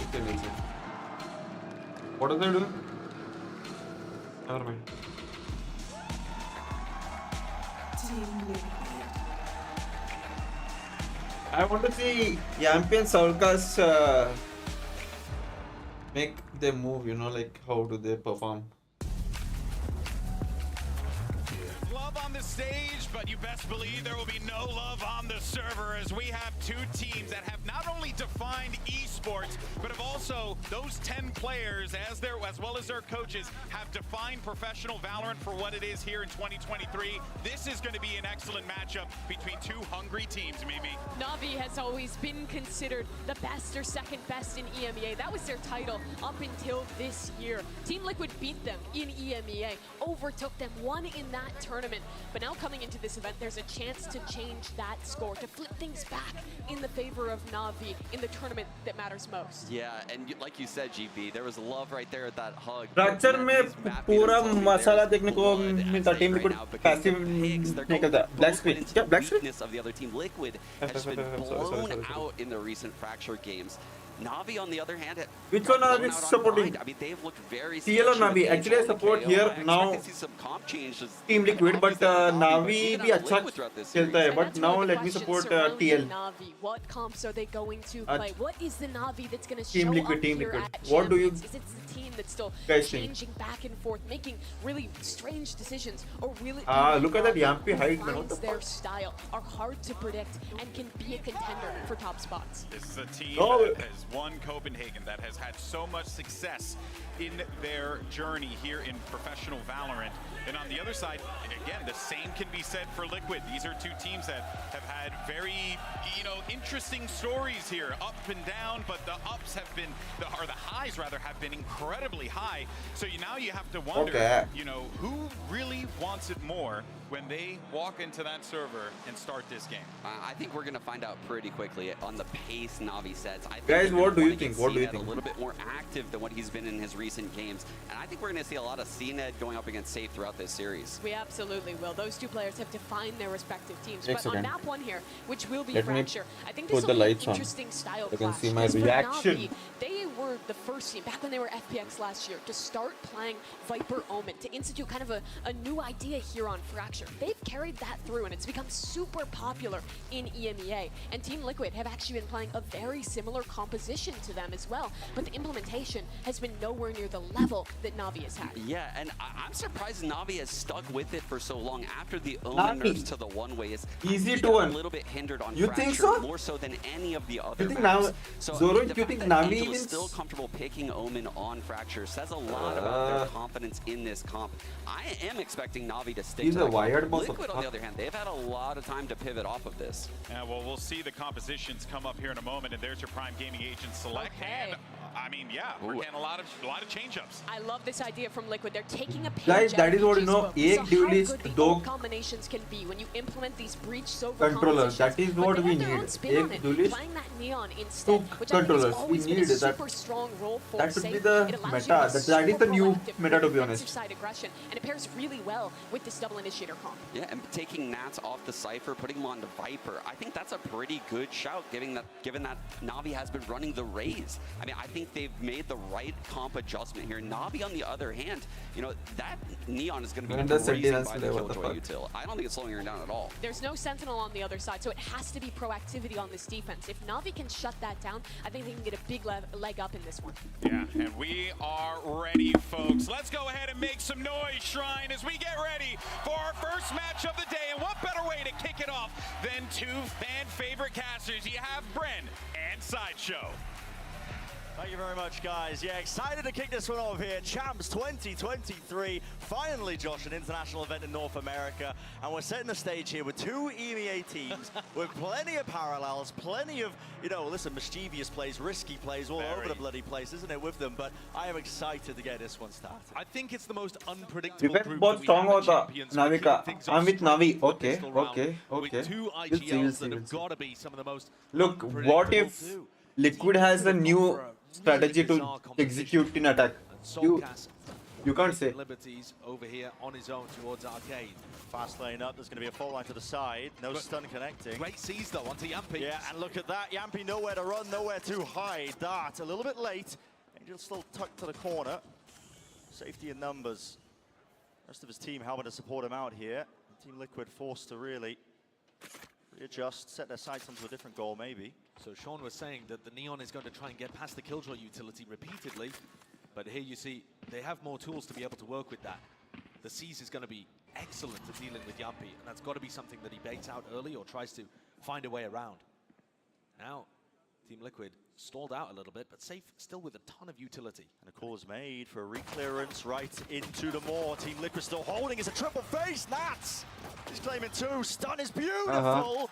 Okay, one sec. What does I do? Never mind. I want to see Yampi and Soulcast make them move, you know, like how do they perform. Love on the stage, but you best believe there will be no love on the server as we have two teams that have not only defined esports, but have also, those 10 players, as well as their coaches, have defined professional Valorant for what it is here in 2023. This is going to be an excellent matchup between two hungry teams, Mimi. Navi has always been considered the best or second best in EMEA. That was their title up until this year. Team Liquid beat them in EMEA, overtook them, won in that tournament. But now coming into this event, there's a chance to change that score, to flip things back in the favor of Navi in the tournament that matters most. Yeah, and like you said, GB, there was love right there at that hug. Fracture में पूरा मसाला देखने को मिलता team liquid passive निकलता black screen क्या black screen of the other team Liquid has just been blown out in the recent Fracture games. Navi, on the other hand, which one are we supporting? I mean, they've looked very TL or sketchy with Navi? the Actually, I info on the support KO. here I now expect to see some comp changes. Team Liquid, but Navi bhi acha khelta hai. And But that's now one of the let me questions support surrounding TL. Navi. What comps are they going to play? What is the Navi that's going to Team show Liquid, up Team here Liquid. at What do you Champions? Is it the team that's still guys think? changing back and forth, making really strange decisions, or really Look at that Yampi height, man. What the their style are hard to predict and can be a contender for top spots. This is a team No. that has won Copenhagen, that has had so much success in their journey here in professional Valorant. And on the other side, again, the same can be said for Liquid. These are two teams that have had very, interesting stories here, up and down, but the ups have been, or the highs rather, have been incredibly high. So now you have to wonder, who really wants it more when they walk into that server and start this game? I think we're going to find out pretty quickly on the pace Navi sets. I think Guys, they're what do gonna you wanna get think? What do you CNED think? a little bit more active than what he's been in his recent games. And I think we're going to see a lot of CNED going up against Safe throughout this series. We absolutely will. Those two players have defined their respective teams. Excellent. But on map one here, which will be Let me Fracture, I think put this the will be an lights on. interesting style You can clash. see my Because for reaction. Navi, they were the first team, back when they were FPX last year, to start playing Viper Omen, to institute kind of a new idea here on Fracture. They've carried that through, and it's become super popular in EMEA. And Team Liquid have actually been playing a very similar composition to them as well, but the implementation has been nowhere near the level that Navi has had. Yeah, and I'm surprised Navi has stuck with it for so long after the Omen nerfs to the one-way is Easy he to got win. a little bit hindered on You Fracture, think so? more so than any of the other You think maps. Navi- So Zoro, the you fact think that Navi Angel is wins? still comfortable picking Omen on Fracture says a lot about their confidence in this comp. I am expecting Navi to stick He's to a the wired comp. boss. Liquid, on the other hand, they've had a lot of time to pivot off of this. Yeah, well, we'll see the compositions come up here in a moment, and there's your Prime Gaming Agent select. Okay. And I mean, yeah, we're getting a lot of change-ups. I love this idea from Liquid. They're taking a page Guys, that out is of what you BG's know, book. एक So how duelist, good the दो old combinations can be when you implement these breach sober controllers. combinations. That is But what they we have their need. own spin on एक it, duelist, playing that Neon instead, two which I think controllers. has We always been a need that. super strong role for That should Safe. be the It allows meta. you to be That is super the new proactive, meta, to be defensive honest. side aggression, and it pairs really well with this double initiator comp. Yeah, and taking Nats off the Cypher, putting him on the Viper, I think that's a pretty good shout, given that Navi has been running the Raze. I mean, I think they've made the right comp adjustment here. Navi, on the other hand, that Neon is going to be And the grazing Sentinels by the today, what the Killjoy fuck? util. I don't think it's slowing her down at all. There's no Sentinel on the other side, so it has to be proactivity on this defense. If Navi can shut that down, I think they can get a big leg up in this one. Yeah, and we are ready, folks. Let's go ahead and make some noise, Shrine, as we get ready for our first match of the day. And what better way to kick it off than two fan-favorite casters? You have Bren and Sideshow. Thank you very much, guys. Yeah, excited to kick this one off here. Champs 2023. Finally, Josh, an international event in North America. And we're setting the stage here with two EMEA teams with plenty of parallels, plenty of, listen, mischievous plays, risky plays all over the bloody place, isn't it, with them? But I am excited to get this one started. I think it's the most unpredictable Defense group बहुत that we strong have at होता Champions. Navi We're का. kicking things I'm off with strong Navi. with the Okay, pistol round okay. With two We'll IGLs see, that we'll have see. got to be some of the most Look, what if too. Liquid has a new strategy to execute in attack? You can't say. Liberties over here on his own towards Arcade. Fast lane up, there's going to be a full line to the side. No stun connecting. Great sees though onto Yampi. Yeah, and look at that. Yampi nowhere to run, nowhere to hide. Dart a little bit late. Angel's still tucked to the corner. Safety in numbers. Rest of his team helping to support him out here. Team Liquid forced to really readjust, set their sights onto a different goal maybe. So Sean was saying that the Neon is going to try and get past the Killjoy utility repeatedly. But here you see they have more tools to be able to work with that. The Seize is going to be excellent at dealing with Yampi, and that's got to be something that he baits out early or tries to find a way around. Now, Team Liquid stalled out a little bit, but Safe still with a ton of utility. And a call is made for a reclearance right into the maw. Team Liquid still holding. It's a triple face. Nats! He's claiming two. Stun is beautiful.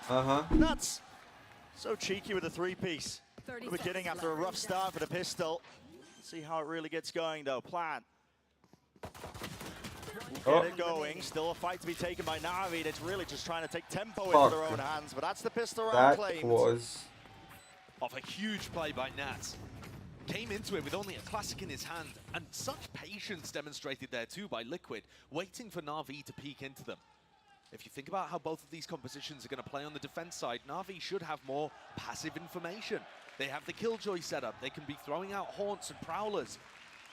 Nats! So cheeky with a three-piece. The beginning after a rough start for the pistol. See how it really gets going though. Plan. Get it going. Still a fight to be taken by Navi. It's really just trying to take tempo into their own hands. But that's the pistol round claimed. That was Off a huge play by Nats. Came into it with only a classic in his hand, and such patience demonstrated there too by Liquid, waiting for Na'Vi to peek into them. If you think about how both of these compositions are going to play on the defense side, Na'Vi should have more passive information. They have the Killjoy setup. They can be throwing out Haunts and Prowlers.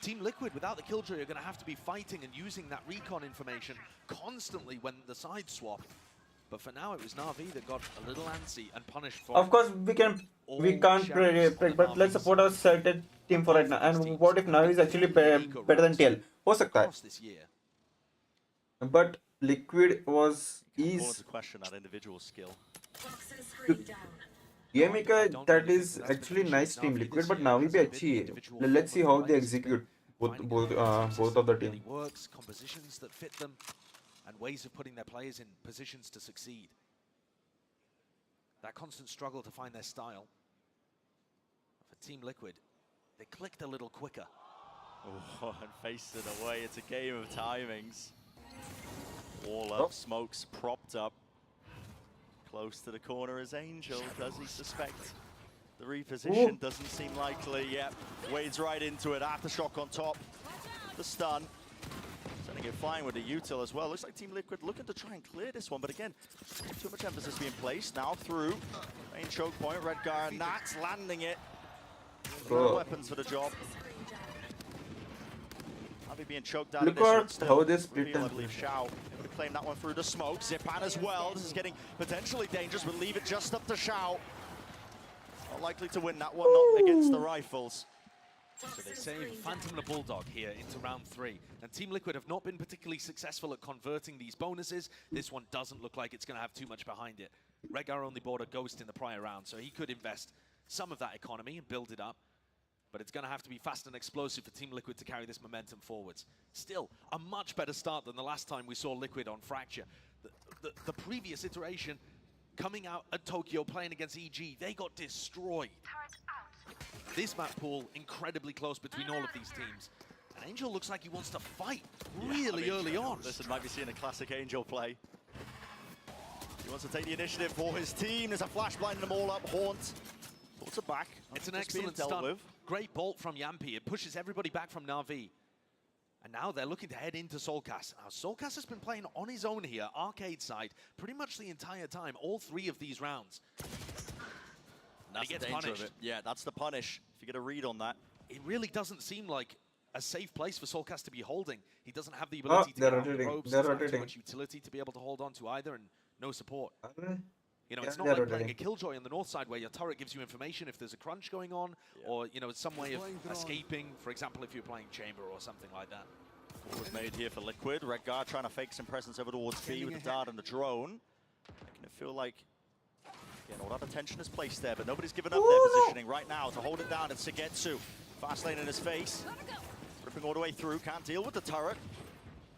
Team Liquid, without the Killjoy, are going to have to be fighting and using that recon information constantly when the sides swap. But for now, it was Na'Vi that got a little antsy and punished for Of course, we can't predict, but let's support our selected team for right now. And what if Na'Vi is actually better than TL? हो सकता है. But Liquid was To question that individual skill. EMA का that is actually nice team Liquid, but Na'Vi भी अच्छी है. Let's see how they execute both of the team. Works, compositions that fit them, and ways of putting their players in positions to succeed. That constant struggle to find their style. For Team Liquid, they clicked a little quicker. Oh, and faced it away. It's a game of timings. Wall up, Smokes propped up. Close to the corner is Angel. Does he suspect the reposition? Doesn't seem likely. Yep, wades right into it. Aftershock on top. The stun. Sending it flying with the util as well. Looks like Team Liquid looking to try and clear this one, but again, too much emphasis being placed. Now through. Main choke point. Redgar and Nats landing it. No weapons for the job. Navi being choked down. Look at how this split. I believe Xiao would have claimed that one through the smoke. Zipan as well. This is getting potentially dangerous, but leave it just up to Xiao. Not likely to win that one, not against the rifles. So they save Phantom the Bulldog here into round 3. And Team Liquid have not been particularly successful at converting these bonuses. This one doesn't look like it's going to have too much behind it. Redgar only bought a Ghost in the prior round, so he could invest some of that economy and build it up. But it's going to have to be fast and explosive for Team Liquid to carry this momentum forwards. Still, a much better start than the last time we saw Liquid on Fracture. The previous iteration, coming out at Tokyo, playing against EG, they got destroyed. This map pool, incredibly close between all of these teams. And Angel looks like he wants to fight really early on. Listen, might be seeing a classic Angel play. He wants to take the initiative for his team. There's a flash blinding them all up. Haunt. Thoughts are back. It's an excellent stun. Great bolt from Yampi. It pushes everybody back from Na'Vi. And now they're looking to head into Solcas. Now, Solcas has been playing on his own here, arcade side, pretty much the entire time, all 3 of these rounds. That's he gets the danger punished. of it. Yeah, that's the punish. If you get a read on that. It really doesn't seem like a safe place for Solcas to be holding. He doesn't have the ability to get on the ropes. Doesn't have too much utility to be able to hold on to either, and no support. You know, it's not like playing a Killjoy on the north side where your turret gives you information if there's a crunch going on, or, you know, some way of escaping, for example, if you're playing Chamber or something like that. Call was made here for Liquid. Redgar trying to fake some presence over towards B with the dart and the drone. Making it feel like, again, all that attention is placed there, but nobody's given up their positioning right now to hold it down. It's Sugetsu. Fast lane in his face. Ripping all the way through, can't deal with the turret.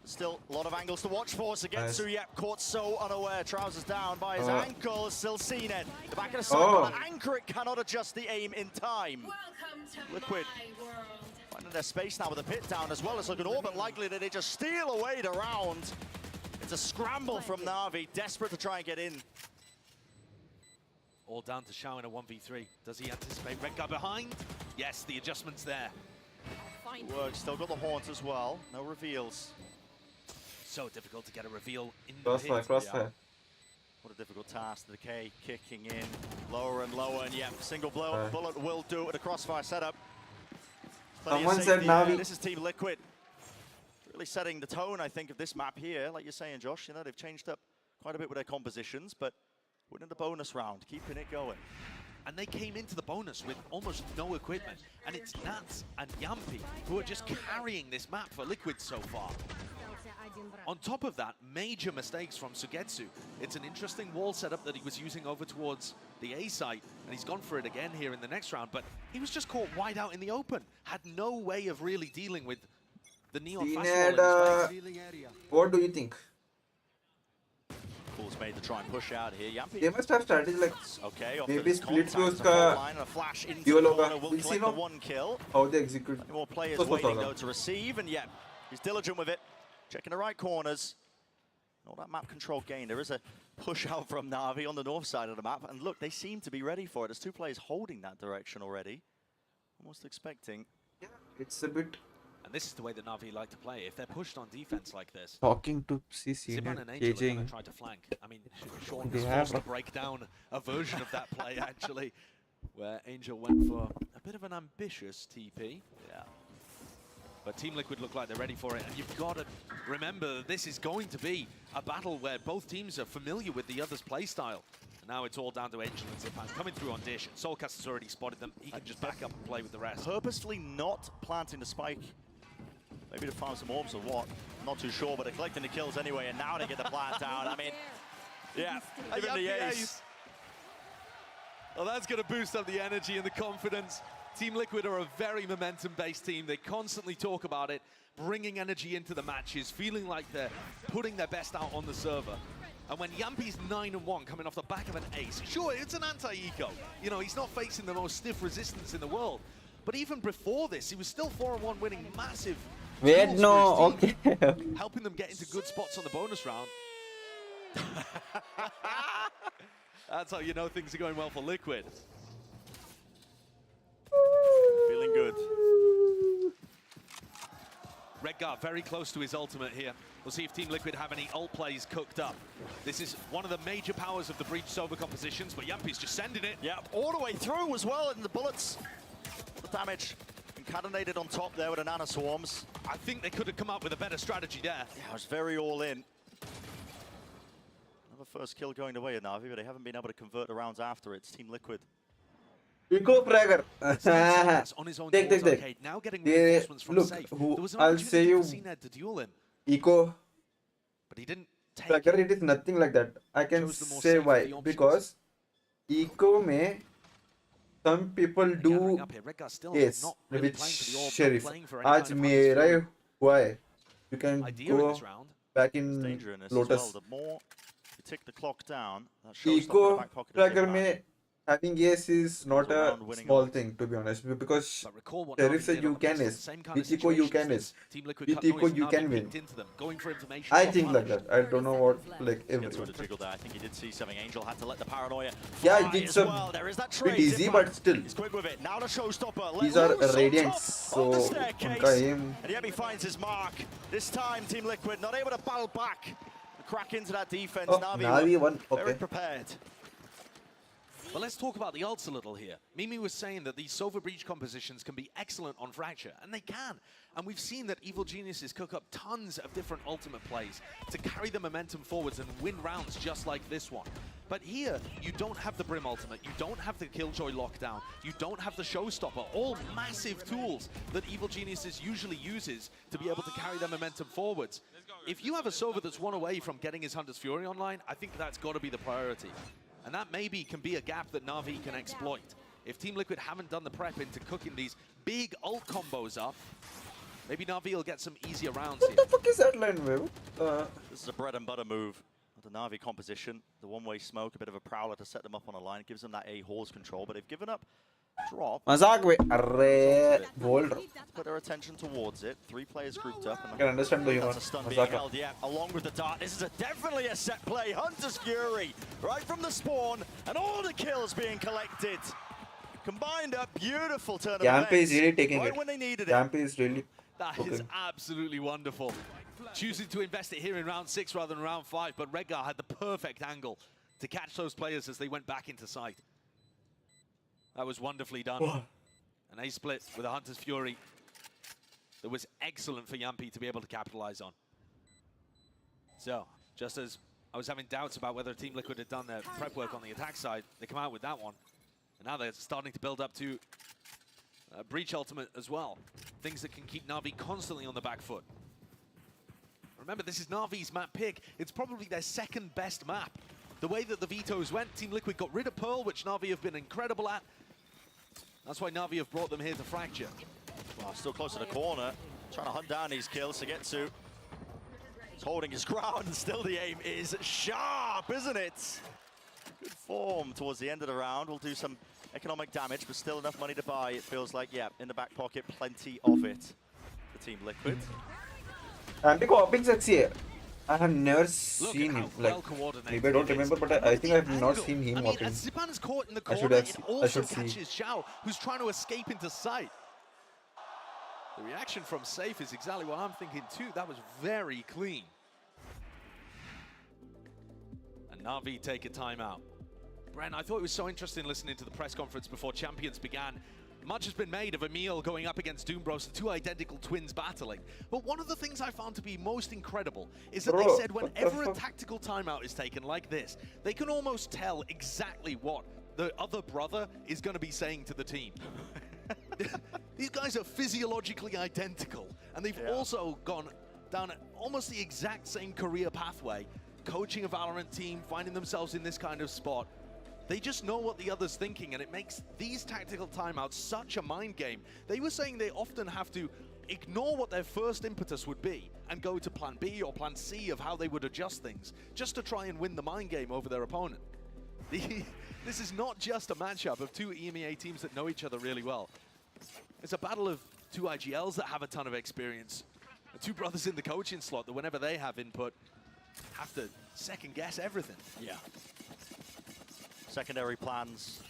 Still a lot of angles to watch for. Sugetsu, yep, caught so unaware. Trousers down by his ankle. Still seen it. The back of the side, but anchor it cannot adjust the aim in time. Liquid finding their space now with a pit down as well as looking all but likely that they just steal away the round. It's a scramble from Na'Vi, desperate to try and get in. All down to Xiao in a 1v3. Does he anticipate Redgar behind? Yes, the adjustment's there. Works, still got the Haunt as well. No reveals. So difficult to get a reveal in the pit. Crossfire. What a difficult task. The Decay kicking in lower and lower, and yeah, single blow bullet will do it with a crossfire setup. Someone said Na'Vi. This is Team Liquid. Really setting the tone, I think, of this map here. Like you're saying, Josh, you know, they've changed up quite a bit with their compositions, but winning the bonus round, keeping it going. And they came into the bonus with almost no equipment. And it's Nats and Yampi who are just carrying this map for Liquid so far. On top of that, major mistakes from Sugetsu. It's an interesting wall setup that he was using over towards the A site, and he's gone for it again here in the next round, but he was just caught wide out in the open. Had no way of really dealing with the Neon fast wall in his face. What do you think? Calls made to try and push out here. Yampi. They must have strategy like maybe split those ka duel hoga. We'll see how they execute. More players waiting though to receive, and yeah, he's diligent with it. Checking the right corners. All that map control gain. There is a push out from Na'Vi on the north side of the map. And look, they seem to be ready for it. There's 2 players holding that direction already. Almost expecting. Yeah, it's a bit. And this is the way that Na'Vi like to play. If they're pushed on defense like this. Talking to CC Zipan and Angel are going to try to flank. I mean, Sean is forced to break down a version of that play, actually. where Angel went for a bit of an ambitious TP. Yeah. But Team Liquid look like they're ready for it. And you've got to remember that this is going to be a battle where both teams are familiar with the other's playstyle. And now it's all down to Angel and Zipan coming through on Dish. Soulcast has already spotted them. He can just back up and play with the rest. Purposely not planting the spike. Maybe to farm some orbs or what. Not too sure, but they're collecting the kills anyway. And now they get the plant down. I mean, yeah, give him the ace. Well, that's going to boost up the energy and the confidence. Team Liquid are a very momentum-based team. They constantly talk about it, bringing energy into the matches, feeling like they're putting their best out on the server. And when Yampi's 9-1 coming off the back of an ace, sure, it's an anti-eco. You know, he's not facing the most stiff resistance in the world. But even before this, he was still 4-1 winning massive. Wait, no, okay. Helping them get into good spots on the bonus round. That's how you know things are going well for Liquid. Feeling good. Redgar very close to his ultimate here. We'll see if Team Liquid have any ult plays cooked up. This is one of the major powers of the Breach Sova compositions, but Yampi's just sending it. Yeah, all the way through as well, and the bullets, the damage concatenated on top there with the Nana Swarms. I think they could have come up with a better strategy there. Yeah, it was very all in. Another first kill going away at Na'Vi, but they haven't been able to convert the rounds after it. It's Team Liquid. Eco Fragger. Take. Now getting reinforcements from look, Safe. who, There was an I'll opportunity say you, for CNED to duel him, Eco but he didn't take Fragger, it is nothing like that. I can say why. Because Eco may, some people do yes, which Sheriff. Aaj mera hua hai. You can go back in Lotus. The more you tick the clock down, that shows Eco back pocket Fragger may having yes is not a small thing, to be honest, because Sheriff said you can is. With Eco you can is. With Eco you can win. I think like that. I don't know what, like, everyone. I think he did see something. Angel had to let the paranoia. Yeah, it's a bit easy, but still. He's quick with it. Now the showstopper. These are Radiants, so unka aim. And Yemi finds his mark. This time, Team Liquid not able to battle back. Crack into that defense. Oh, Na'Vi one. Okay. very prepared. But let's talk about the ults a little here. Mimi was saying that these Sova Breach compositions can be excellent on Fracture, and they can. And we've seen that Evil Geniuses cook up tons of different ultimate plays to carry the momentum forwards and win rounds just like this one. But here, you don't have the Brim ultimate, you don't have the Killjoy lockdown, you don't have the Showstopper, all massive tools that Evil Geniuses usually uses to be able to carry their momentum forwards. If you have a Sova that's one away from getting his Hunter's Fury online, I think that's got to be the priority. And that maybe can be a gap that Na'Vi can exploit. If Team Liquid haven't done the prep into cooking these big ult combos up, maybe Na'Vi will get some easier rounds here. What the fuck is that line wave? This is a bread and butter move. The Na'Vi composition, the one-way smoke, a bit of a prowler to set them up on a line. It gives them that A-Horse control, but they've given up drop. Mazak mein. Arre, bold. Put their attention towards it. 3 players grouped up. And I can understand the humor. that's a stun being held, yeah. Along with the dart, this is definitely a set play. Hunter's Fury, right from the spawn, and all the kills being collected. Combined up, beautiful turn of Yampi events. is really taking right it. when they needed it. Yampi is really. That is absolutely wonderful. Choosing to invest it here in round 6 rather than round 5, but Redgar had the perfect angle to catch those players as they went back into sight. That was wonderfully done. An ace split with a Hunter's Fury that was excellent for Yampi to be able to capitalize on. So, just as I was having doubts about whether Team Liquid had done their prep work on the attack side, they come out with that one. And now they're starting to build up to Breach Ultimate as well. Things that can keep Na'Vi constantly on the back foot. Remember, this is Na'Vi's map pick. It's probably their second best map. The way that the vetoes went, Team Liquid got rid of Pearl, which Na'Vi have been incredible at. That's why Na'Vi have brought them here to Fracture. Well, still close to the corner. Trying to hunt down these kills to get to. He's holding his ground. Still the aim is sharp, isn't it? Good form towards the end of the round. We'll do some economic damage, but still enough money to buy. It feels like, yeah, in the back pocket, plenty of it for Team Liquid. I have never seen him, like, maybe I don't remember, but I think I have not seen him walking. Zipan's caught in the I corner, should see. catches Xiao, who's trying to escape into sight. The reaction from Safe is exactly what I'm thinking too. That was very clean. And Na'Vi take a timeout. Bren, I thought it was so interesting listening to the press conference before Champions began. Much has been made of Emil going up against Doombros, the two identical twins battling. But one of the things I found to be most incredible is that they said whenever a tactical timeout is taken like this, they can almost tell exactly what the other brother is going to be saying to the team. These guys are physiologically identical, and they've also gone down almost the exact same career pathway, coaching a Valorant team, finding themselves in this kind of spot. They just know what the other's thinking, and it makes these tactical timeouts such a mind game. They were saying they often have to ignore what their first impetus would be and go to plan B or plan C of how they would adjust things, just to try and win the mind game over their opponent. This is not just a matchup of two EMEA teams that know each other really well. It's a battle of two IGLs that have a ton of experience. And two brothers in the coaching slot that whenever they have input, have to second guess everything. Yeah. Secondary plans.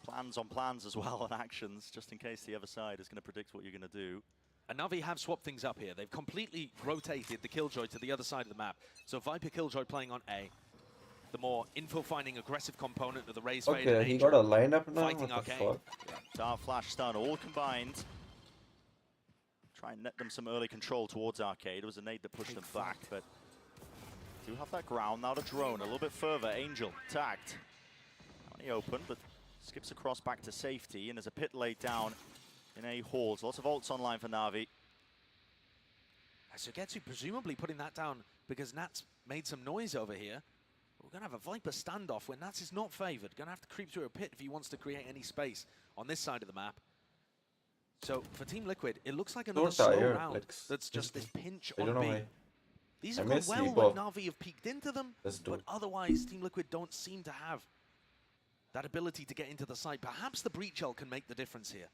Plans on plans as well, and actions, just in case the other side is going to predict what you're going to do. And Na'Vi have swapped things up here. They've completely rotated the Killjoy to the other side of the map. So Viper Killjoy playing on A. The more info-finding aggressive component of the Raze Fade. Okay, he got a lineup now? Fighting What the Arcane. fuck? Dart, Flash, Stun, all combined. Try and net them some early control towards Arcade. It was a nade that pushed them back, but do have that ground. Now the drone, a little bit further. Angel, tagged. Out in the open, but skips across back to safety, and there's a pit laid down in a hall. So lots of ults online for Na'Vi. Sugetsu presumably putting that down because Nats made some noise over here. We're going to have a Viper standoff where Nats is not favored. Going to have to creep through a pit if he wants to create any space on this side of the map. So for Team Liquid, it looks like another slow round that's just this pinch on B. These have gone well when Na'Vi have peeked into them, but otherwise Team Liquid don't seem to have that ability to get into the site. Perhaps the Breach ult can make the difference here.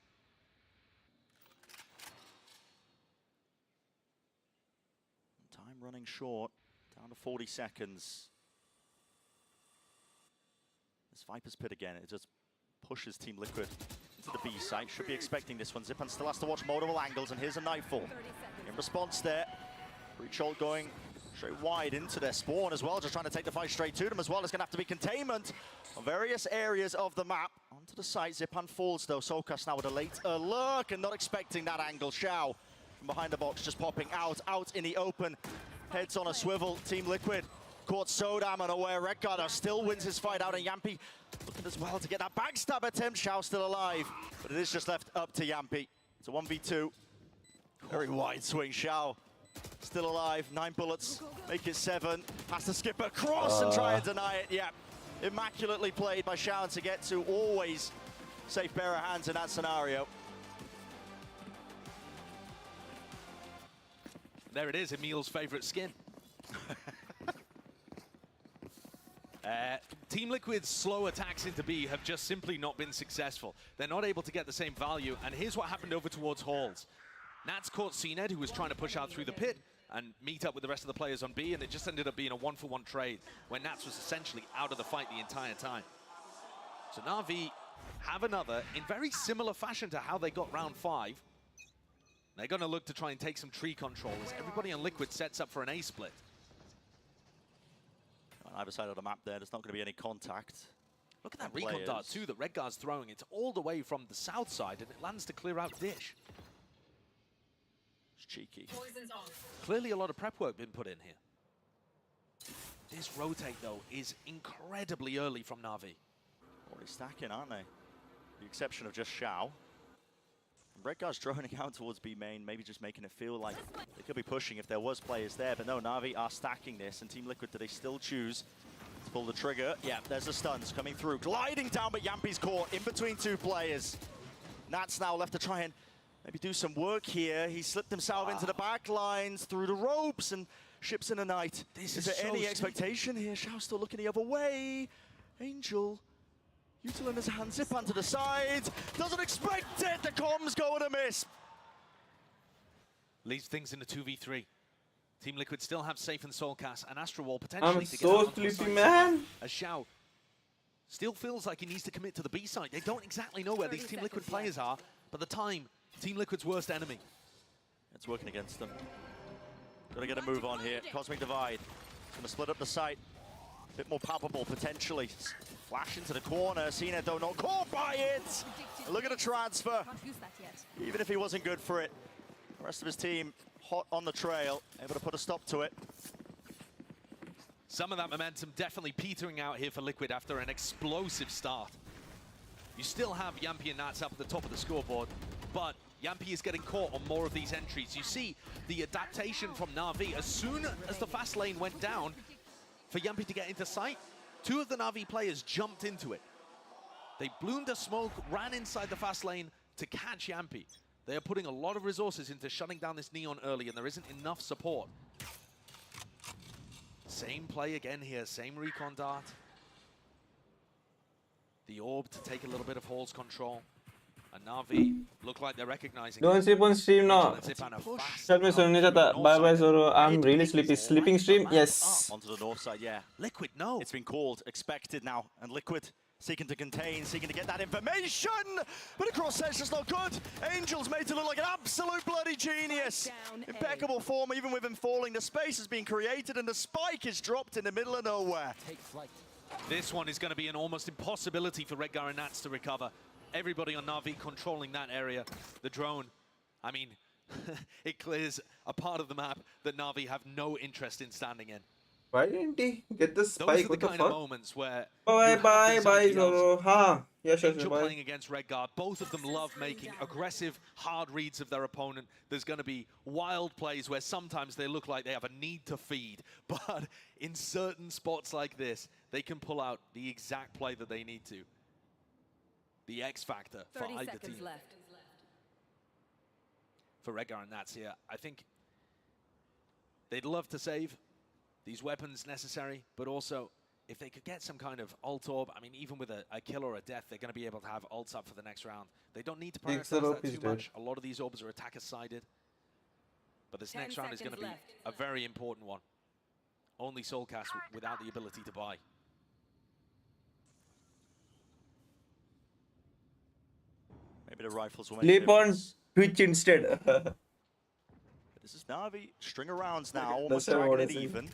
Time running short, down to 40 seconds. This Viper's pit again, it just pushes Team Liquid into the B site. Should be expecting this one. Zipan still has to watch multiple angles, and here's a Nightfall. In response there, Breach ult going straight wide into their spawn as well, just trying to take the fight straight to them as well. It's going to have to be containment on various areas of the map. Onto the site, Zipan falls though. Sokas now with a late lurk and not expecting that angle. Xiao from behind the box just popping out in the open. Heads on a swivel, Team Liquid. Caught Sodam unaware. Redguard still wins his fight out, and Yampi looking as well to get that backstab attempt. Xiao still alive, but it is just left up to Yampi. It's a 1v2. Very wide swing. Xiao still alive. 9 bullets, make it 7. Has to skip across and try and deny it. Yeah, immaculately played by Xiao to get to always safe pair of hands in that scenario. There it is, Emil's favorite skin. Team Liquid's slow attacks into B have just simply not been successful. They're not able to get the same value, and here's what happened over towards Halls. Nats caught CNED, who was trying to push out through the pit and meet up with the rest of the players on B, and it just ended up being a 1-for-1 trade where Nats was essentially out of the fight the entire time. So Na'Vi have another in very similar fashion to how they got round 5. They're going to look to try and take some tree control as everybody on Liquid sets up for an A split. On either side of the map there's not going to be any contact. Look at that recon dart too that Redguard's throwing. It's all the way from the south side and it lands to clear out Dish. It's cheeky. Clearly a lot of prep work been put in here. This rotate though is incredibly early from Na'Vi. Already stacking, aren't they? The exception of just Xiao. Redguard's droning out towards B main, maybe just making it feel like they could be pushing if there was players there, but no, Na'Vi are stacking this, and Team Liquid, do they still choose to pull the trigger? Yeah, there's the stuns coming through, gliding down, but Yampi's caught in between 2 players. Nats now left to try and maybe do some work here. He slipped himself into the back lines, through the ropes, and ships in a night. Is there any expectation here? Xiao still looking the other way. Angel. Util in his hand, Zipan to the side, doesn't expect it, the comms going to miss. Leaves things in a 2v3. Team Liquid still have Safe and Soulcast and Astro Wall potentially I'm to get so out onto the sleepy, side. man. As Xiao still feels like he needs to commit to the B side. They don't exactly know where these Team Liquid players are, but the time, Team Liquid's worst enemy. It's working against them. Gotta get a move on here. Cosmic Divide. Gonna split up the site. bit more palpable potentially. Flash into the corner. CNED though not caught by it. Look at the transfer. Even if he wasn't good for it, the rest of his team hot on the trail, able to put a stop to it. Some of that momentum definitely petering out here for Liquid after an explosive start. You still have Yampi and Nats up at the top of the scoreboard, but Yampi is getting caught on more of these entries. You see the adaptation from Na'Vi. As soon as the fast lane went down for Yampi to get into sight, 2 of the Na'Vi players jumped into it. They bloomed a smoke, ran inside the fast lane to catch Yampi. They are putting a lot of resources into shutting down this Neon early, and there isn't enough support. Same play again here, same recon dart. The orb to take a little bit of Hall's control. And Na'Vi look like they're recognizing. Don't sleep on stream now. Tell me soon. Bye bye Zoro. I'm really sleepy. Sleeping stream? Yes. Onto the north side, yeah. Liquid, no. It's been called, expected now, and Liquid seeking to contain, seeking to get that information, but across section's not good. Angels made to look like an absolute bloody genius. Impeccable form, even with him falling. The space has been created, and the spike is dropped in the middle of nowhere. Take flight. This one is going to be an almost impossibility for Redgar and Nats to recover. Everybody on Na'Vi controlling that area. The drone, I mean, it clears a part of the map that Na'Vi have no interest in standing in. Why didn't he get the spike? Those are the What the kind of fuck? moments where Bye Zoro. Ha. Yeah, sure, Angel bye. playing against Redgar. Both of them love making aggressive, hard reads of their opponent. There's going to be wild plays where sometimes they look like they have a need to feed, but in certain spots like this, they can pull out the exact play that they need to. The X factor for either team. Left. For Redgar and Nats here, I think they'd love to save these weapons necessary, but also if they could get some kind of ult orb, I mean, even with a kill or a death, they're going to be able to have ults up for the next round. They don't need to prioritize that too much. A lot of these orbs are attacker-sided. But this next round is going to be a very important one. Only Soulcast without the ability to buy. Maybe the rifles will make Sleep on Twitch instead. This is Na'Vi. String of rounds now, That's almost dragging it saying. even.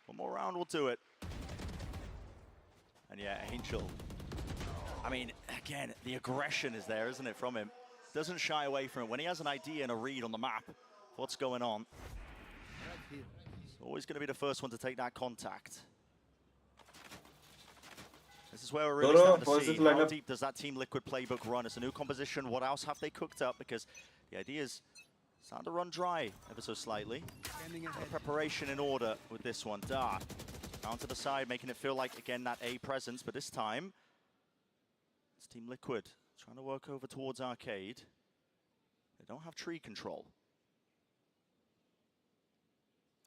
One more round will do it. And yeah, Angel. I mean, again, the aggression is there, isn't it, from him? Doesn't shy away from it. When he has an idea and a read on the map, what's going on? He's always going to be the first one to take that contact. This is where we're really starting to see how deep does that Team Liquid playbook run. It's a new composition. What else have they cooked up? Because the idea is starting to run dry ever so slightly. Preparation in order with this one. Dart down to the side, making it feel like, again, that A presence. But this time, it's Team Liquid trying to work over towards Arcade. They don't have tree control.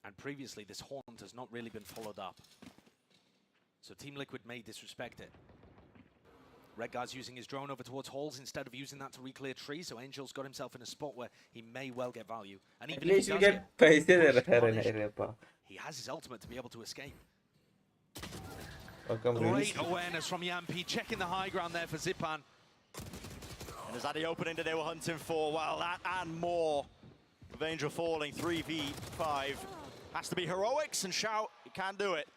And previously, this haunt has not really been followed up. So Team Liquid may disrespect it. Redgar's using his drone over towards Halls instead of using that to re-clear trees, so Angel's got himself in a spot where he may well get value. And even if he does he has his ultimate to be able to escape. Great awareness from Yampi, checking the high ground there for Zipan. And is that the opening that they were hunting for? Well, that and more. With Angel falling 3v5. Has to be heroics and Shout. He can't do it.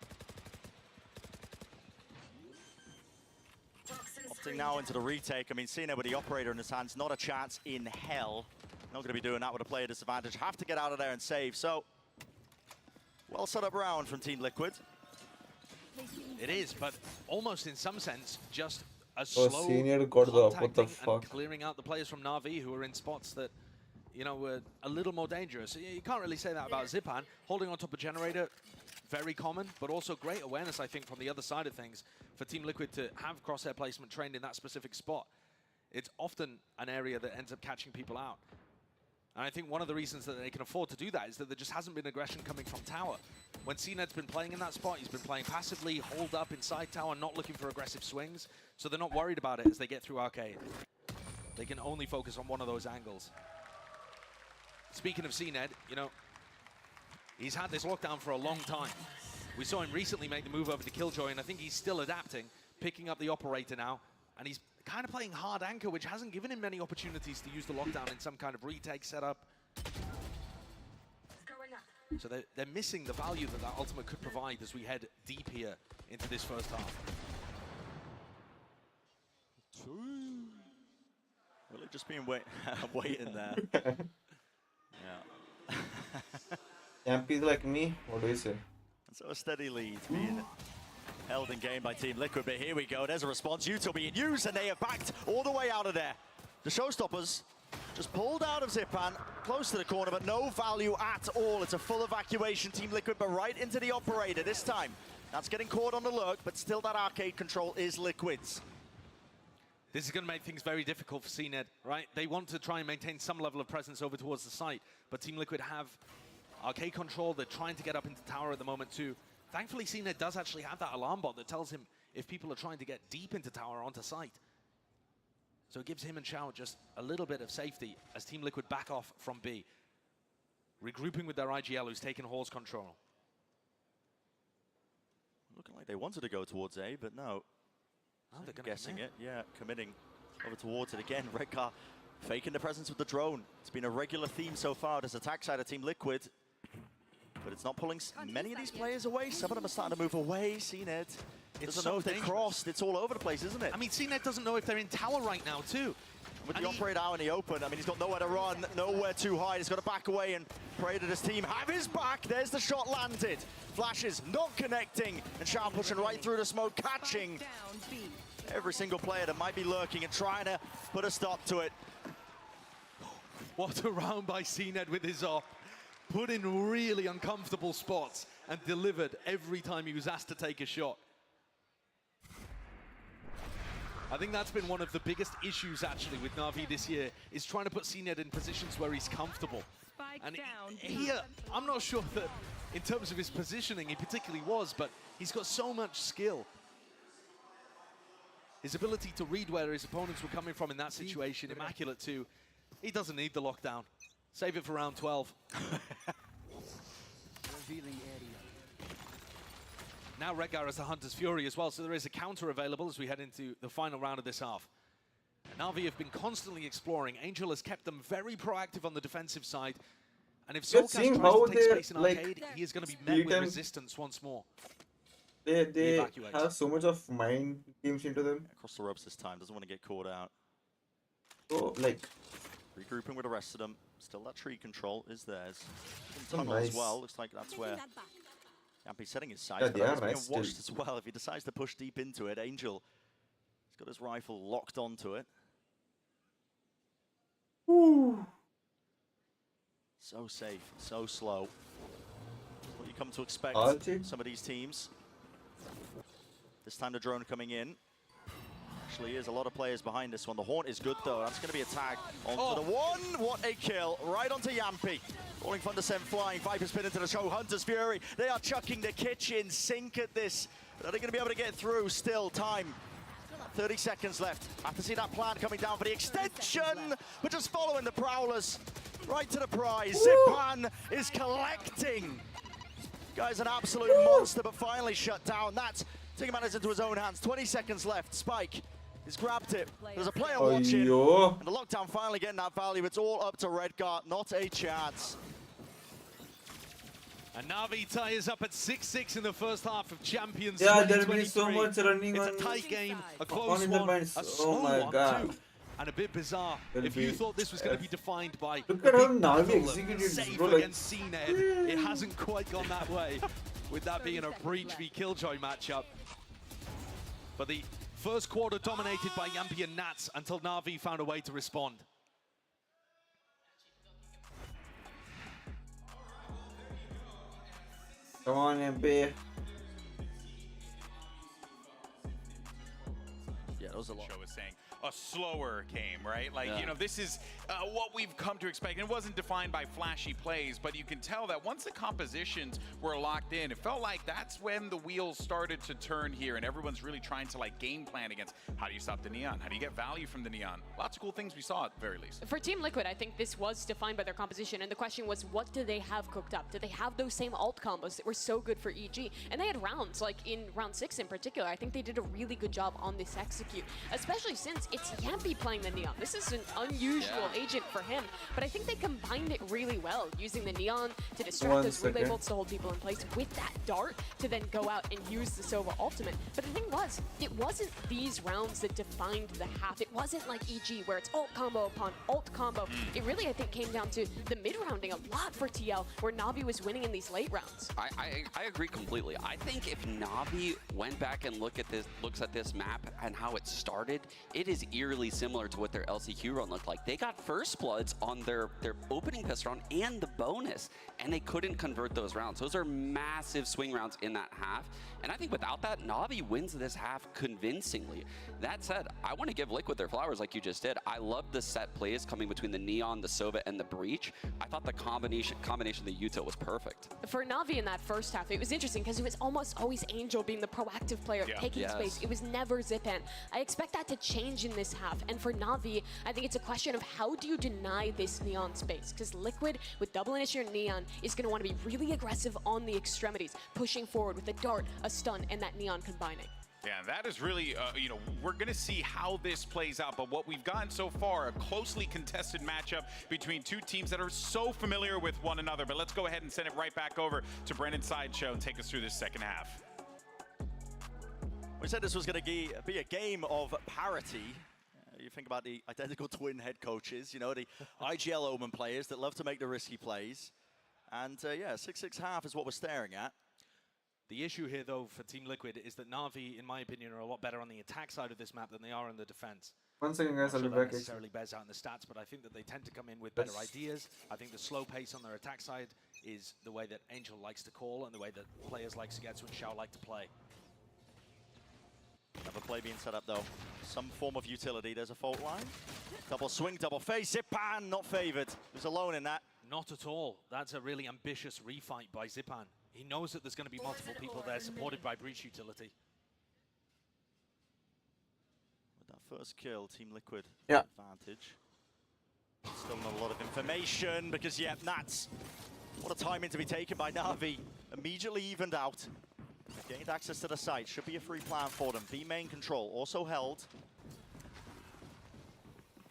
Opting now into the retake. I mean, seeing it with the operator in his hands, not a chance in hell. Not going to be doing that with a player disadvantage. Have to get out of there and save. So, well set up round from Team Liquid. It is, but almost in some sense, just a slow Senior got the what the contacting fuck. and clearing out the players from Na'Vi who are in spots that, you know, were a little more dangerous. You can't really say that about Zipan. Holding on top of Generator, very common, but also great awareness, I think, from the other side of things for Team Liquid to have crosshair placement trained in that specific spot. It's often an area that ends up catching people out. And I think one of the reasons that they can afford to do that is that there just hasn't been aggression coming from tower. When CNED's been playing in that spot, he's been playing passively, hold up inside tower, not looking for aggressive swings. So they're not worried about it as they get through Arcade. They can only focus on one of those angles. Speaking of CNED, you know, he's had this lockdown for a long time. We saw him recently make the move over to Killjoy, and I think he's still adapting, picking up the operator now, and he's kind of playing hard anchor, which hasn't given him many opportunities to use the lockdown in some kind of retake setup. So they're missing the value that ultimate could provide as we head deep here into this first half. Will it just been waiting there? Yeah. Yampy like me, what do you say? So a steady lead being held in game by Team Liquid, but here we go. There's a response. Util being used, and they have backed all the way out of there. The Showstoppers just pulled out of Zipan, close to the corner, but no value at all. It's a full evacuation, Team Liquid, but right into the operator this time. That's getting caught on the lurk, but still that arcade control is Liquid's. This is going to make things very difficult for CNED, right? They want to try and maintain some level of presence over towards the site, but Team Liquid have arcade control. They're trying to get up into tower at the moment too. Thankfully, CNED does actually have that alarm bot that tells him if people are trying to get deep into tower onto site. So it gives him and Xiao just a little bit of safety as Team Liquid back off from B. Regrouping with their IGL, who's taken Hall's control. Looking like they wanted to go towards A, but no. Oh, they're guessing it, yeah, committing over towards it again. Redcar faking the presence with the drone. It's been a regular theme so far, this attack side of Team Liquid. But it's not pulling many of these players away. Some of them are starting to move away. CNED doesn't know if they've crossed. It's all over the place, isn't it? I mean, CNED doesn't know if they're in tower right now too. With the operator out in the open, I mean, he's got nowhere to run, nowhere to hide. He's got to back away and pray that his team have his back. There's the shot landed. Flashes not connecting. And Xiao pushing right through the smoke, catching every single player that might be lurking and trying to put a stop to it. What a round by CNED with his op. Put in really uncomfortable spots and delivered every time he was asked to take a shot. I think that's been one of the biggest issues actually with Na'Vi this year, is trying to put CNED in positions where he's comfortable. And here, I'm not sure that in terms of his positioning he particularly was, but he's got so much skill. His ability to read where his opponents were coming from in that situation, immaculate too. He doesn't need the lockdown. Save it for round 12. Now Redgar has the Hunter's Fury as well, so there is a counter available as we head into the final round of this half. And Na'Vi have been constantly exploring. Angel has kept them very proactive on the defensive side. And if Soulcast tries to take space in arcade, he is going to be met with resistance once more. They have so much of mind games into them. Across the ropes this time, doesn't want to get caught out. Oh, like regrouping with the rest of them. Still that tree control is theirs. Oh, Tunnel nice. as well. Looks like that's where Yampy's setting his sights. Yeah, But they are that's being nice watched still. as well. If he decides to push deep into it, Angel, he's got his rifle locked onto it. So safe, so slow. That's what you come to expect some of these teams. This time the drone coming in. Actually, is a lot of players behind this one. The Haunt is good though. That's going to be a tag onto the one. What a kill! Right onto Yampy. Rolling Thunder sent flying. Viper spin into the show. Hunter's Fury. They are chucking the kitchen sink at this. Are they going to be able to get through? Still time. 30 seconds left. Have to see that plan coming down for the extension. But just following the Prowlers right to the prize. Zipan is collecting. Guy's an absolute monster, but finally shut down. That's taking matters into his own hands. 20 seconds left. Spike has grabbed it. There's a player watching. And the lockdown finally getting that value. It's all up to Redgar. Not a chance. And Na'Vi ties up at 6-6 in the first half of Champions. Yeah, there'll be so much running It's on. a tight game, a on close in the one, minds. a Oh slow my one God. too, and a bit bizarre. There'll If you be- thought this was going to be defined by Look a at how big Na'Vi battle executed of safe bro, like- against CNED, it hasn't quite gone that way, with that being a Breach v Killjoy matchup. But the first quarter dominated by Yampy and Nats until Na'Vi found a way to respond. Come on, MP. Yeah, that was a lot. Show was saying a slower game, right? Like, Yeah. you know, this is what we've come to expect. And it wasn't defined by flashy plays, but you can tell that once the compositions were locked in, it felt like that's when the wheels started to turn here, and everyone's really trying to like game plan against how do you stop the Neon? How do you get value from the Neon? Lots of cool things we saw at the very least. For Team Liquid, I think this was defined by their composition, and the question was, what do they have cooked up? Do they have those same ult combos that were so good for EG? And they had rounds, like in round 6 in particular. I think they did a really good job on this execute, especially since it's Yampy playing the Neon. This is an unusual agent for him, but I think they combined it really well, using the Neon to distract One those relay second. bolts to hold people in place with that dart to then go out and use the Sova ultimate. But the thing was, it wasn't these rounds that defined the half. It wasn't like EG where it's ult combo upon ult combo. It really, I think, came down to the mid-rounding a lot for TL, where Na'Vi was winning in these late rounds. I agree completely. I think if Na'Vi went back and looks at this map and how it started, it is eerily similar to what their LCQ run looked like. They got first bloods on their opening pistol round and the bonus, and they couldn't convert those rounds. Those are massive swing rounds in that half. And I think without that, Na'Vi wins this half convincingly. That said, I want to give Liquid their flowers like you just did. I love the set plays coming between the Neon, the Sova, and the Breach. I thought the combination of the Yuta was perfect. For Na'Vi in that first half, it was interesting because it was almost always Angel being the proactive player, taking space. It was never Zipan. I expect that to change in this half. And for Na'Vi, I think it's a question of how do you deny this Neon space? Because Liquid, with double initiator Neon, is going to want to be really aggressive on the extremities, pushing forward with a dart, a stun, and that Neon combining. Yeah, that is really, you know, we're going to see how this plays out. But what we've gotten so far, a closely contested matchup between two teams that are so familiar with one another. But let's go ahead and send it right back over to Brendan Sideshow and take us through this second half. We said this was going to be a game of parity. You think about the identical twin head coaches, you know, the IGL Omen players that love to make the risky plays. And yeah, 6-6 half is what we're staring at. The issue here, though, for Team Liquid is that Na'Vi, in my opinion, are a lot better on the attack side of this map than they are on the defense. 1 second, guys. I'll be That back. necessarily bears out in the stats, but I think that they tend to come in with better ideas. I think the slow pace on their attack side is the way that Angel likes to call and the way that players like Sugetsu and Xiao like to play. Another play being set up, though. Some form of utility. There's a fault line. Double swing, double face. Zipan not favored. Who's alone in that? Not at all. That's a really ambitious refight by Zipan. He knows that there's going to be multiple people there supported by Breach utility. With that first kill, Team Liquid Yeah. advantage. Still not a lot of information because, yeah, that's what a timing to be taken by Na'Vi. Immediately evened out. Gained access to the site. Should be a free plan for them. B main control also held.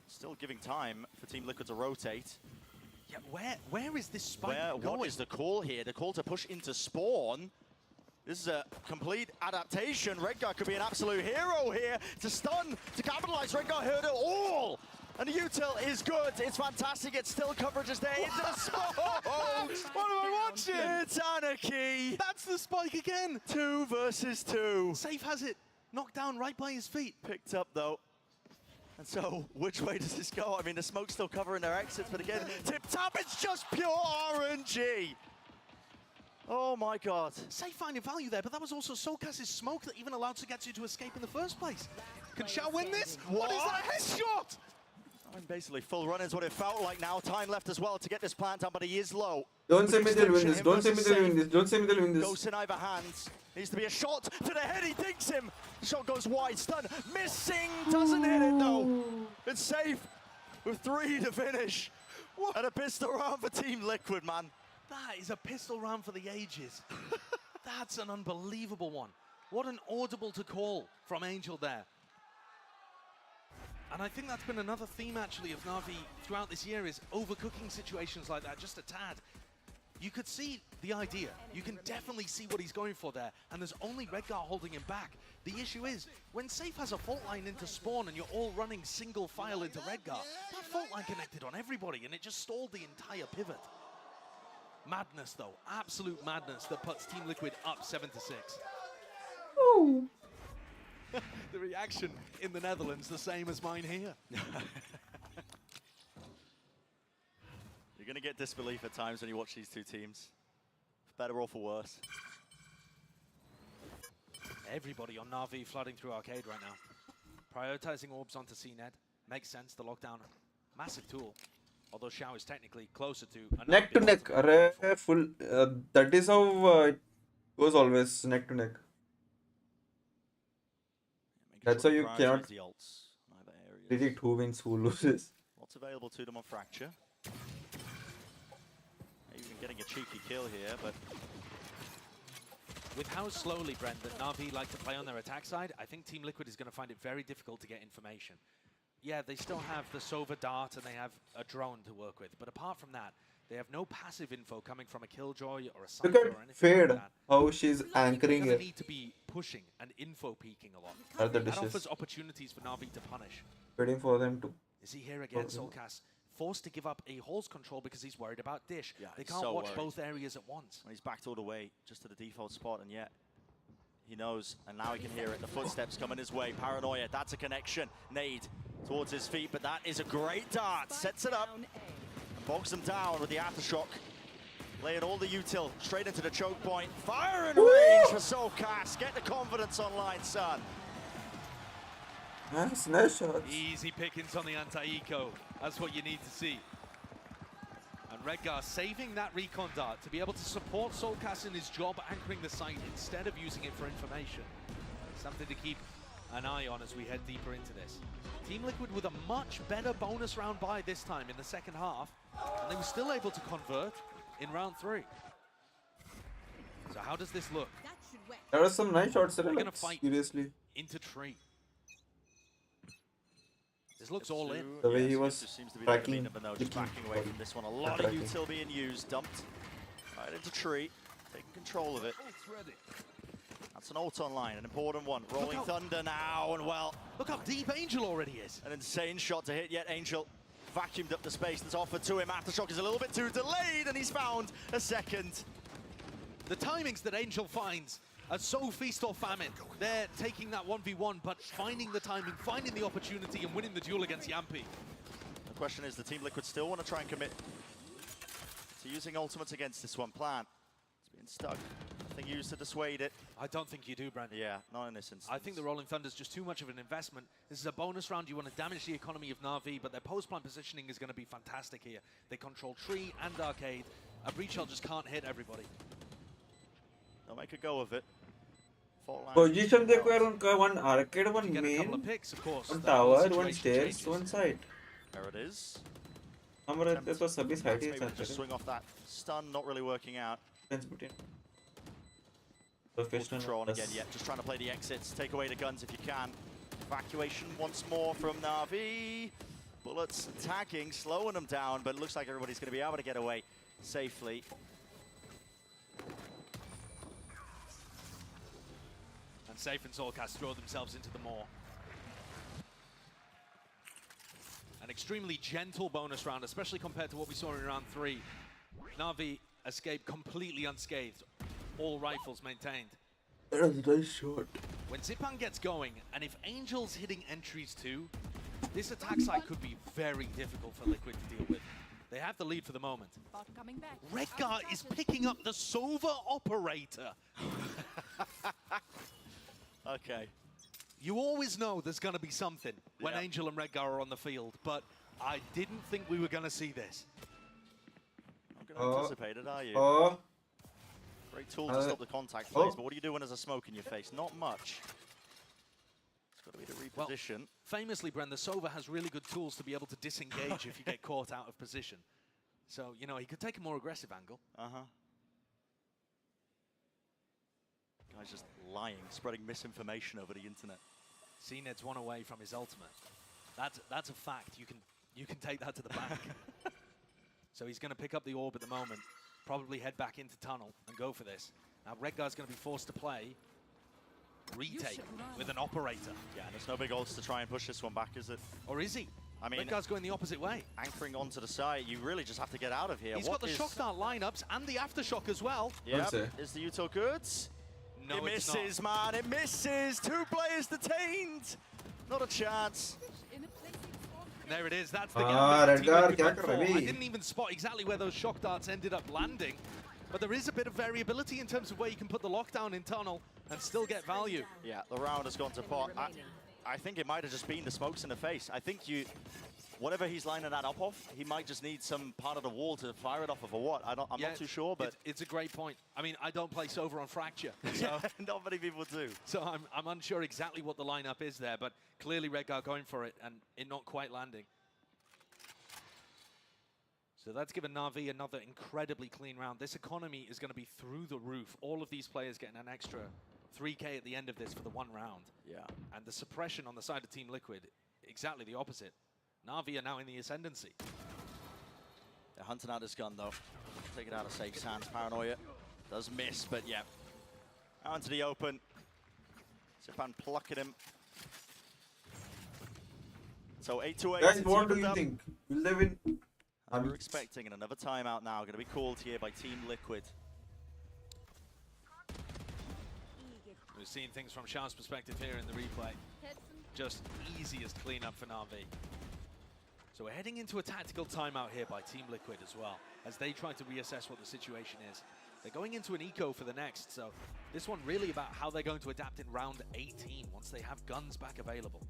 Still giving time for Team Liquid to rotate. Yeah, where is this spike going? What is the call here? The call to push into spawn. This is a complete adaptation. Redguard could be an absolute hero here to stun, to capitalize. Redguard heard it all. And the util is good. It's fantastic. It's still coverage is there. Into the smoke. What am I watching? It's anarchy. That's the spike again. 2 versus 2. Safe has it. Knocked down right by his feet. Picked up, though. And so, which way does this go? I mean, the smoke's still covering their exits, but again, tip-tap, it's just pure RNG. Oh my god. Safe finding value there, but that was also Soulcast's smoke that even allowed Sugetsu to escape in the first place. Can Xiao win this? What is that headshot? I mean, basically, full run is what it felt like now. Time left as well to get this plant down, but he is low. Don't say me they'll win this. Don't say me they'll win this. Don't say me they'll win this. Ghost in either hands. Needs to be a shot to the head. He thinks him. The shot goes wide. Stun. Missing. Doesn't hit it, though. It's safe with 3 to finish. What? And a pistol round for Team Liquid, man. That is a pistol round for the ages. That's an unbelievable one. What an audible to call from Angel there. And I think that's been another theme, actually, of Na'Vi throughout this year, is overcooking situations like that just a tad. You could see the idea. You can definitely see what he's going for there. And there's only Redguard holding him back. The issue is, when Safe has a fault line into spawn and you're all running single file into Redguard, that fault line connected on everybody and it just stalled the entire pivot. Madness, though. Absolute madness that puts Team Liquid up 7-6. Ooh. The reaction in the Netherlands, the same as mine here. You're going to get disbelief at times when you watch these two teams. For better or for worse. Everybody on Na'Vi flooding through Arcade right now. Prioritizing orbs onto CNED. Makes sense, the lockdown. Massive tool. Although Xiao is technically closer to... Neck to neck. Array, full. That is how it goes always. Neck to neck. That's how you cannot predict who wins, who loses. Lots available to them on Fracture. Even getting a cheeky kill here, but... With how slowly, Brent, that Na'Vi like to play on their attack side, I think Team Liquid is going to find it very difficult to get information. yeah, they still have the Sova Dart and they have a drone to work with. But apart from that, they have no passive info coming from a Killjoy or a Cypher Look or at anything Fade, like that. how she's anchoring They're it. gonna need to be pushing and info peeking a lot. Are the That dishes. offers opportunities for Na'Vi to punish. Waiting for them to. Is he here again, Okay. Soulcast? Forced to give up a Halls control because he's worried about Dish. Yeah, They he's can't so watch worried. both areas at once. And he's backed all the way just to the default spot, and yet he knows, and now he can hear it. The footsteps coming his way. Paranoia, that's a connection. Nade towards his feet, but that is a great dart. Sets it up and bogs them down with the aftershock. Laying all the util straight into the choke point. Fire in range for Soulcast. Get the confidence online, son. Nice, nice shots. Easy pickings on the anti-eco. That's what you need to see. And Redgar saving that recon dart to be able to support Soulcast in his job anchoring the site instead of using it for information. Something to keep an eye on as we head deeper into this. Team Liquid with a much better bonus round buy this time in the second half, and they were still able to convert in round 3. So how does this look? There are some nice shots. They're Like, gonna fight seriously. into tree. This looks all in. The way he Yes, was seems to be tracking, but no, just clicking, backing away from this one. A not lot of tracking. util being used, dumped right into tree, taking control of it. That's an ult online, an important one. Rolling how- Thunder now, and well, Look how deep Angel already is. an insane shot to hit, yet Angel vacuumed up the space that's offered to him. Aftershock is a little bit too delayed, and he's found a second. The timings that Angel finds are so feast or famine. They're taking that 1v1, but finding the timing, finding the opportunity, and winning the duel against Yampi. The question is, the Team Liquid still want to try and commit to using ultimates against this one. Plan. It's being stuck. Nothing used to dissuade it. I don't think you do, Brandon. Yeah, not in this instance. I think the Rolling Thunder's just too much of an investment. This is a bonus round. You want to damage the economy of Na'Vi, but their post-plan positioning is going to be fantastic here. They control tree and arcade. A breach shell just can't hit everybody. They'll make a go of it. Fault line. Position देखो यार उनका one arcade, one Get a couple main, of picks, of course. one the whole tower, one situation stairs, changes. one side. There it is. हम रहते तो सभी side ही Maybe साथ just swing off that stun, not really working out. Difference between Full professional control on plus- again, yeah, just trying to play the exits, take away the guns if you can. Evacuation once more from Na'Vi. Bullets tagging, slowing them down, but it looks like everybody's going to be able to get away safely. And Safe and Soulcast throw themselves into the maw. An extremely gentle bonus round, especially compared to what we saw in round 3. Na'Vi escaped completely unscathed. All rifles maintained. That was a nice shot. When Zipan gets going, and if Angel's hitting entries too, this attack site could be very difficult for Liquid to deal with. They have the lead for the moment. Coming back. Redgar is picking up the Sova operator. Okay. You always know there's going to be something when Yeah. Angel and Redgar are on the field, but I didn't think we were going to see this. Not going to anticipate it, are you? Oh. Great tool to stop the contact plays, but what are you doing when there's a smoke in your face? Not much. It's got to be the reposition. Famously, Bren, the Sova has really good tools to be able to disengage if you get caught out of position. So, you know, he could take a more aggressive angle. Uh-huh. Guy's just lying, spreading misinformation over the internet. CNED's one away from his ultimate. That's a fact. You can take that to the bank. So he's going to pick up the orb at the moment, probably head back into tunnel and go for this. Now Redgar's going to be forced to play retake with an operator. Yeah, and there's no big odds to try and push this one back, is it? Or is he? I mean, Redgar's going the opposite way. Anchoring onto the side, you really just have to get out of here. He's got the shock dart lineups and the aftershock as well. Yeah, is the util good? No, it it's misses, man. It misses. 2 players detained. Not a chance. And there it is. That's the Ah, gambit the team Redgar, Liquid kya went kar for. rahe I bhai? didn't even spot exactly where those shock darts ended up landing, but there is a bit of variability in terms of where you can put the lockdown in tunnel and still get value. Yeah, the round has gone to pot. I think it might have just been the smokes in the face. I think whatever he's lining that up off, he might just need some part of the wall to fire it off of or what. I'm not too sure, but it's a great point. I mean, I don't play Sova on Fracture, so not many people do. So I'm unsure exactly what the lineup is there, but clearly Redgar going for it and it not quite landing. So that's given Na'Vi another incredibly clean round. This economy is going to be through the roof. All of these players getting an extra 3K at the end of this for the one round. Yeah. And the suppression on the side of Team Liquid exactly the opposite. Na'Vi are now in the ascendancy. They're hunting out this gun though. Take it out of Safe's hands. Paranoia does miss, but yeah. Out into the open. Zipan plucking him. So 8-8. Guys, what do you think? Will they win? We're expecting another timeout now. Going to be called here by Team Liquid. We're seeing things from Sharp's perspective here in the replay. Just easiest cleanup for Na'Vi. So we're heading into a tactical timeout here by Team Liquid as well, as they try to reassess what the situation is. They're going into an eco for the next, so this one really about how they're going to adapt in round 18 once they have guns back available.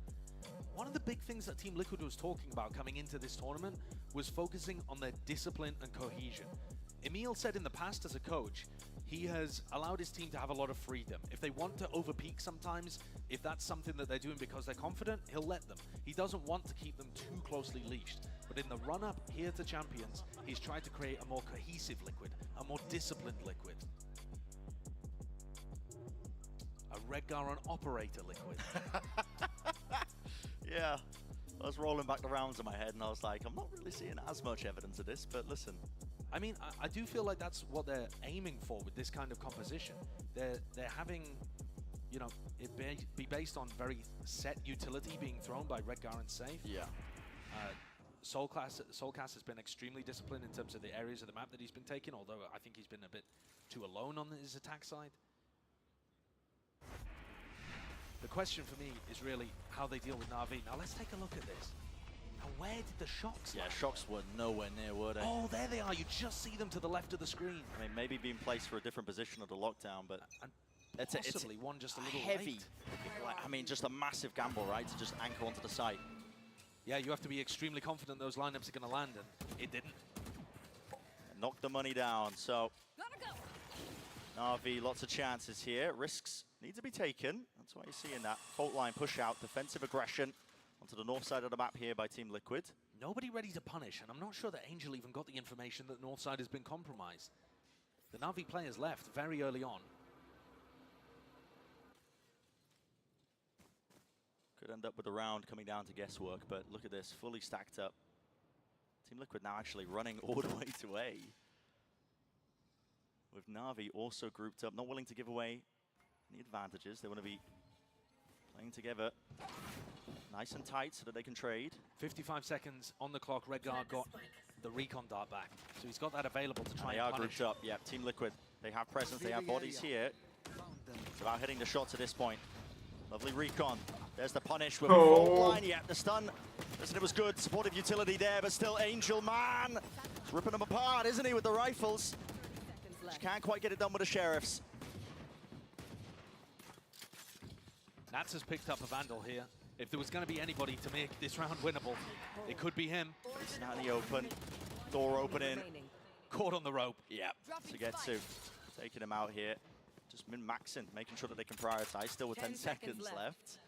One of the big things that Team Liquid was talking about coming into this tournament was focusing on their discipline and cohesion. Emil said in the past as a coach, he has allowed his team to have a lot of freedom. If they want to overpeak sometimes, if that's something that they're doing because they're confident, he'll let them. He doesn't want to keep them too closely leashed. But in the run-up here to Champions, he's tried to create a more cohesive Liquid, a more disciplined Liquid. A Redgar on operator Liquid. Yeah, I was rolling back the rounds in my head and I was like, I'm not really seeing as much evidence of this, but listen. I mean, I do feel like that's what they're aiming for with this kind of composition. They're having, you know, it be based on very set utility being thrown by Redgar and Safe. Yeah. Soulcast has been extremely disciplined in terms of the areas of the map that he's been taking, although I think he's been a bit too alone on his attack side. The question for me is really how they deal with Na'Vi. Now let's take a look at this. Now where did the shocks land? Shocks were nowhere near, were they? Oh, there they are. You just see them to the left of the screen. I mean, maybe being placed for a different position of the lockdown, but it's possibly one just a little heavy. late. Like, I mean, just a massive gamble, right, to just anchor onto the site. Yeah, you have to be extremely confident those lineups are going to land, and it didn't. Knock the money down, so Na'Vi, lots of chances here. Risks need to be taken. That's why you're seeing that fault line push out, defensive aggression onto the north side of the map here by Team Liquid. Nobody ready to punish, and I'm not sure that Angel even got the information that the north side has been compromised. The Na'Vi players left very early on. Could end up with a round coming down to guesswork, but look at this, fully stacked up. Team Liquid now actually running all the way to A. With Na'Vi also grouped up, not willing to give away any advantages. They want to be playing together nice and tight so that they can trade. 55 seconds on the clock. Redgar got the recon dart back, so he's got that available to try and and they are punish. grouped up. Yeah, Team Liquid, they have presence, they have bodies here. It's about hitting the shots at this point. Lovely recon. There's the punish with a fault line. Yeah, the stun. Listen, it was good. Supportive utility there, but still Angel, man. He's ripping them apart, isn't he, with the rifles? Just can't quite get it done with the Sheriffs. Nats has picked up a Vandal here. If there was going to be anybody to make this round winnable, it could be him. He's not in the open. Door opening. Caught on the rope. Yeah, Sugetsu taking him out here. Just min-maxing, making sure that they can prioritize. Still with 10 seconds left.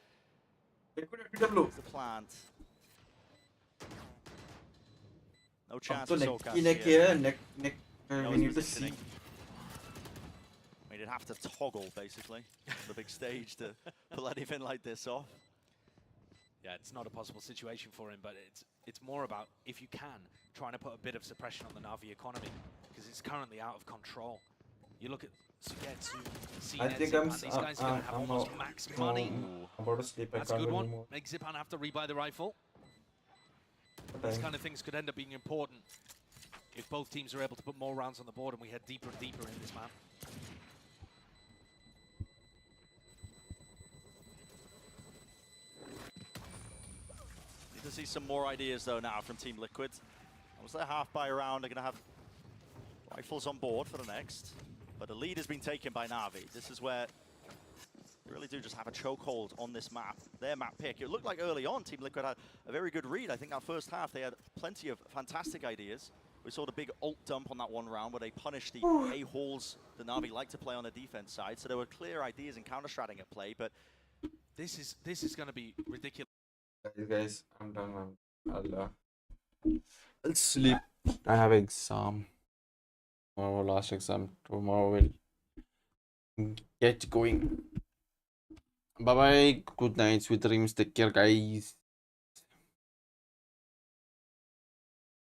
Here's the plant. No chance for Soulcast here. We need to see. I mean, you'd have to toggle, basically, the big stage to pull anything like this off. Yeah, it's not a possible situation for him, but it's more about, if you can, trying to put a bit of suppression on the Na'Vi economy, because it's currently out of control. You look at Sugetsu, I think these guys are going to have almost max money. About to sleep. That's a good one. Make Zipan have to rebuy the rifle. These kind of things could end up being important if both teams are able to put more rounds on the board and we head deeper and deeper in this map. Need to see some more ideas, though, now from Team Liquid. That was their half-buy round. They're going to have rifles on board for the next. But the lead has been taken by Na'Vi. This is where they really do just have a chokehold on this map. Their map pick. It looked like early on Team Liquid had a very good read. I think that first half they had plenty of fantastic ideas. We saw the big ult dump on that one round where they punished the A-holes the Na'Vi like to play on the defense side. So there were clear ideas and counter-stratting at play, but this is going to be ridiculous. Guys, I'm done. I'll sleep. I have exam. Tomorrow, last exam. Tomorrow will get going. Bye bye. Good night, sweet dreams. Take care, guys.